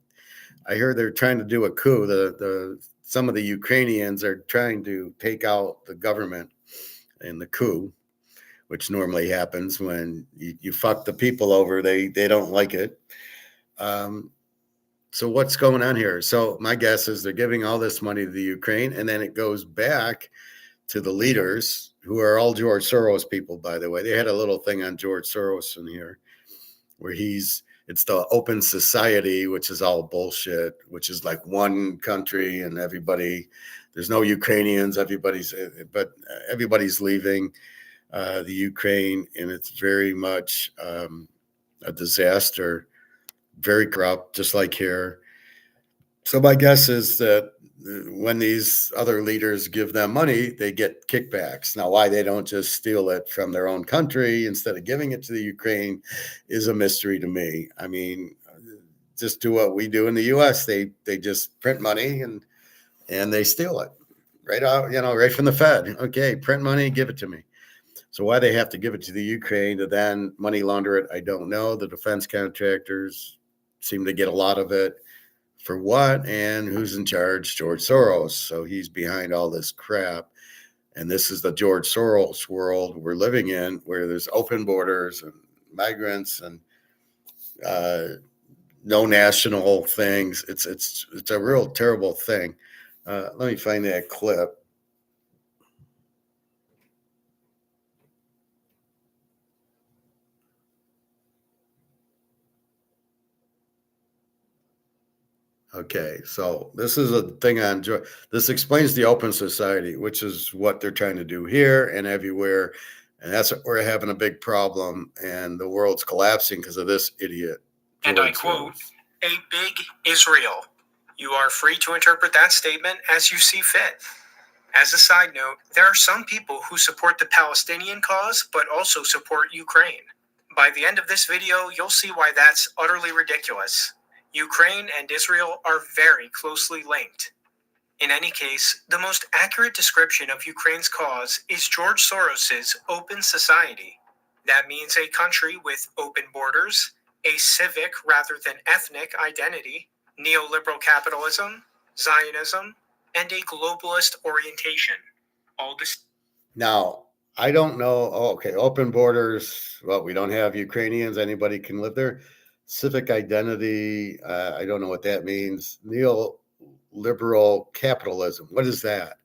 I hear they're trying to do a coup. Some of the Ukrainians are trying to take out the government in the coup, which normally happens when you fuck the people over. They don't like it. So what's going on here? So my guess is they're giving all this money to the Ukraine, and then it goes back to the leaders, who are all George Soros people, by the way. They had a little thing on George Soros in here where it's the open society, which is all bullshit, which is like one country and everybody, there's no Ukrainians, but everybody's leaving the Ukraine, and it's very much a disaster, very corrupt, just like here. So my guess is that when these other leaders give them money, they get kickbacks. Now, why they don't just steal it from their own country instead of giving it to the Ukraine is a mystery to me. I mean, just do what we do in the U.S. They just print money and they steal it right out, right from the Fed. Okay, print money, give it to me. So why they have to give it to the Ukraine to then money launder it, I don't know. The defense contractors seem to get a lot of it. For what and who's in charge? George Soros. So he's behind all this crap. And this is the George Soros world we're living in, where there's open borders and migrants and no national things. It's a real terrible thing. Let me find that clip. Okay, so this is a thing on this explains the open society, which is what they're trying to do here and everywhere, and that's what we're having a big problem, and the world's collapsing because of this idiot. And I quote, "A big Israel." You are free to interpret that statement as you see fit. As a side note, there are some people who support the Palestinian cause but also support Ukraine. By the end of this video, you'll see why that's utterly ridiculous. Ukraine and Israel are very closely linked. In any case, the most accurate description of Ukraine's cause is George Soros's open society. That means a country with open borders, a civic rather than ethnic identity, neoliberal capitalism, Zionism, and a globalist orientation. All this. Now, I don't know. Oh, okay, open borders. Well, we don't have Ukrainians. Anybody can live there. Civic identity. I don't know what that means. Neoliberal capitalism. What is that?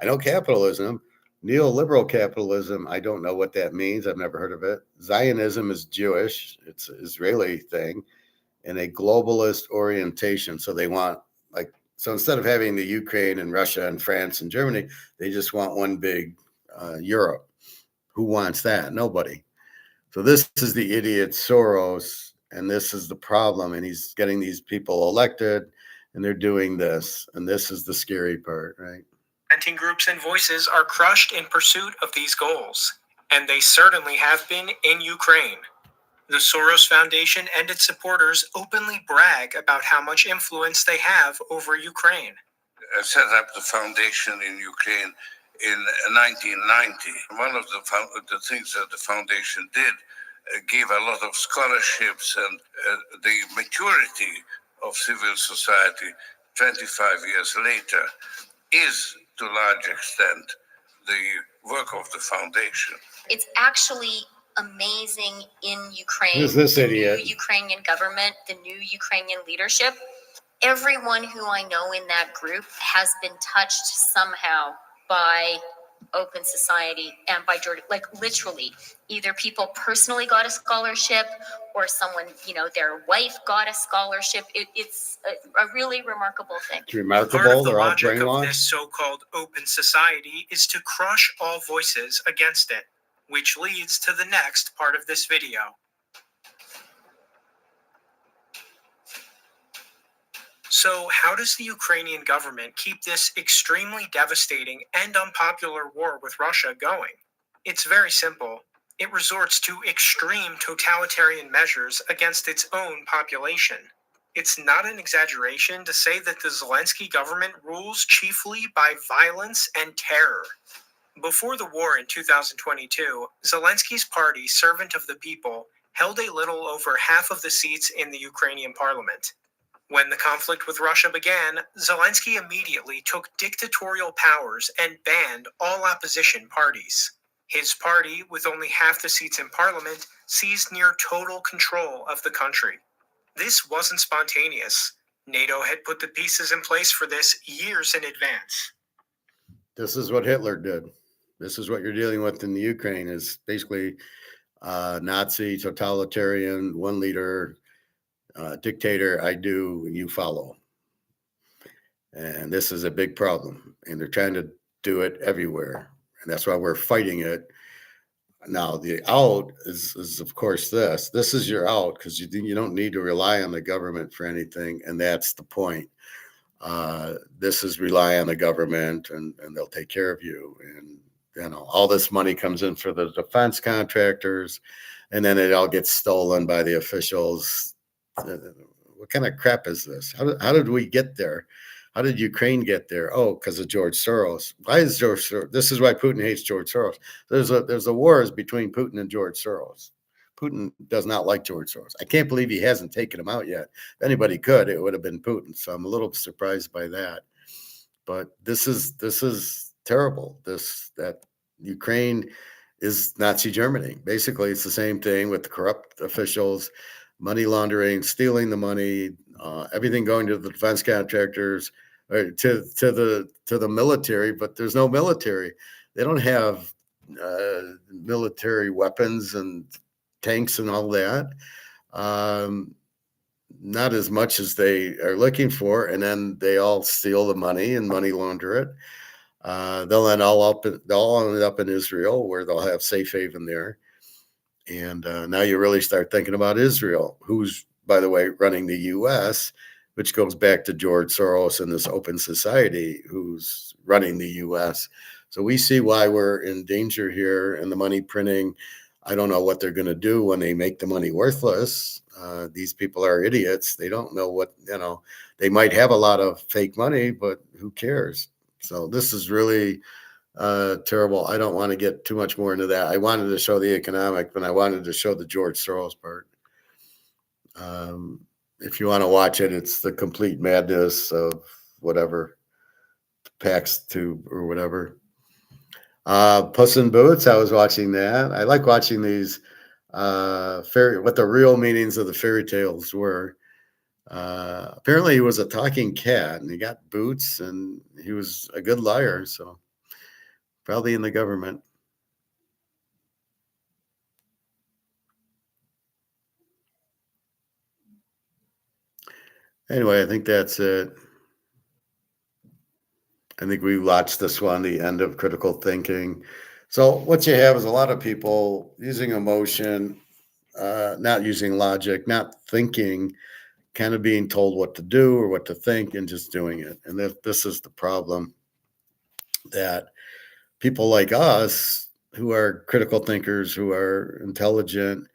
I know capitalism. Neoliberal capitalism. I don't know what that means. I've never heard of it. Zionism is Jewish. It's an Israeli thing, and a globalist orientation. So they want so instead of having the Ukraine and Russia and France and Germany, they just want one big Europe. Who wants that? Nobody. So this is the idiot Soros, and this is the problem. And he's getting these people elected, and they're doing this. And this is the scary part, right? Dissenting groups and voices are crushed in pursuit of these goals, and they certainly have been in Ukraine. The Soros Foundation and its supporters openly brag about how much influence they have over Ukraine. I set up the foundation in Ukraine in 1990. One of the things that the foundation did gave a lot of scholarships, and the maturity of civil society 25 years later is to a large extent the work of the foundation. It's actually amazing in Ukraine. Who's this idiot? New Ukrainian government, the new Ukrainian leadership. Everyone who I know in that group has been touched somehow by open society and by Jordan. Like literally, either people personally got a scholarship or someone, their wife got a scholarship. It's a really remarkable thing. It's remarkable. Part of the They're all logic of brainwashed. this so-called open society is to crush all voices against it, which leads to the next part of this video. So how does the Ukrainian government keep this extremely devastating and unpopular war with Russia going? It's very simple. It resorts to extreme totalitarian measures against its own population. It's not an exaggeration to say that the Zelensky government rules chiefly by violence and terror. Before the war in 2022, Zelensky's party, Servant of the People, held a little over half of the seats in the Ukrainian parliament. When the conflict with Russia began, Zelensky immediately took dictatorial powers and banned all opposition parties. His party, with only half the seats in parliament, seized near total control of the country. This wasn't spontaneous. NATO had put the pieces in place for this years in advance. This is what Hitler did. This is what you're dealing with in the Ukraine is basically Nazi, totalitarian, one leader, dictator, I do, and you follow. And this is a big problem. And they're trying to do it everywhere. And that's why we're fighting it. Now, the out is of course, this is your out because you don't need to rely on the government for anything. And that's the point. This is rely on the government and they'll take care of you. And, all this money comes in for the defense contractors and then it all gets stolen by the officials. What kind of crap is this? How did we get there? How did Ukraine get there? Oh, because of George Soros. Why is George Soros? This is why Putin hates George Soros. There's a wars between Putin and George Soros. Putin does not like George Soros. I can't believe he hasn't taken him out yet. If anybody could, it would have been Putin. So I'm a little surprised by that. But this is terrible. That Ukraine is Nazi Germany. Basically, it's the same thing with the corrupt officials, money laundering, stealing the money, everything going to the defense contractors, or to the military. But there's no military. They don't have military weapons and tanks and all that. Not as much as they are looking for, and then they all steal the money and money launder it. They'll end up in Israel, where they'll have safe haven there. And now you really start thinking about Israel, who's, by the way, running the U.S., which goes back to George Soros and this open society who's running the U.S. So we see why we're in danger here, and the money printing. I don't know what they're going to do when they make the money worthless. These people are idiots. They don't know what, they might have a lot of fake money, but who cares? So this is really terrible. I don't want to get too much more into that. I wanted to show the economic, but I wanted to show the George Soros part. If you want to watch it, it's the complete madness of whatever PAX tube or whatever. Puss in Boots, I was watching that. I like watching these what the real meanings of the fairy tales were. Apparently he was a talking cat and he got boots and he was a good liar, so probably in the government. Anyway, I think that's it. I think we watched this one, the end of critical thinking. So what you have is a lot of people using emotion, not using logic, not thinking, kind of being told what to do or what to think and just doing it. And this is the problem, that people like us who are critical thinkers, who are intelligent,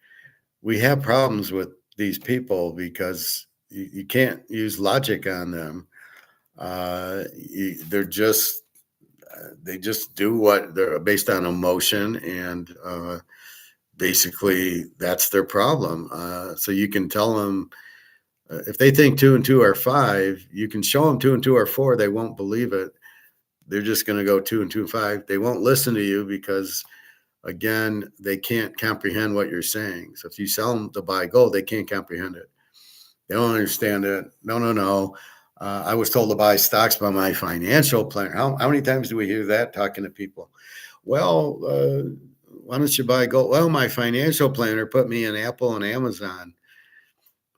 we have problems with these people because you can't use logic on them. They're just they just do what they're based on emotion, and basically that's their problem. So you can tell them if they think 2 and 2 are 5, you can show them 2 and 2 are 4. They won't believe it. They're just going to go 2 and 2 5. They won't listen to you because, again, they can't comprehend what you're saying. So if you sell them to buy gold, they can't comprehend it. They don't understand it. No. I was told to buy stocks by my financial planner. How many times do we hear that talking to people? Well, why don't you buy gold? Well, my financial planner put me in Apple and Amazon.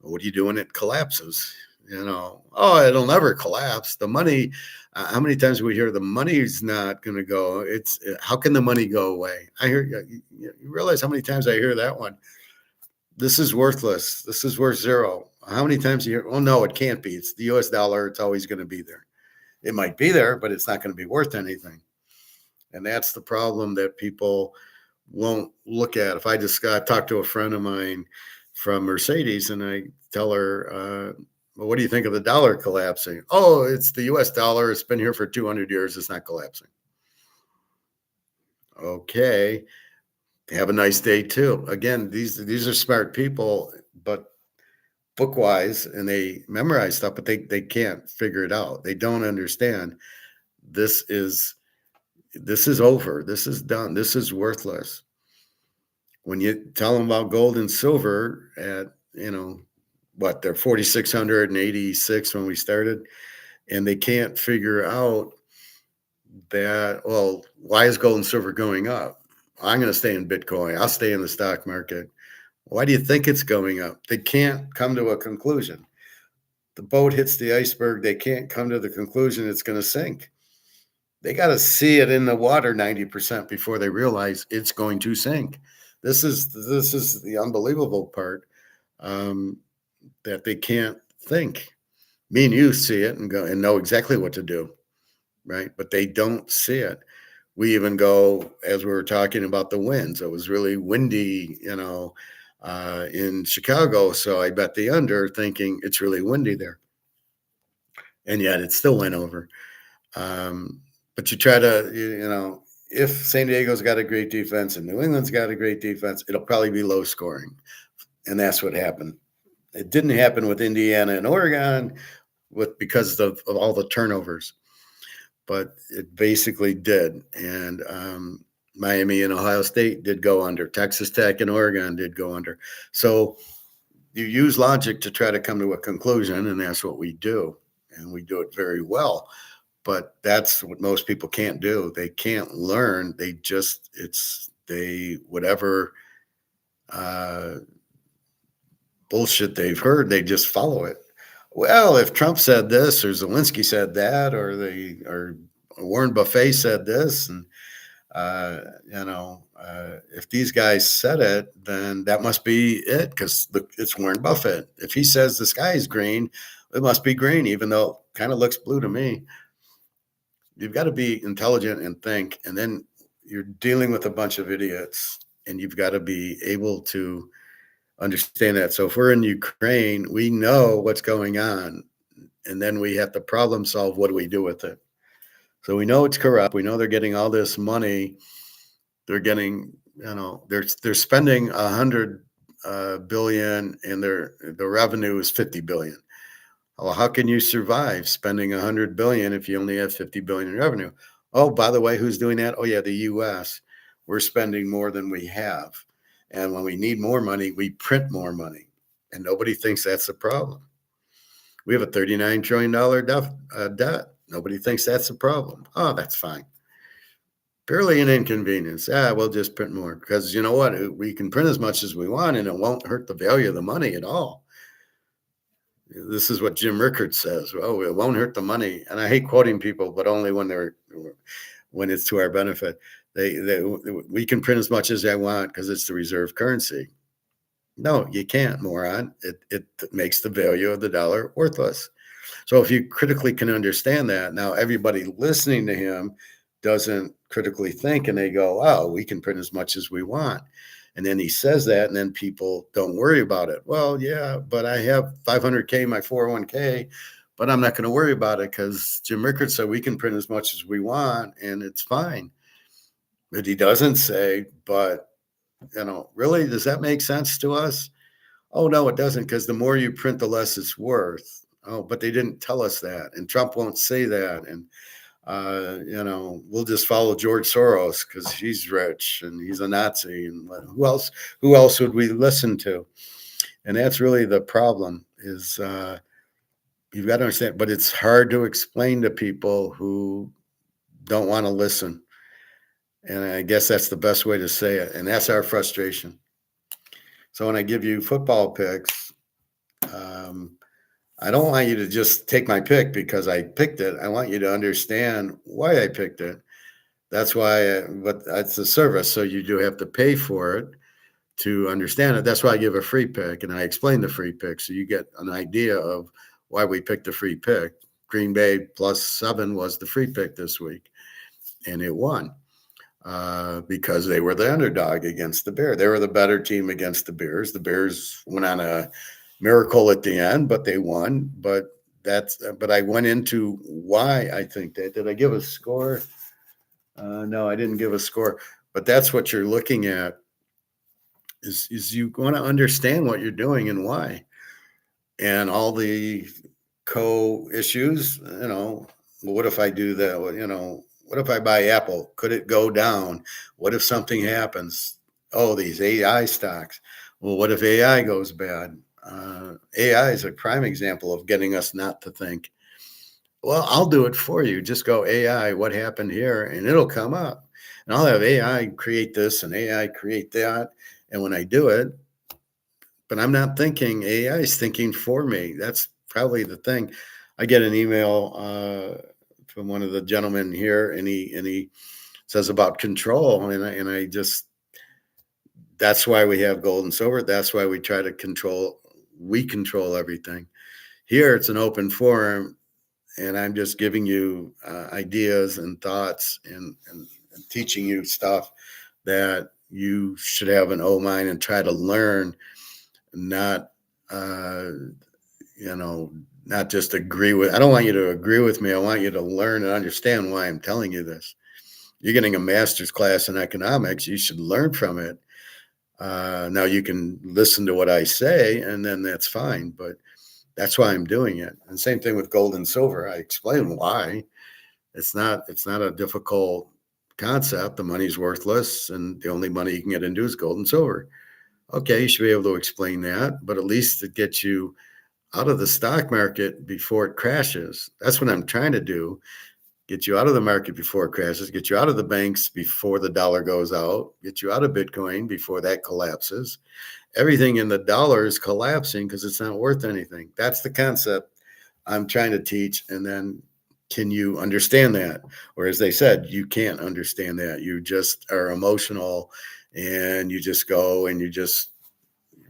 What do you do when it collapses? Oh, it'll never collapse. The money, how many times do we hear the money's not going to go? How can the money go away? I hear, you realize how many times I hear that one? This is worthless. This is worth zero. How many times do you hear, oh, no, it can't be. It's the US dollar. It's always going to be there. It might be there, but it's not going to be worth anything. And that's the problem that people won't look at. If I just talked to a friend of mine from Mercedes and I tell her, well, what do you think of the dollar collapsing? Oh, it's the US dollar. It's been here for 200 years. It's not collapsing. Okay. Have a nice day too. Again, these are smart people, but book-wise, and they memorize stuff, but they can't figure it out. They don't understand. This is over. This is done. This is worthless. When you tell them about gold and silver at, they're 4,686 when we started, and they can't figure out that, well, why is gold and silver going up? I'm going to stay in Bitcoin. I'll stay in the stock market. Why do you think it's going up? They can't come to a conclusion. The boat hits the iceberg. They can't come to the conclusion it's going to sink. They got to see it in the water 90% before they realize it's going to sink. This is the unbelievable part, that they can't think. Me and you see it and go and know exactly what to do, right? But they don't see it. We even go, as we were talking about the winds, it was really windy, in Chicago. So I bet the under, thinking it's really windy there. And yet it still went over. But you try to, if San Diego's got a great defense and New England's got a great defense, it'll probably be low scoring. And that's what happened. It didn't happen with Indiana and Oregon because of all the turnovers, but it basically did. And Miami and Ohio State did go under. Texas Tech and Oregon did go under. So you use logic to try to come to a conclusion, and that's what we do. And we do it very well. But that's what most people can't do. They can't learn. Whatever bullshit they've heard, they just follow it. Well, if Trump said this, or Zelensky said that, or Warren Buffett said this, and if these guys said it, then that must be it, because it's Warren Buffett. If he says the sky is green, it must be green, even though it kind of looks blue to me. You've got to be intelligent and think, and then you're dealing with a bunch of idiots, and you've got to be able to understand that. So if we're in Ukraine, we know what's going on, and then we have to problem solve. What do we do with it? So we know it's corrupt. We know they're getting all this money. They're getting, they're spending $100 billion, and the revenue is $50 billion. Well, how can you survive spending $100 billion if you only have $50 billion in revenue? Oh, by the way, who's doing that? Oh, yeah, the US. We're spending more than we have. And when we need more money, we print more money. And nobody thinks that's a problem. We have a $39 trillion debt. Nobody thinks that's a problem. Oh, that's fine. Barely an inconvenience. We'll just print more because you know what? We can print as much as we want and it won't hurt the value of the money at all. This is what Jim Rickard says. Oh, it won't hurt the money. And I hate quoting people, but only when it's to our benefit. We can print as much as I want because it's the reserve currency. No, you can't, moron. It makes the value of the dollar worthless. So if you critically can understand that, now everybody listening to him doesn't critically think and they go, oh, we can print as much as we want. And then he says that, and then people don't worry about it. Well, yeah, but I have 500K in my 401k, but I'm not going to worry about it because Jim Rickard said we can print as much as we want and it's fine. But he doesn't say, but, really, does that make sense to us? Oh, no, it doesn't, because the more you print, the less it's worth. Oh, but they didn't tell us that. And Trump won't say that. And, we'll just follow George Soros because he's rich and he's a Nazi. And who else would we listen to? And that's really the problem is you've got to understand, but it's hard to explain to people who don't want to listen. And I guess that's the best way to say it. And that's our frustration. So when I give you football picks, I don't want you to just take my pick because I picked it. I want you to understand why I picked it. That's why, but it's a service. So you do have to pay for it to understand it. That's why I give a free pick and I explain the free pick. So you get an idea of why we picked the free pick. Green Bay +7 was the free pick this week and it won. Because they were the underdog against the Bears. They were the better team against the Bears. The Bears went on a miracle at the end, but they won. But I went into why I think that. Did I give a score? No, I didn't give a score. But that's what you're looking at is you want to understand what you're doing and why. And all the co-issues, what if I do that? What if I buy Apple? Could it go down? What if something happens? Oh, these AI stocks. Well, what if AI goes bad? AI is a prime example of getting us not to think. Well, I'll do it for you. Just go AI, what happened here? And it'll come up. And I'll have AI create this and AI create that. And when I do it, but I'm not thinking, AI is thinking for me. That's probably the thing. I get an email from one of the gentlemen here, and he says about control, and I just, that's why we have gold and silver. That's why we try to control. We control everything. Here, it's an open forum, and I'm just giving you ideas and thoughts and teaching you stuff that you should have an O mind and try to learn, not not just agree with. I don't want you to agree with me. I want you to learn and understand why I'm telling you this. You're getting a master's class in economics. You should learn from it. Now you can listen to what I say, and then that's fine. But that's why I'm doing it. And same thing with gold and silver. I explain why. It's not a difficult concept. The money's worthless, and the only money you can get into is gold and silver. Okay, you should be able to explain that, but at least it gets you out of the stock market before it crashes. That's what I'm trying to do. Get you out of the market before it crashes, get you out of the banks before the dollar goes out, get you out of Bitcoin before that collapses. Everything in the dollar is collapsing because it's not worth anything. That's the concept I'm trying to teach. And then can you understand that? Or as they said, you can't understand that. You just are emotional and you just go and you just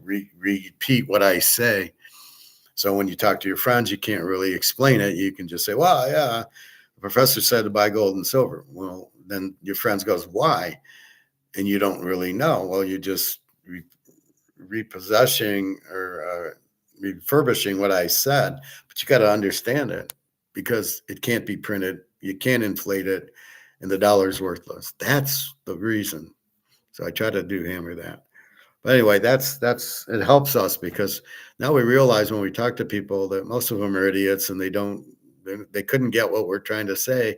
repeat what I say. So when you talk to your friends, you can't really explain it. You can just say, well, yeah, the professor said to buy gold and silver. Well, then your friends goes, why? And you don't really know. Well, you're just repossessing or refurbishing what I said, but you got to understand it because it can't be printed. You can't inflate it and the dollar's worthless. That's the reason. So I try to hammer that. But anyway, that's it helps us because now we realize when we talk to people that most of them are idiots and they couldn't get what we're trying to say.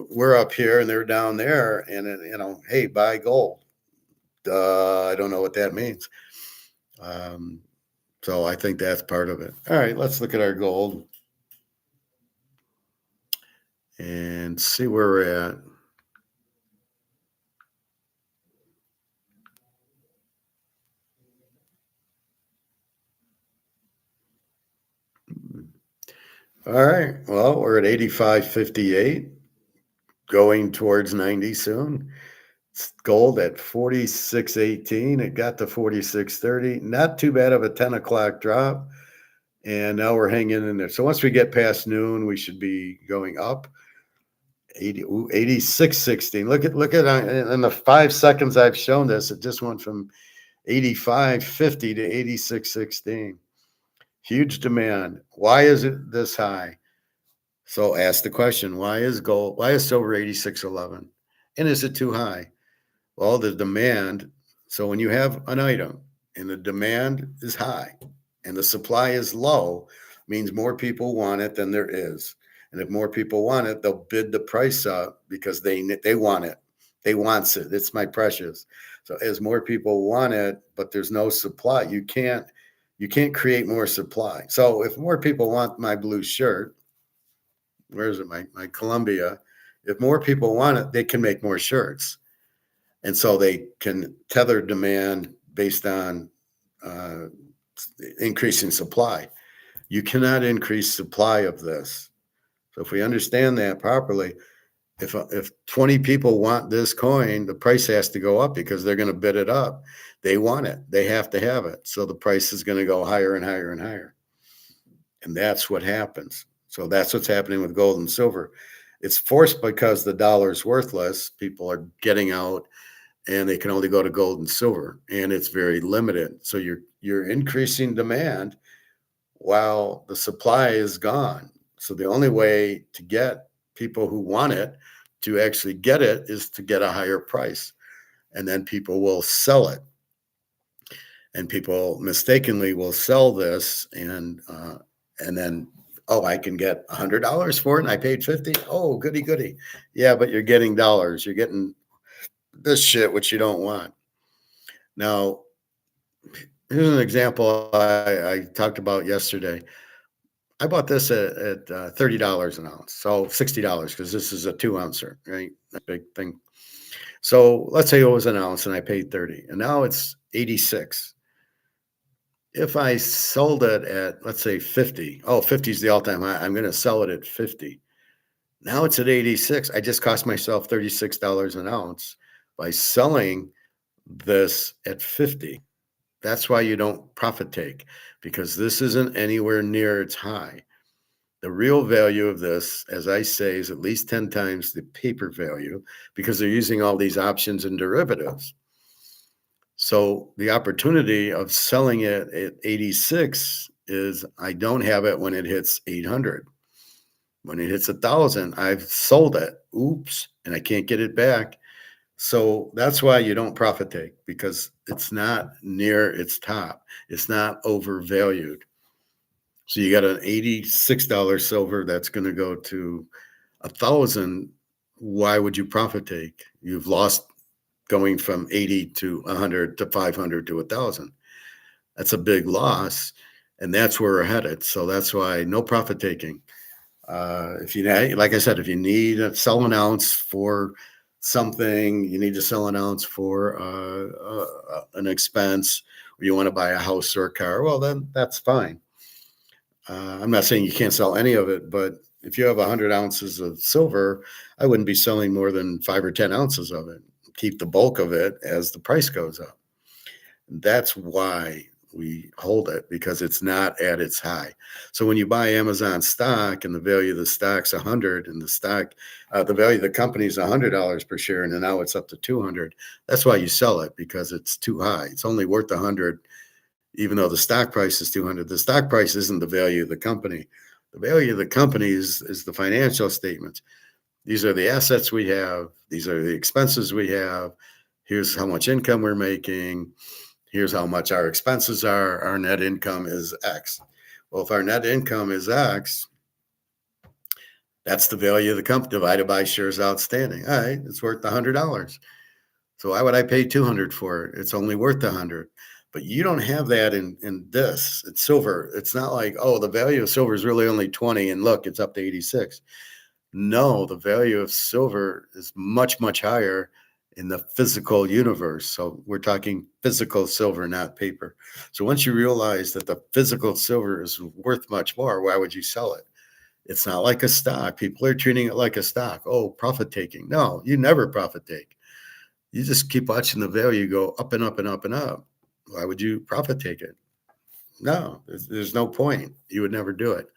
we're up here and they're down there, and hey, buy gold. I don't know what that means. So I think that's part of it. All right, let's look at our gold and see where we're at. All right. Well, we're at 85.58, going towards 90 soon. Gold at 46.18. It got to 46.30. Not too bad of a 10 o'clock drop. And now we're hanging in there. So once we get past noon, we should be going up. 86.16. Look at in the 5 seconds I've shown this, it just went from 85.50 to 86.16. Huge demand. Why is it this high? So ask the question, why is silver 86.11? And is it too high? Well, the demand. So when you have an item and the demand is high and the supply is low, means more people want it than there is. And if more people want it, they'll bid the price up because they want it. They wants it. It's my precious. So as more people want it, but there's no supply, you can't create more supply. So if more people want my blue shirt, where is it? My Columbia. If more people want it, they can make more shirts. And so they can tether demand based on increasing supply. You cannot increase supply of this. So if we understand that properly, if 20 people want this coin, the price has to go up because they're going to bid it up. They want it. They have to have it. So the price is going to go higher and higher and higher. And that's what happens. So that's what's happening with gold and silver. It's forced because the dollar's worthless. People are getting out and they can only go to gold and silver, and it's very limited. So you're increasing demand while the supply is gone. So the only way to get people who want it to actually get it is to get a higher price, and then people will sell it. And people mistakenly will sell this, and then, oh, I can get $100 for it, and I paid $50. Oh, goody. Yeah, but you're getting dollars. You're getting this shit, which you don't want. Now, here's an example I talked about yesterday. I bought this at $30 an ounce, so $60 because this is a 2-ouncer, right? A big thing. So let's say it was an ounce and I paid 30, and now it's 86. If I sold it at, let's say 50, 50 is the all-time high. I'm going to sell it at 50. Now it's at 86. I just cost myself $36 an ounce by selling this at 50. That's why you don't profit take, because this isn't anywhere near its high. The real value of this, as I say, is at least 10 times the paper value because they're using all these options and derivatives. So the opportunity of selling it at 86 is I don't have it when it hits 800. When it hits 1,000, I've sold it. Oops, and I can't get it back. So that's why you don't profit take, because it's not near its top. It's not overvalued. So you got an $86 silver that's going to go to 1,000. Why would you profit take? You've lost going from 80 to 100 to 500 to 1,000. That's a big loss, and that's where we're headed. So that's why no profit taking. If you, like I said, if you need to sell an ounce for something, you need to sell an ounce for an expense, or you want to buy a house or a car, well, then that's fine. I'm not saying you can't sell any of it, but if you have 100 ounces of silver, I wouldn't be selling more than 5 or 10 ounces of it. Keep the bulk of it as the price goes up. That's why we hold it, because it's not at its high. So when you buy Amazon stock and the value of the stock's 100 and the stock, the value of the company is $100 per share, and then now it's up to 200. That's why you sell it, because it's too high. It's only worth 100, even though the stock price is 200. The stock price isn't the value of the company. The value of the company is the financial statements. These are the assets we have. These are the expenses we have. Here's how much income we're making. Here's how much our expenses are. Our net income is X. Well, if our net income is X, That's the value of the company divided by shares outstanding. All right, it's worth $100. So why would I pay 200 for it? It's only worth 100. But you don't have that in this. It's silver. It's not like, oh, the value of silver is really only 20 and look, it's up to 86. No, the value of silver is much, much higher in the physical universe. So we're talking physical silver, not paper. So once you realize that the physical silver is worth much more, why would you sell it? It's not like a stock. People are treating it like a stock. Oh, profit taking. No, you never profit take. You just keep watching the value go up and up and up and up. Why would you profit take it? No, there's no point. You would never do it.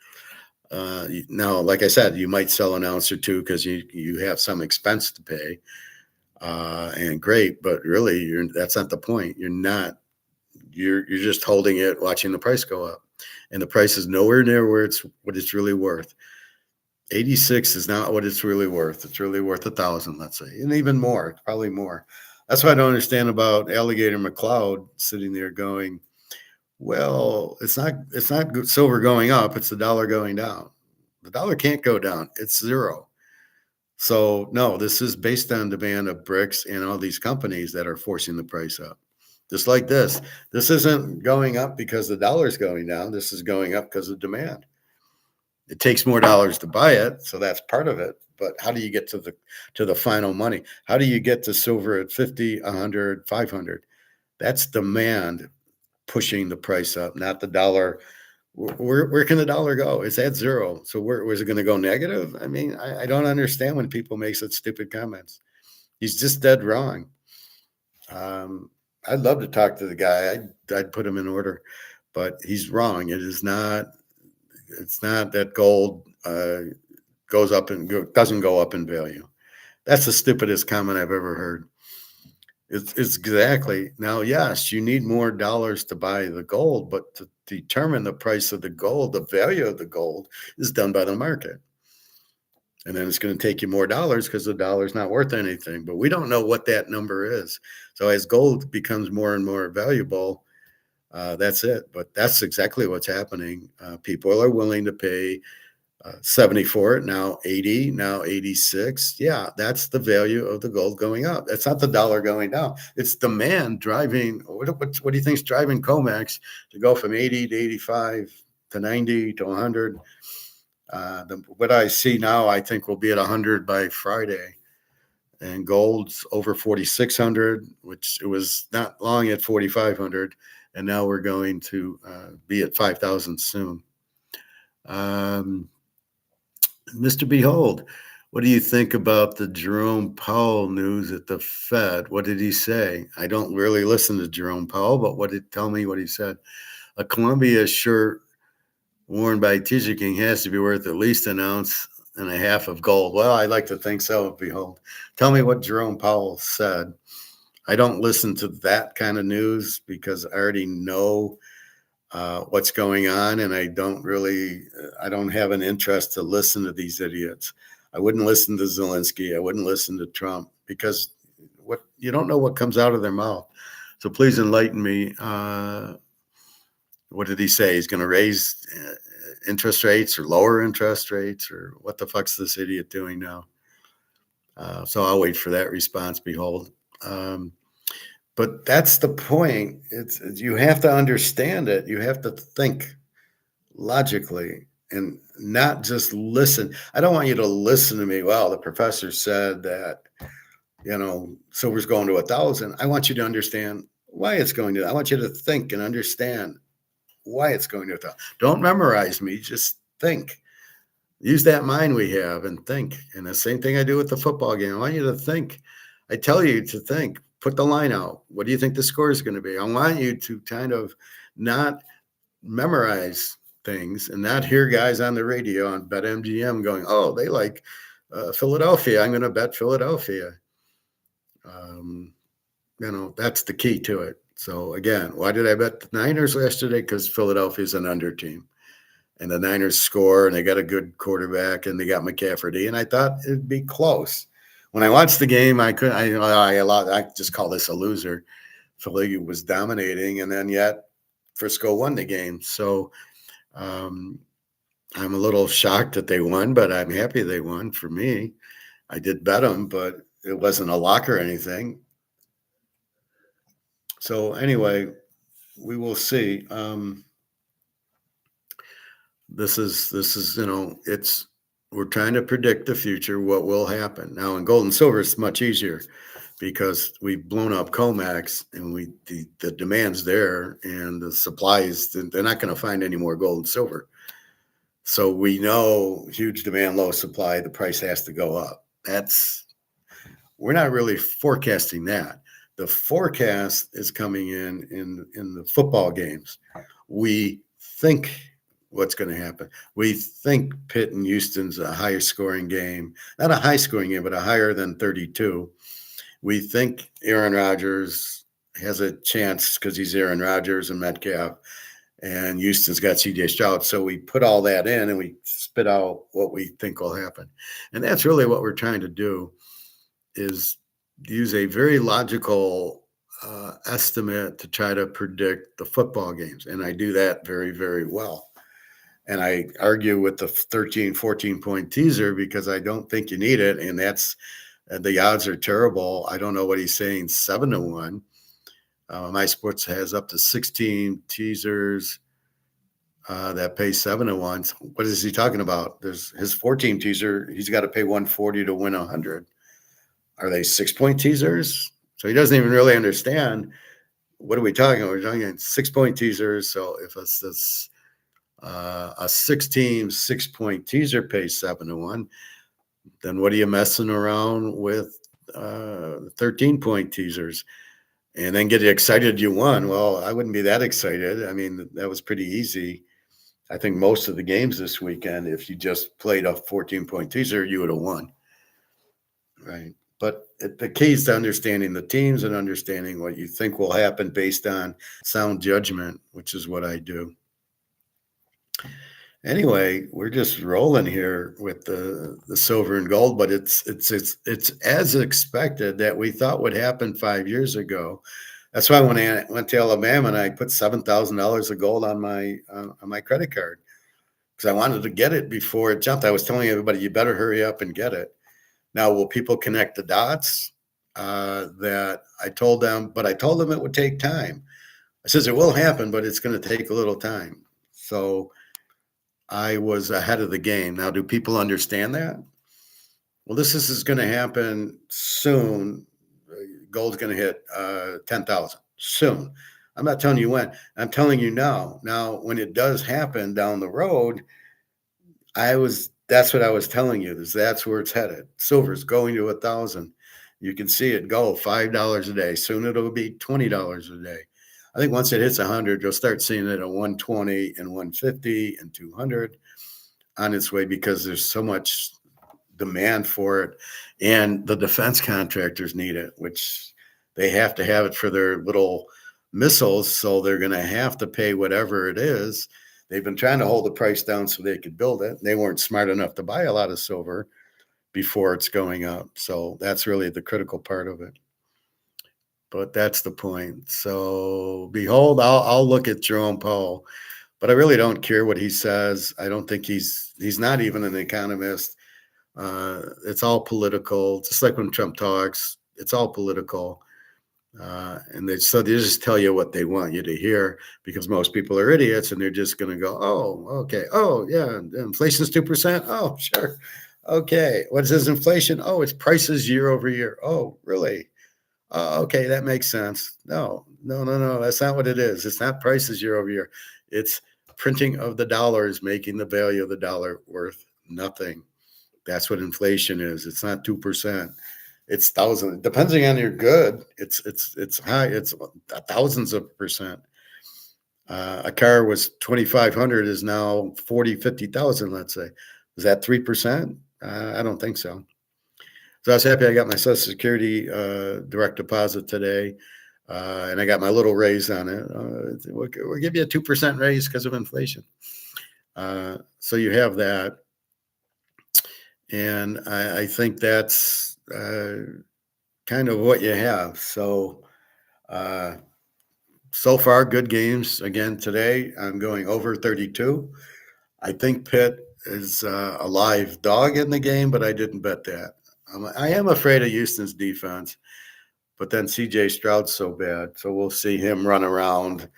Now, like I said, you might sell an ounce or two because you have some expense to pay, and great. But really, that's not the point. You're not. You're just holding it, watching the price go up, and the price is nowhere near what it's really worth. 86 is not what it's really worth. It's really worth 1,000, let's say, and even more, probably more. That's what I don't understand about Alligator McLeod sitting there going, well, it's not silver going up, it's the dollar going down. The dollar can't go down. It's zero. So no, this is based on demand of bricks and all these companies that are forcing the price up. Just like this. This isn't going up because the dollar's going down. This is going up because of demand. It takes more dollars to buy it, so that's part of it. But how do you get to the final money? How do you get to silver at 50, 100, 500? That's demand pushing the price up, not the dollar. Where can the dollar go? It's at zero. So where is it going to go negative? I mean, I don't understand when people make such stupid comments. He's just dead wrong. I'd love to talk to the guy. I'd put him in order, but he's wrong. It's not that gold goes up and doesn't go up in value. That's the stupidest comment I've ever heard. It's exactly. Now, yes, you need more dollars to buy the gold, but to determine the price of the gold, the value of the gold is done by the market. And then it's going to take you more dollars because the dollar's not worth anything. But we don't know what that number is. So as gold becomes more and more valuable, that's it. But that's exactly what's happening. People are willing to pay 70 for it, now 80, now 86. Yeah, that's the value of the gold going up. It's not the dollar going down. It's demand driving. What do you think is driving COMEX to go from 80 to 85 to 90 to 100? What I see now, I think we'll be at 100 by Friday. And gold's over 4,600, which it was not long at 4,500. And now we're going to be at 5,000 soon. Mr. Behold, what do you think about the Jerome Powell news at the Fed? What did he say? I don't really listen to Jerome Powell, but tell me what he said. A Columbia shirt worn by Teaserking has to be worth at least 1.5 ounces of gold. Well, I'd like to think so, Behold. Tell me what Jerome Powell said. I don't listen to that kind of news because I already know what's going on, and I don't have an interest to listen to these idiots. I wouldn't listen to Zelensky. I wouldn't listen to Trump because you don't know what comes out of their mouth. So please enlighten me. What did he say? He's going to raise interest rates or lower interest rates, or what the fuck's this idiot doing now? So I'll wait for that response, Behold. But that's the point. You have to understand it. You have to think logically and not just listen. I don't want you to listen to me. Well, the professor said that, silver's going to 1,000. I want you to understand why it's going to. I want you to think and understand why it's going to 1,000. Don't memorize me. Just think. Use that mind we have and think. And the same thing I do with the football game. I want you to think. I tell you to think. Put the line out. What do you think the score is going to be? I want you to kind of not memorize things and not hear guys on the radio on BetMGM going, oh, they like Philadelphia. I'm going to bet Philadelphia. That's the key to it. So, again, why did I bet the Niners yesterday? Because Philadelphia is an under team. And the Niners score, and they got a good quarterback, and they got McCaffrey. And I thought it'd be close. When I watched the game, I just call this a loser. Philly was dominating, and then yet Frisco won the game. So I'm a little shocked that they won, but I'm happy they won. For me, I did bet them, but it wasn't a lock or anything. So anyway, we will see. This is it's we're trying to predict the future, what will happen. Now in gold and silver, it's much easier because we've blown up Comex and the demand's there and the supplies, they're not going to find any more gold and silver. So we know huge demand, low supply, the price has to go up. We're not really forecasting that. The forecast is coming in the football games. We think what's going to happen. We think Pitt and Houston's a higher scoring game, not a high scoring game, but a higher than 32. We think Aaron Rodgers has a chance because he's Aaron Rodgers and Metcalf, and Houston's got CJ Stroud. So we put all that in and we spit out what we think will happen. And that's really what we're trying to do, is use a very logical estimate to try to predict the football games. And I do that very, very well. And I argue with the 13, 14-point teaser because I don't think you need it. And the odds are terrible. I don't know what he's saying, 7-1. My Sports has up to 16 teasers that pay 7-1. What is he talking about? There's his 14 teaser. He's got to pay 140 to win 100. Are they 6-point teasers? So he doesn't even really understand. What are we talking about? We're talking 6-point teasers. So if it's this a 6-team 6-point teaser pays 7-1, then what are you messing around with 13-point teasers? And then get excited you won. Well, I wouldn't be that excited. I mean, that was pretty easy. I think most of the games this weekend, if you just played a 14-point teaser, you would have won. Right. But the key is to understanding the teams and understanding what you think will happen based on sound judgment, which is what I do. Anyway, we're just rolling here with the silver and gold, but it's as expected that we thought would happen 5 years ago. That's why when I went to Alabama and I put $7,000 of gold on my credit card because I wanted to get it before it jumped. I was telling everybody, you better hurry up and get it. Now, will people connect the dots? That I told them, but I told them it would take time. I says it will happen, but it's going to take a little time. So I was ahead of the game. Now, do people understand that? Well, this is going to happen soon. Gold's going to hit 10,000 soon. I'm not telling you when. I'm telling you now. Now, when it does happen down the road, that's what I was telling you. That's where it's headed. Silver's going to 1,000. You can see it go $5 a day. Soon it'll be $20 a day. I think once it hits 100, you'll start seeing it at 120 and 150 and 200 on its way because there's so much demand for it. And the defense contractors need it, which they have to have it for their little missiles. So they're going to have to pay whatever it is. They've been trying to hold the price down so they could build it. They weren't smart enough to buy a lot of silver before it's going up. So that's really the critical part of it. But that's the point. So behold, I'll look at Jerome Powell, but I really don't care what he says. I don't think he's not even an economist. It's all political. Just like when Trump talks, it's all political. And they just tell you what they want you to hear because most people are idiots and they're just going to go, oh, okay. Oh, yeah. Inflation's 2%. Oh, sure. Okay. What is this inflation? Oh, it's prices year over year. Oh, really? Okay. That makes sense. No. That's not what it is. It's not prices year over year. It's printing of the dollars, making the value of the dollar worth nothing. That's what inflation is. It's not 2%. It's thousands, depending on your good. It's high. It's thousands of percent. A car was 2,500 is now 40, 50,000. Let's say, is that 3%? I don't think so. So I was happy I got my Social Security direct deposit today, and I got my little raise on it. We'll give you a 2% raise because of inflation. So you have that, and I think that's kind of what you have. So far, good games again today. I'm going over 32. I think Pitt is a live dog in the game, but I didn't bet that. I am afraid of Houston's defense, but then C.J. Stroud's so bad, so we'll see him run around.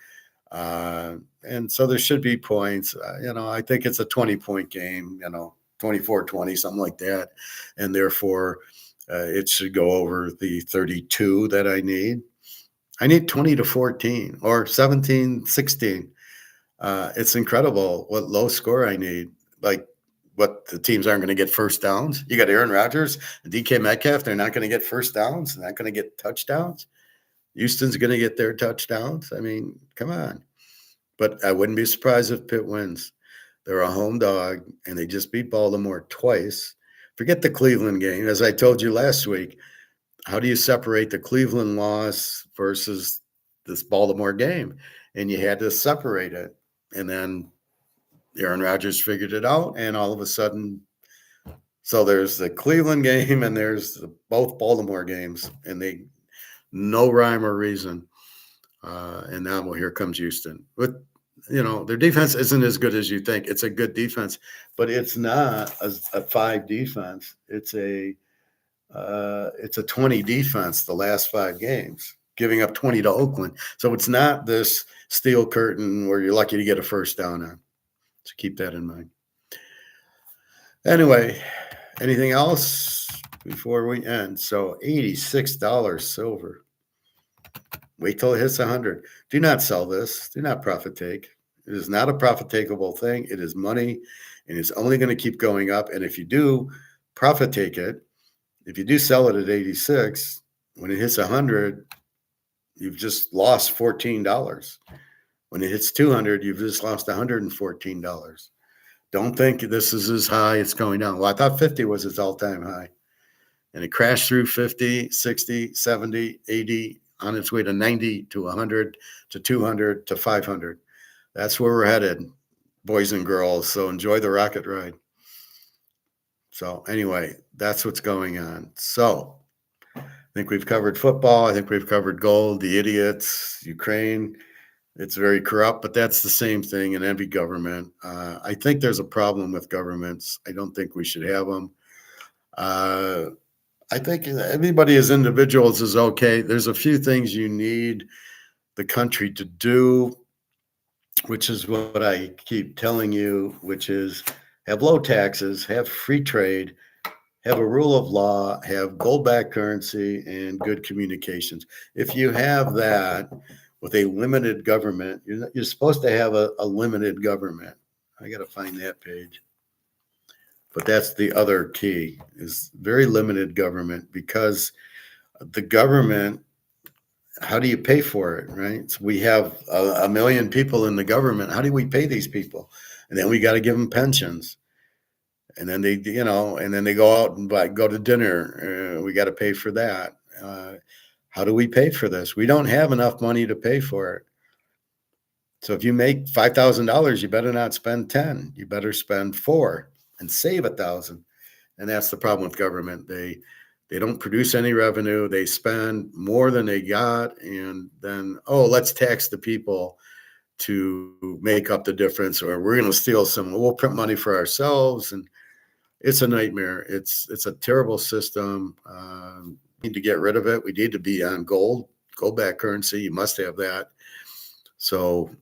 And so there should be points. I think it's a 20-point game, 24-20, something like that. And therefore, it should go over the 32 that I need. I need 20-14 or 17-16. It's incredible what low score I need. Like, what the teams aren't going to get first downs. You got Aaron Rodgers and DK Metcalf. They're not going to get first downs. They're not going to get touchdowns. Houston's going to get their touchdowns. I mean, come on. But I wouldn't be surprised if Pitt wins. They're a home dog, and they just beat Baltimore twice. Forget the Cleveland game. As I told you last week, how do you separate the Cleveland loss versus this Baltimore game? And you had to separate it. And then Aaron Rodgers figured it out, and all of a sudden, so there's the Cleveland game and there's both Baltimore games, and they no rhyme or reason. And now, well, here comes Houston. But their defense isn't as good as you think. It's a good defense, but it's not a 5 defense. It's a 20 defense the last 5 games, giving up 20 to Oakland. So it's not this steel curtain where you're lucky to get a first down on. So keep that in mind. Anyway, anything else before we end? So $86 silver. Wait till it hits 100. Do not sell this. Do not profit take. It is not a profit takeable thing. It is money, and it's only going to keep going up. And if you do profit take it, if you do sell it at 86, when it hits 100, you've just lost $14. When it hits 200, you've just lost $114. Don't think this is as high. It's going down. Well, I thought 50 was its all-time high. And it crashed through 50, 60, 70, 80, on its way to 90, to 100, to 200, to 500. That's where we're headed, boys and girls. So enjoy the rocket ride. So anyway, that's what's going on. So I think we've covered football. I think we've covered gold, the idiots, Ukraine. It's very corrupt, but that's the same thing in every government. I think there's a problem with governments. I don't think we should have them. I think everybody as individuals is okay. There's a few things you need the country to do, which is what I keep telling you, which is have low taxes, have free trade, have a rule of law, have gold-backed currency, and good communications. If you have that with a limited government, you're supposed to have a limited government. I got to find that page. But that's the other key, is very limited government, because the government, how do you pay for it, right? So we have a million people in the government. How do we pay these people? And then we got to give them pensions. And then they, and then they go out and go to dinner. We got to pay for that. How do we pay for this? We don't have enough money to pay for it. So if you make $5,000, you better not spend 10. You better spend 4 and save 1,000. And that's the problem with government. They don't produce any revenue. They spend more than they got, and then let's tax the people to make up the difference, or we're going to steal some. We'll print money for ourselves, and it's a nightmare. It's a terrible system. We need to get rid of it. We need to be on gold-backed currency. You must have that. So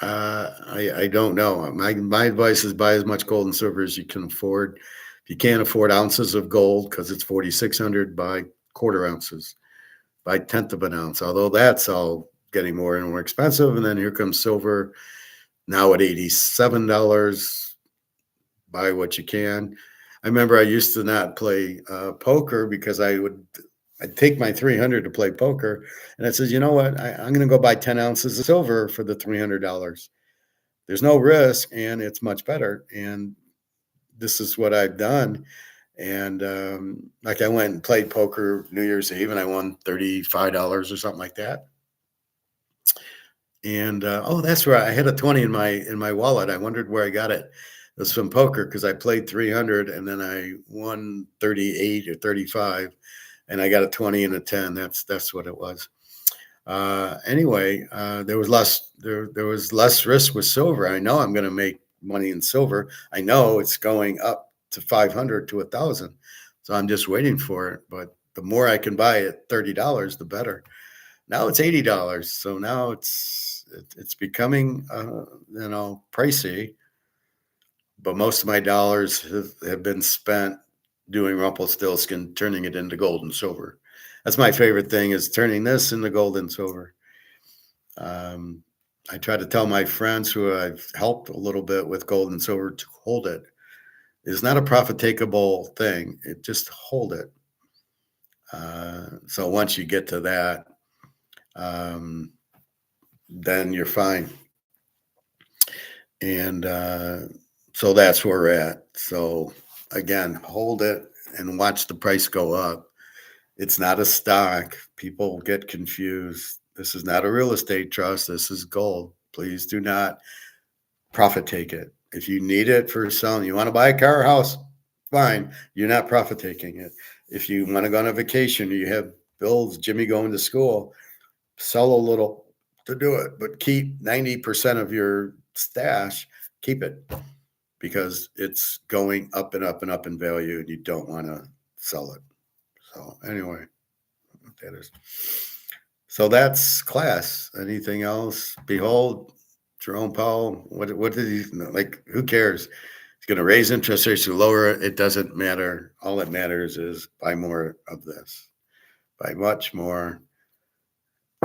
I don't know. My advice is buy as much gold and silver as you can afford. If you can't afford ounces of gold because it's 4,600, buy quarter ounces, buy 1/10 of an ounce. Although that's all getting more and more expensive. And then here comes silver, now at $87. Buy what you can. I remember I used to not play poker because I'd take my 300 to play poker, and I said, you know what? I'm going to go buy 10 ounces of silver for the $300. There's no risk, and it's much better. And this is what I've done. And like I went and played poker New Year's Eve, and I won $35 or something like that. And that's right. I had a 20 in my wallet. I wondered where I got it. It was from poker because I played 300 and then I won 38 or 35, and I got a 20 and a 10. That's what it was. Anyway, there was less risk with silver. I know I'm going to make money in silver. I know it's going up to 500 to 1,000. So I'm just waiting for it. But the more I can buy at $30, the better. Now it's $80. So now it's becoming, pricey. But most of my dollars have been spent doing Rumpelstiltskin, turning it into gold and silver. That's my favorite thing, is turning this into gold and silver. I try to tell my friends who I've helped a little bit with gold and silver to hold it. It's not a profit takeable thing. It just hold it. So once you get to that, then you're fine. And so that's where we're at. So again, hold it and watch the price go up. It's not a stock. People get confused. This is not a real estate trust. This is gold. Please do not profit take it. If you need it for selling, you want to buy a car or house, fine. You're not profit taking it. If you want to go on a vacation, you have bills, Jimmy going to school, sell a little to do it, but keep 90% of your stash, keep it, because it's going up and up and up in value, and you don't want to sell it. So anyway, that is. So that's class. Anything else? Behold, Jerome Powell. What did he like? Who cares? He's going to raise interest rates or lower it. It doesn't matter. All that matters is buy more of this. Buy much more,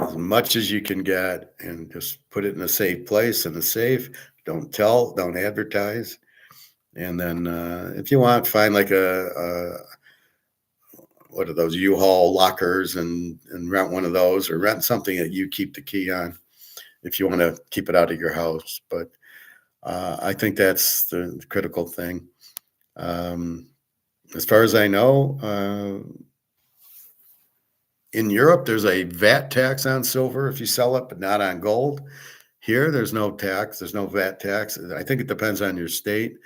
as much as you can get, and just put it in a safe place, in a safe. Don't tell. Don't advertise. And then if you want, find like what are those U-Haul lockers and rent one of those, or rent something that you keep the key on if you want to keep it out of your house. But I think that's the critical thing. As far as I know, in Europe, there's a VAT tax on silver if you sell it, but not on gold. Here, there's no tax. There's no VAT tax. I think it depends on your state,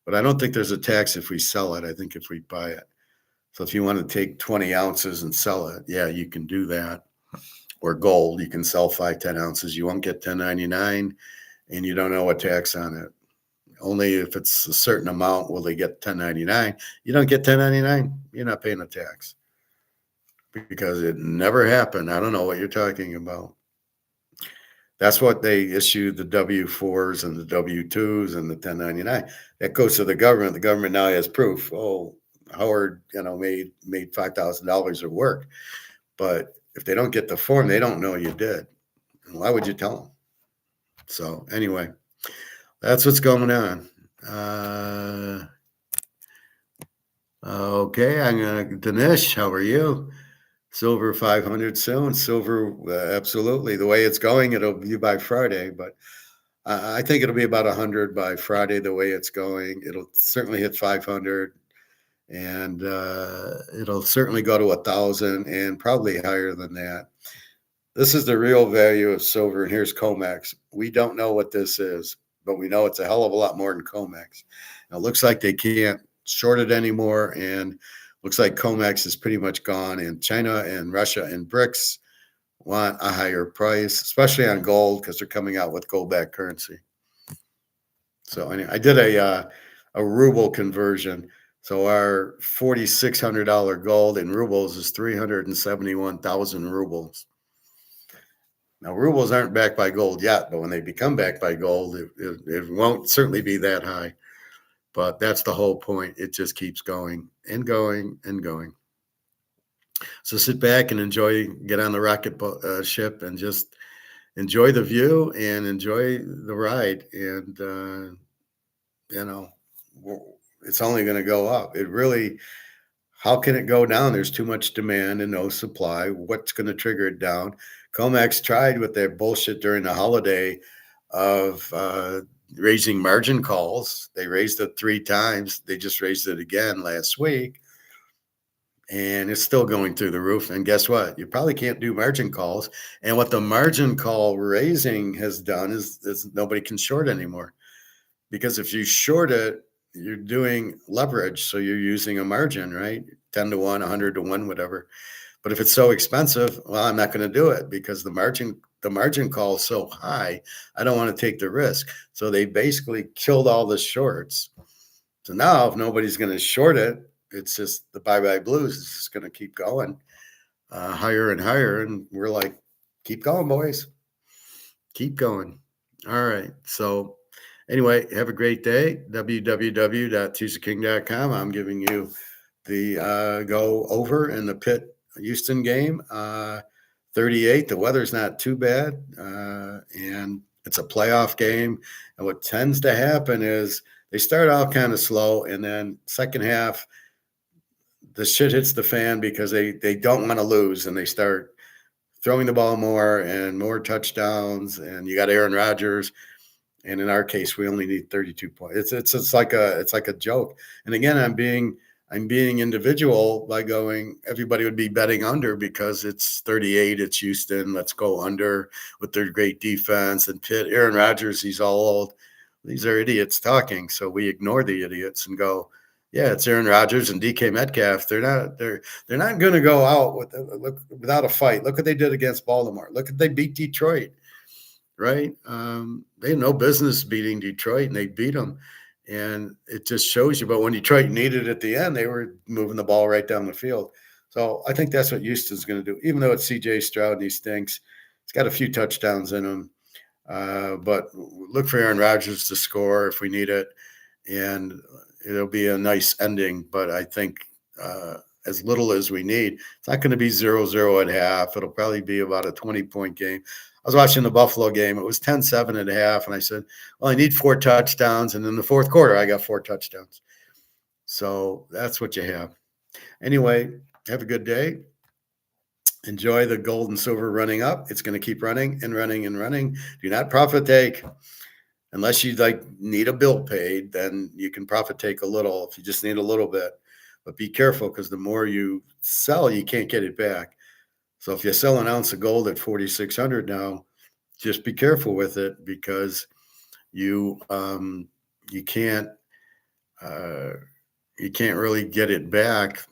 but I don't think there's a tax if we sell it. I think if we buy it. So if you want to take 20 ounces and sell it, yeah, you can do that. Or gold, you can sell 5-10 ounces. You won't get 1099, and you don't know a tax on it. Only if it's a certain amount will they get 1099. You don't get 1099, you're not paying a tax, because it never happened. I don't know what you're talking about. That's what they issued, the W-4s and the W-2s and the 1099. That goes to the government. The government now has proof. Oh, Howard, made $5,000 at work. But if they don't get the form, they don't know you did. And why would you tell them? So anyway, that's what's going on. Okay, I'm gonna Dinesh. How are you? Silver 500 soon. Silver, absolutely. The way it's going, it'll be by Friday, but I think it'll be about 100 by Friday. The way it's going, it'll certainly hit 500. And it'll certainly go to 1,000 and probably higher than that. This is the real value of silver. And here's COMEX. We don't know what this is, but we know it's a hell of a lot more than COMEX. Now, it looks like they can't short it anymore, and looks like COMEX is pretty much gone. And China and Russia and BRICS want a higher price, especially on gold, because they're coming out with gold-backed currency. So anyway, I did a ruble conversion. So our $4,600 gold in rubles is 371,000 rubles. Now, rubles aren't backed by gold yet, but when they become backed by gold, it won't certainly be that high. But that's the whole point. It just keeps going and going and going. So sit back and enjoy, get on the rocket ship and just enjoy the view and enjoy the ride. And, it's only going to go up. It really, how can it go down? There's too much demand and no supply. What's going to trigger it down? COMEX tried with their bullshit during the holiday of raising margin calls. They raised it 3 times. They just raised it again last week. And it's still going through the roof. And guess what? You probably can't do margin calls. And what the margin call raising has done is nobody can short anymore. Because if you short it, you're doing leverage. So you're using a margin, right? 10 to 1, 100 to 1, whatever. But if it's so expensive, well, I'm not going to do it because the margin the margin call is so high, I don't want to take the risk. So they basically killed all the shorts. So now if nobody's going to short it, it's just the bye-bye blues is just going to keep going higher and higher. And we're like, keep going, boys. Keep going. All right. So anyway, have a great day. www.teaserking.com. I'm giving you the go over in the Pitt Houston game. 38. The weather's not too bad. And it's a playoff game. And what tends to happen is they start out kind of slow, and then second half, the shit hits the fan because they don't want to lose, and they start throwing the ball more and more touchdowns. And you got Aaron Rodgers. And in our case, we only need 32 points. It's like a joke. And again, I'm being individual by going, everybody would be betting under because it's 38, it's Houston, let's go under with their great defense. And Pitt, Aaron Rodgers, he's all old. These are idiots talking. So we ignore the idiots and go, yeah, it's Aaron Rodgers and DK Metcalf. They're not going to go out without a fight. Look what they did against Baltimore. Look at they beat Detroit, right? They had no business beating Detroit, and they beat them. And it just shows you. But when Detroit needed it at the end, they were moving the ball right down the field. So I think that's what Houston's going to do. Even though it's C.J. Stroud and he stinks, he's got a few touchdowns in him. But look for Aaron Rodgers to score if we need it, and it'll be a nice ending. But I think as little as we need, it's not going to be 0-0 at half. It'll probably be about a 20-point game. I was watching the Buffalo game. It was 10-7 at half, and I said, well, I need 4 touchdowns. And in the fourth quarter, I got 4 touchdowns. So that's what you have. Anyway, have a good day. Enjoy the gold and silver running up. It's going to keep running and running and running. Do not profit take. Unless you need a bill paid, then you can profit take a little if you just need a little bit. But be careful, because the more you sell, you can't get it back. So if you sell an ounce of gold at 4,600 now, just be careful with it, because you can't really get it back.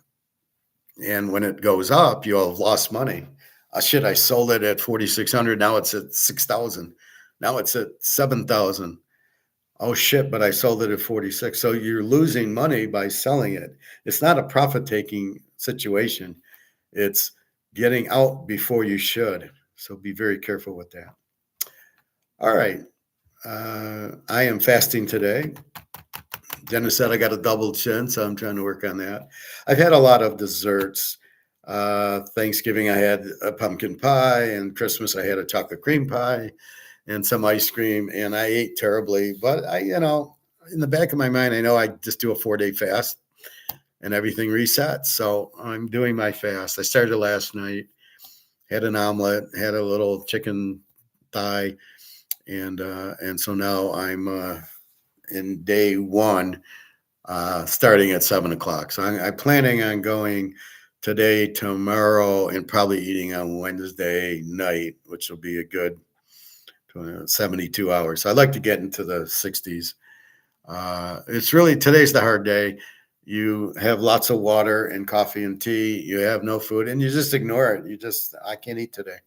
And when it goes up, you'll have lost money. I sold it at 4,600. Now it's at 6,000. Now it's at 7,000. Oh shit, but I sold it at 46. So you're losing money by selling it. It's not a profit-taking situation. It's getting out before you should. So be very careful with that. All right. I am fasting today. Jenna said I got a double chin, so I'm trying to work on that. I've had a lot of desserts. Thanksgiving, I had a pumpkin pie, and Christmas, I had a chocolate cream pie and some ice cream, and I ate terribly. But in the back of my mind, I know I just do a 4-day fast and everything resets. So I'm doing my fast. I started last night, had an omelet, had a little chicken thigh, and so now I'm in day 1, starting at 7:00. So I'm planning on going today, tomorrow, and probably eating on Wednesday night, which will be a good 72 hours. So I'd like to get into the 60s. It's really, today's the hard day. You have lots of water and coffee and tea. You have no food, and you just ignore it. I can't eat today.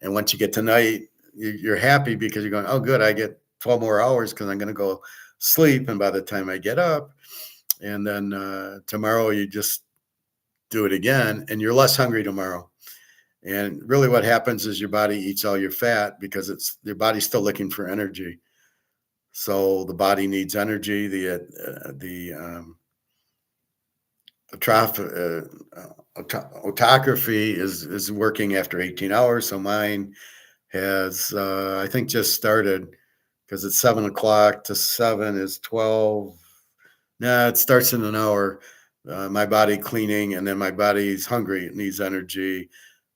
And once you get to night, you're happy because you're going, oh, good, I get 12 more hours because I'm going to go sleep. And by the time I get up, and then tomorrow you just do it again, and you're less hungry tomorrow. And really what happens is your body eats all your fat because your body's still looking for energy. So the body needs energy. The autography is working after 18 hours. So mine has, I think, just started, because it's 7:00 to 7 is 12. Nah, it starts in an hour. My body cleaning, and then my body's hungry. It needs energy.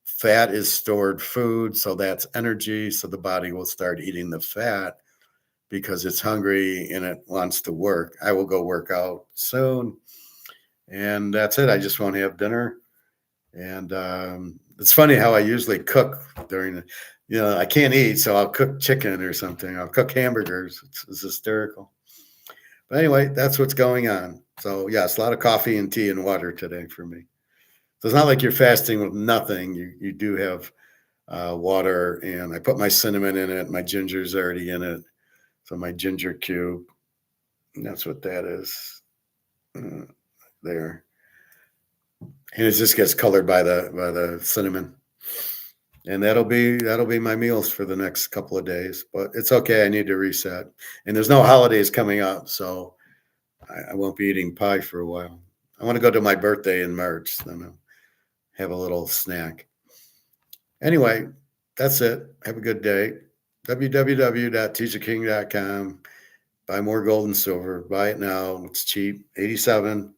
Fat is stored food, so that's energy. So the body will start eating the fat because it's hungry and it wants to work. I will go work out soon, and that's it. I just won't have dinner. And it's funny how I usually cook during I can't eat, so I'll cook chicken or something. I'll cook hamburgers. It's hysterical. But anyway, that's what's going on. So yes, a lot of coffee and tea and water today for me. So it's not like you're fasting with nothing. You do have water, and I put my cinnamon in it. My ginger's already in it. So my ginger cube, and that's what that is there. And it just gets colored by the cinnamon. And that'll be my meals for the next couple of days. But it's okay. I need to reset. And there's no holidays coming up, so I won't be eating pie for a while. I want to go to my birthday in March. Then I'll have a little snack. Anyway, that's it. Have a good day. www.teaserking.com. Buy more gold and silver. Buy it now. It's cheap. 87.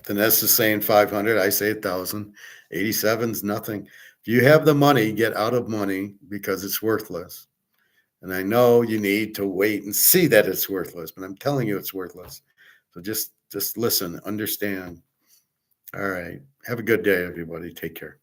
Vanessa's saying 500. I say 1,000. 87's nothing. If you have the money, get out of money because it's worthless. And I know you need to wait and see that it's worthless, but I'm telling you it's worthless. So just listen, understand. All right. Have a good day, everybody. Take care.